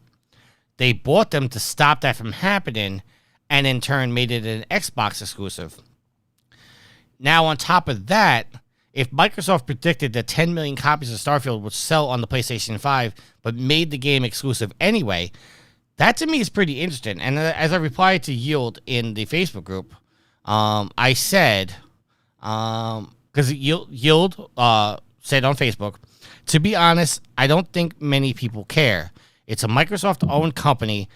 They bought them to stop that from happening, and in turn made it an Xbox exclusive. Now, on top of that, if Microsoft predicted that 10 million copies of Starfield would sell on the PlayStation 5, but made the game exclusive anyway, that to me is pretty interesting. And as I replied to Yield in the Facebook group, I said, because Yield said on Facebook, to be honest, I don't think many people care. It's a Microsoft-owned company,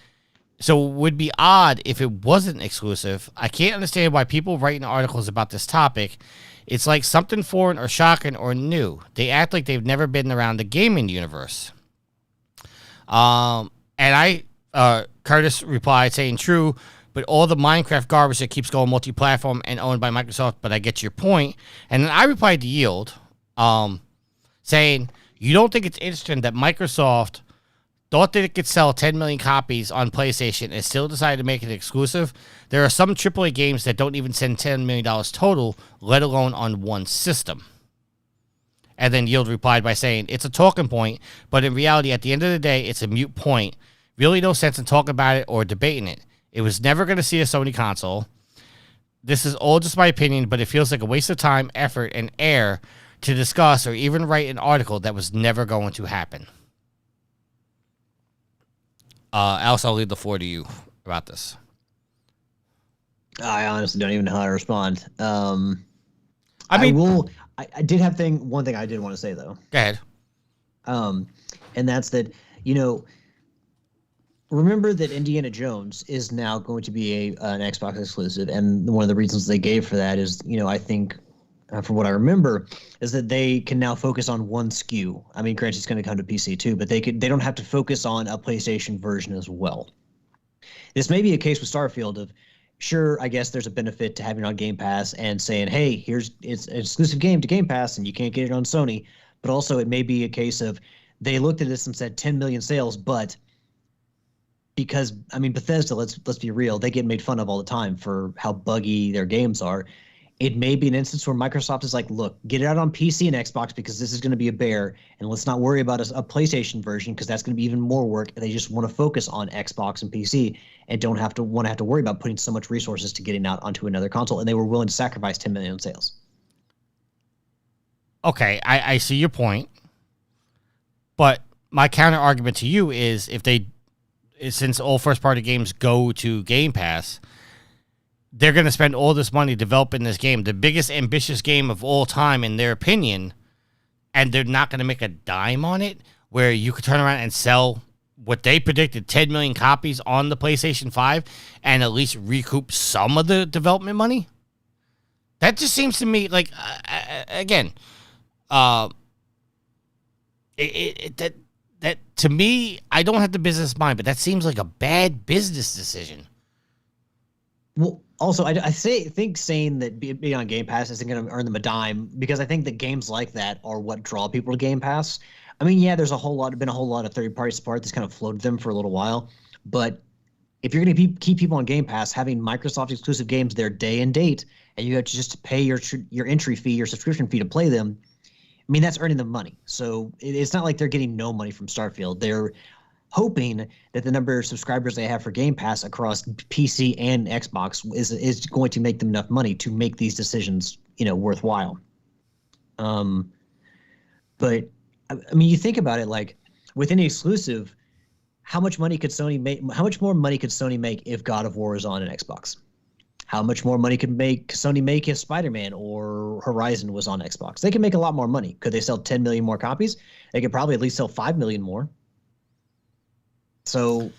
so it would be odd if it wasn't exclusive. I can't understand why people writing articles about this topic. It's like something foreign or shocking or new. They act like they've never been around the gaming universe. Curtis replied saying, true, but all the Minecraft garbage that keeps going multi-platform and owned by Microsoft, but I get your point. And then I replied to Yield saying, you don't think it's interesting that Microsoft thought that it could sell 10 million copies on PlayStation and still decided to make it exclusive? There are some AAA games that don't even send $10 million total, let alone on one system. And then Yield replied by saying, it's a talking point, but in reality, at the end of the day, it's a moot point. Really no sense in talking about it or debating it. It was never going to see a Sony console. This is all just my opinion, but it feels like a waste of time, effort, and air to discuss or even write an article that was never going to happen. Alice, I'll leave the floor to you about this. I honestly don't even know how to respond. I did have one thing I did want to say, though. Go ahead. And that's that, remember that Indiana Jones is now going to be an Xbox exclusive, and one of the reasons they gave for that is, I think, from what I remember, is that they can now focus on one SKU. I mean, granted, it's going to come to PC too, but they don't have to focus on a PlayStation version as well. This may be a case with Starfield of, sure, I guess there's a benefit to having it on Game Pass and saying, hey, it's an exclusive game to Game Pass and you can't get it on Sony. But also it may be a case of they looked at this and said 10 million sales, but because, Bethesda, let's be real, they get made fun of all the time for how buggy their games are. It may be an instance where Microsoft is like, look, get it out on PC and Xbox because this is going to be a bear, and let's not worry about a PlayStation version because that's going to be even more work. And they just want to focus on Xbox and PC and don't have to worry about putting so much resources to getting out onto another console. And they were willing to sacrifice 10 million in sales. Okay, I see your point, but my counter argument to you is since all first-party games go to Game Pass, they're going to spend all this money developing this game, the biggest ambitious game of all time in their opinion, and they're not going to make a dime on it, where you could turn around and sell what they predicted, 10 million copies on the PlayStation 5 and at least recoup some of the development money? That just seems to me like, that to me, I don't have the business mind, but that seems like a bad business decision. Well, also, I think saying that being on Game Pass isn't going to earn them a dime, because I think that games like that are what draw people to Game Pass. I mean, yeah, there's been a whole lot of third-party support that's kind of floated them for a little while, but if you're going to keep people on Game Pass, having Microsoft exclusive games there day and date, and you have to just pay your entry fee, your subscription fee to play them, that's earning them money. So it's not like they're getting no money from Starfield. They're hoping that the number of subscribers they have for Game Pass across PC and Xbox is going to make them enough money to make these decisions, worthwhile. But you think about it, like with any exclusive, how much money could Sony make? How much more money could Sony make if God of War is on an Xbox? How much more money could Sony make if Spider-Man or Horizon was on Xbox? They could make a lot more money. Could they sell 10 million more copies? They could probably at least sell 5 million more. So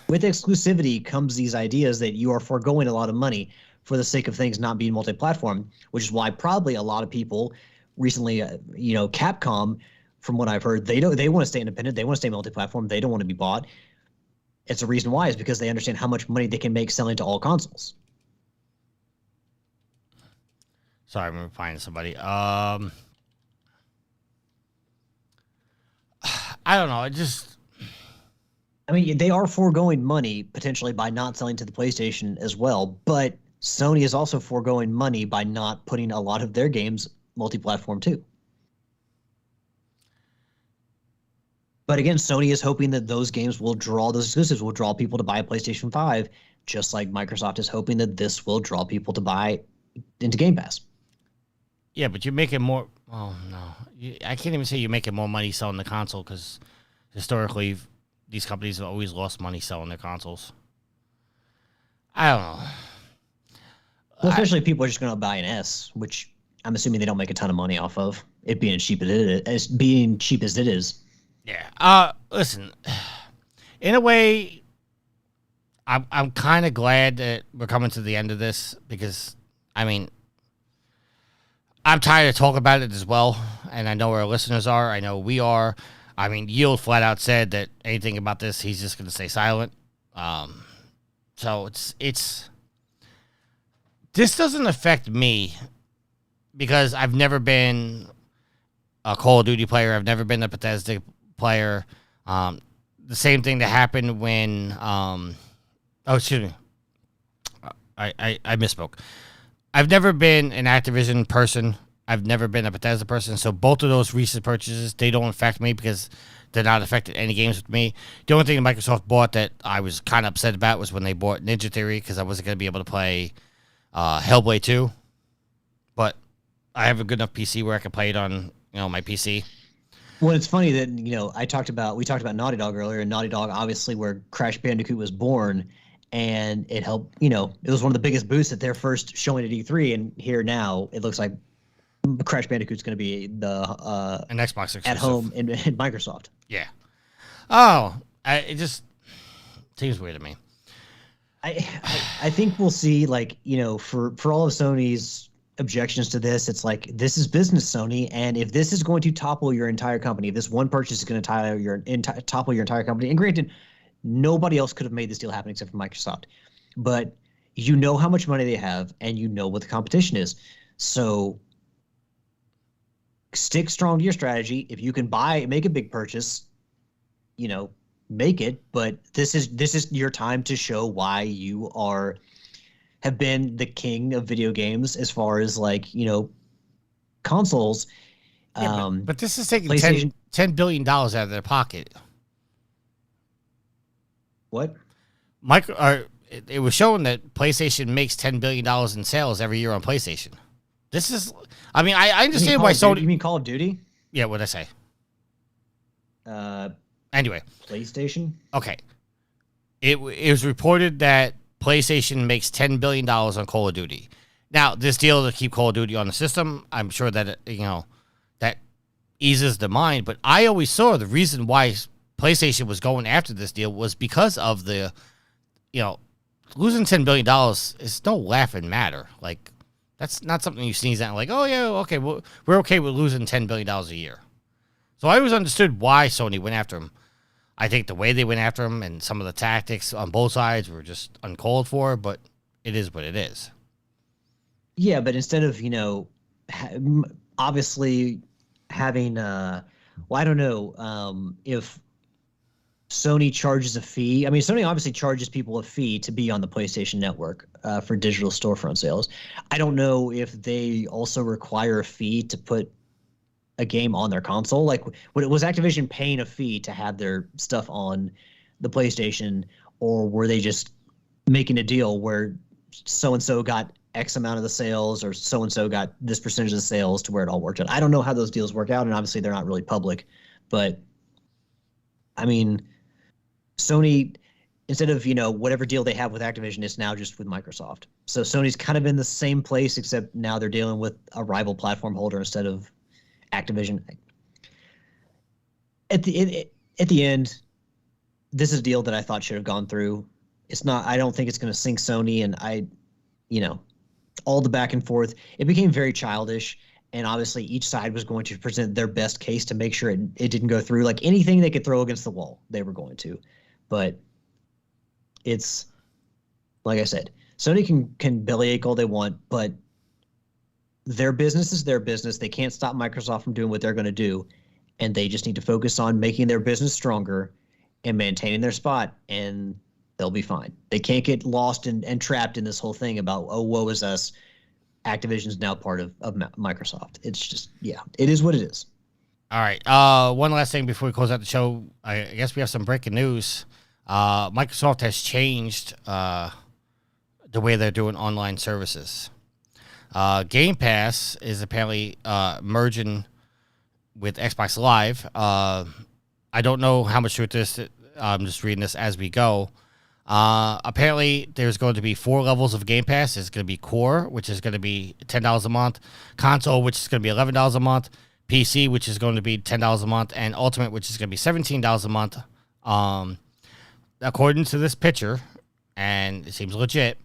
with exclusivity comes these ideas that you are foregoing a lot of money for the sake of things not being multi-platform, which is why probably a lot of people recently, Capcom, from what I've heard, they want to stay independent. They want to stay multi-platform. They don't want to be bought. It's the reason why is because they understand how much money they can make selling to all consoles. Sorry, I'm finding somebody. I don't know. It just. I mean, they are foregoing money potentially by not selling to the PlayStation as well, but Sony is also foregoing money by not putting a lot of their games multi-platform too. But again, Sony is hoping that those games will draw, those exclusives will draw people to buy a PlayStation 5, just like Microsoft is hoping that this will draw people to buy into Game Pass. Yeah, but you're making more. Oh, no. I can't even say you're making more money selling the console because historically, these companies have always lost money selling their consoles. I don't know. Well, especially if people are just going to buy an S, which I'm assuming they don't make a ton of money off of it being cheap as it is. Yeah. Listen. In a way, I'm kind of glad that we're coming to the end of this because, I mean, I'm tired of talking about it as well, and I know our listeners are. I know we are. I mean, Yield flat out said that anything about this, he's just going to stay silent. So it's this doesn't affect me because I've never been a Call of Duty player. I've never been a Bethesda player. The same thing that happened when excuse me. I misspoke. I've never been an Activision person. I've never been a Bethesda person. So both of those recent purchases, they don't affect me because they're not affecting any games with me. The only thing Microsoft bought that I was kind of upset about was when they bought Ninja Theory because I wasn't going to be able to play Hellblade 2. But I have a good enough PC where I can play it on my PC. Well, it's funny that we talked about Naughty Dog earlier, and Naughty Dog obviously where Crash Bandicoot was born, and it helped. It was one of the biggest boosts at their first showing at E3, and here now it looks like Crash Bandicoot's going to be an Xbox exclusive at home in Microsoft. Yeah. Oh, it just seems weird to me. I think we'll see, for all of Sony's objections to this, it's like, this is business, Sony, and if this is going to topple your entire company, if this one purchase is going to topple your entire company, and granted, nobody else could have made this deal happen except for Microsoft, but you know how much money they have, and you know what the competition is, so stick strong to your strategy. If you can make a big purchase, make it, but this is your time to show why you have been the king of video games as far as consoles. Yeah, but this is taking $10 billion out of their pocket. What? It was showing that PlayStation makes $10 billion in sales every year on PlayStation. This is, I mean, I understand why Sony. You mean Call of Duty? Yeah, what'd I say? Anyway. PlayStation? Okay. It was reported that PlayStation makes $10 billion on Call of Duty. Now, this deal to keep Call of Duty on the system, I'm sure that, that eases the mind. But I always saw the reason why PlayStation was going after this deal was because of the, losing $10 billion is no laughing matter. Like, that's not something you sneeze at like, oh, yeah, okay, we're okay with losing $10 billion a year. So I always understood why Sony went after him. I think the way they went after him and some of the tactics on both sides were just uncalled for, but it is what it is. Yeah, but instead of, obviously having, I don't know if Sony charges a fee. I mean, Sony obviously charges people a fee to be on the PlayStation Network for digital storefront sales. I don't know if they also require a fee to put a game on their console. Like, was Activision paying a fee to have their stuff on the PlayStation, or were they just making a deal where so-and-so got X amount of the sales or so-and-so got this percentage of the sales to where it all worked out? I don't know how those deals work out, and obviously they're not really public, but I mean, Sony, instead of, whatever deal they have with Activision, it's now just with Microsoft. So Sony's kind of in the same place, except now they're dealing with a rival platform holder instead of Activision. At the end, this is a deal that I thought should have gone through. It's not. I don't think it's going to sink Sony, and all the back and forth. It became very childish, and obviously each side was going to present their best case to make sure it didn't go through. Like, anything they could throw against the wall, they were going to. But it's like I said, Sony can bellyache all they want, but their business is their business. They can't stop Microsoft from doing what they're going to do. and they just need to focus on making their business stronger and maintaining their spot, and they'll be fine. They can't get lost and trapped in this whole thing about, oh, woe is us. Activision's now part of Microsoft. It's just, yeah, it is what it is. All right. One last thing before we close out the show. I guess we have some breaking news. Microsoft has changed the way they're doing online services. Game Pass is apparently merging with Xbox Live. I don't know how much truth this. I'm just reading this as we go. Apparently, there's going to be 4 levels of Game Pass. There's going to be Core, which is going to be $10 a month. Console, which is going to be $11 a month. PC, which is going to be $10 a month. And Ultimate, which is going to be $17 a month. According to this picture, and it seems legit,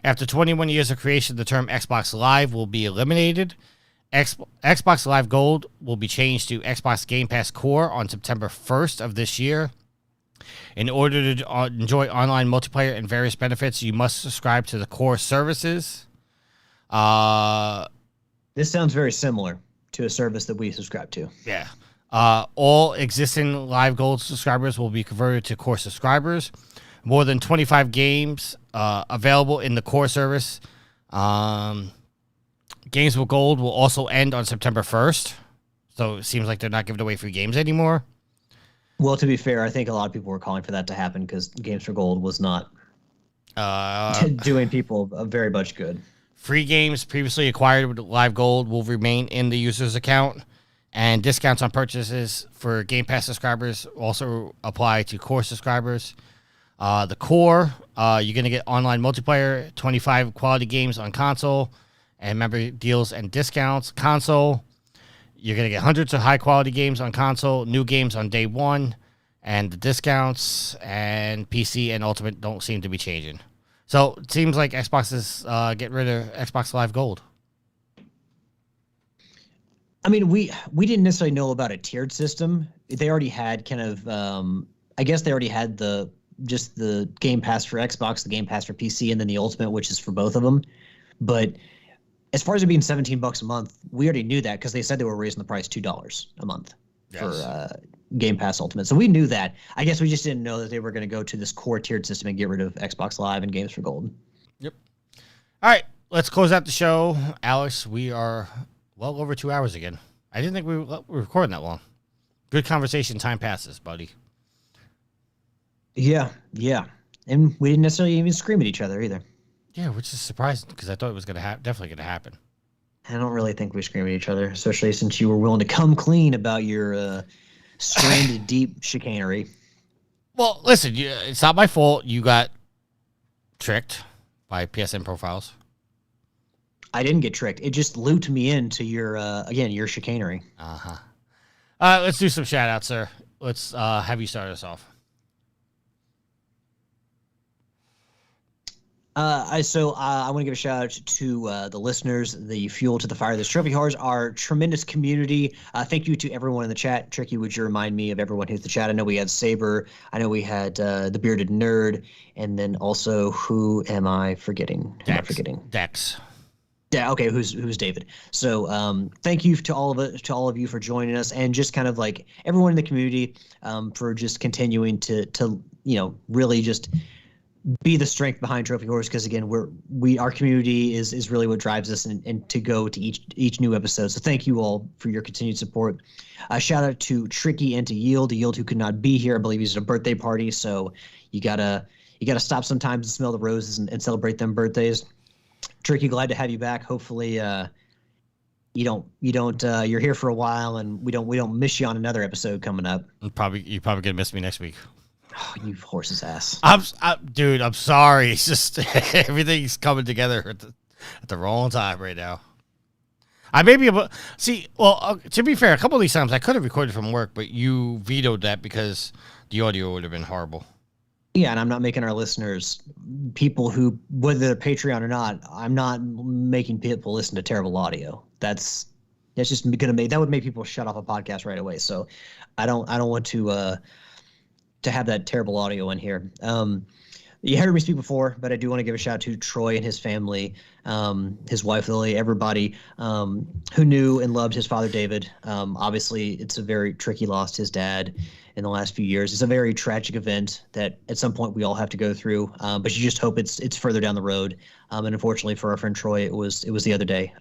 after 21 years of creation, the term Xbox Live will be eliminated. Xbox Live Gold will be changed to Xbox Game Pass Core on September 1st of this year. In order to enjoy online multiplayer and various benefits, you must subscribe to the core services. This sounds very similar to a service that we subscribe to. Yeah. All existing Live Gold subscribers will be converted to core subscribers. More than 25 games available in the core service. Games with Gold will also end on September 1st. So it seems like they're not giving away free games anymore. Well, to be fair, I think a lot of people were calling for that to happen because Games for Gold was not doing people very much good. Free games previously acquired with Live Gold will remain in the user's account, and discounts on purchases for Game Pass subscribers also apply to core subscribers. The core, you're going to get online multiplayer, 25 quality games on console, and member deals and discounts. Console, you're going to get hundreds of high-quality games on console, new games on day one, and the discounts, and PC and Ultimate don't seem to be changing. So it seems like Xbox is getting rid of Xbox Live Gold. I mean, we didn't necessarily know about a tiered system. They already had kind of, I guess they already had just the Game Pass for Xbox, the Game Pass for PC, and then the Ultimate, which is for both of them. But as far as it being $17 a month, we already knew that because they said they were raising the price $2 a month for Game Pass Ultimate. So we knew that. I guess we just didn't know that they were going to go to this core tiered system and get rid of Xbox Live and Games for Gold. Yep. All right, let's close out the show. Alex, we are well over 2 hours again. I didn't think we were recording that long. Good conversation. Time passes, buddy. Yeah. And we didn't necessarily even scream at each other either. Yeah, which is surprising because I thought it was definitely going to happen. I don't really think we scream at each other, especially since you were willing to come clean about your stranded deep chicanery. Well, listen, it's not my fault you got tricked by PSN profiles. I didn't get tricked. It just looped me into your chicanery. Uh-huh. Let's do some shout-outs, sir. Let's have you start us off. I want to give a shout out to the listeners, the Fuel to the Fire, the Trophy Horrors, our tremendous community. Thank you to everyone in the chat. Tricky, would you remind me of everyone who's in the chat? I know we had Saber. I know we had the Bearded Nerd, and then also who am I forgetting? Dex. Yeah. Okay. Who's David? So thank you to all of you for joining us, and just kind of like everyone in the community for just continuing to really just be the strength behind Trophy Horrors, because again, our community is really what drives us and to go to each new episode. So thank you all for your continued support. Shout out to Tricky and to Yield who could not be here. I believe he's at a birthday party, so you gotta stop sometimes and smell the roses and celebrate them birthdays. Tricky, glad to have you back. Hopefully you're here for a while and we don't miss you on another episode coming up. You're probably gonna miss me next week. Oh, you horse's ass. Dude, I'm sorry. It's just everything's coming together at the wrong time right now. I may be able to be fair, a couple of these times I could have recorded from work, but you vetoed that because the audio would have been horrible. Yeah, and I'm not making our listeners people who, whether they're Patreon or not, I'm not making people listen to terrible audio. That's just that would make people shut off a podcast right away. So I don't want to have that terrible audio in here. You heard me speak before, but I do want to give a shout out to Troy and his family, his wife Lily, everybody who knew and loved his father David. Obviously, it's a very tricky loss to his dad in the last few years. It's a very tragic event that at some point we all have to go through, but you just hope it's further down the road. And unfortunately for our friend Troy, it was the other day.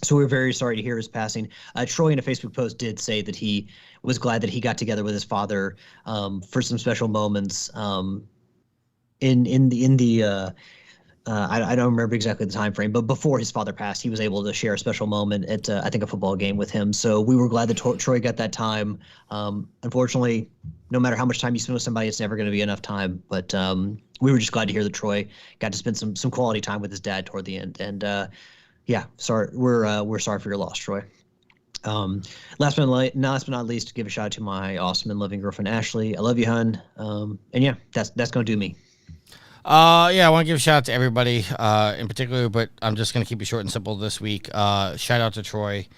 So we're very sorry to hear his passing. Troy in a Facebook post did say that he was glad that he got together with his father for some special moments. I don't remember exactly the time frame, but before his father passed, he was able to share a special moment at I think a football game with him. So we were glad that Troy got that time. Unfortunately, no matter how much time you spend with somebody, it's never going to be enough time. But we were just glad to hear that Troy got to spend some quality time with his dad toward the end. And yeah, sorry, we're sorry for your loss, Troy. Last but not least, give a shout out to my awesome and loving girlfriend Ashley. I love you, hun. And yeah, that's gonna do me. Yeah, I want to give a shout out to everybody in particular, but I'm just going to keep it short and simple this week. Shout out to Troy.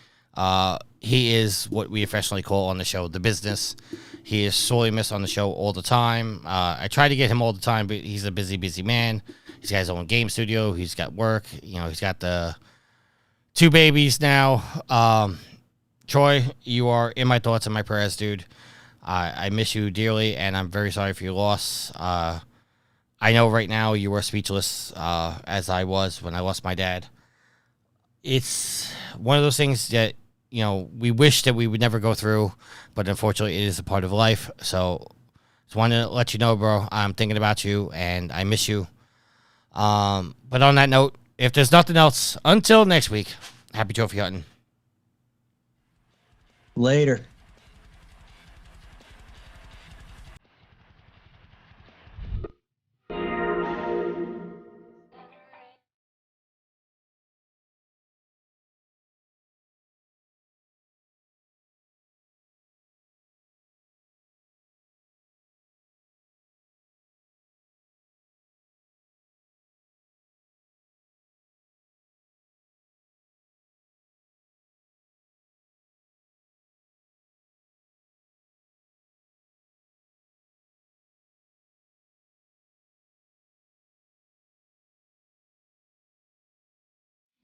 He is what we affectionately call on the show the business. He is sorely missed on the show all the time. I try to get him all the time, but he's a busy man. He's got his own game studio. He's got work. He's got the 2 babies now. Troy, you are in my thoughts and my prayers, dude. I miss you dearly, and I'm very sorry for your loss. I know right now you are speechless, as I was when I lost my dad. It's one of those things that, we wish that we would never go through, but unfortunately it is a part of life. So just wanted to let you know, bro, I'm thinking about you and I miss you. But on that note, if there's nothing else, until next week, happy trophy hunting. Later.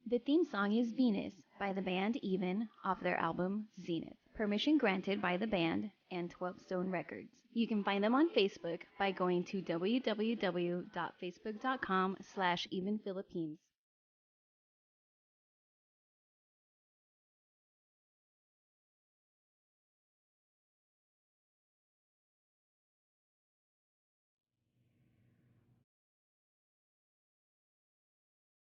The theme song is Venus by the band Even off their album Zenith. Permission granted by the band and 12 Stone Records. You can find them on Facebook by going to www.facebook.com/evenphilippines.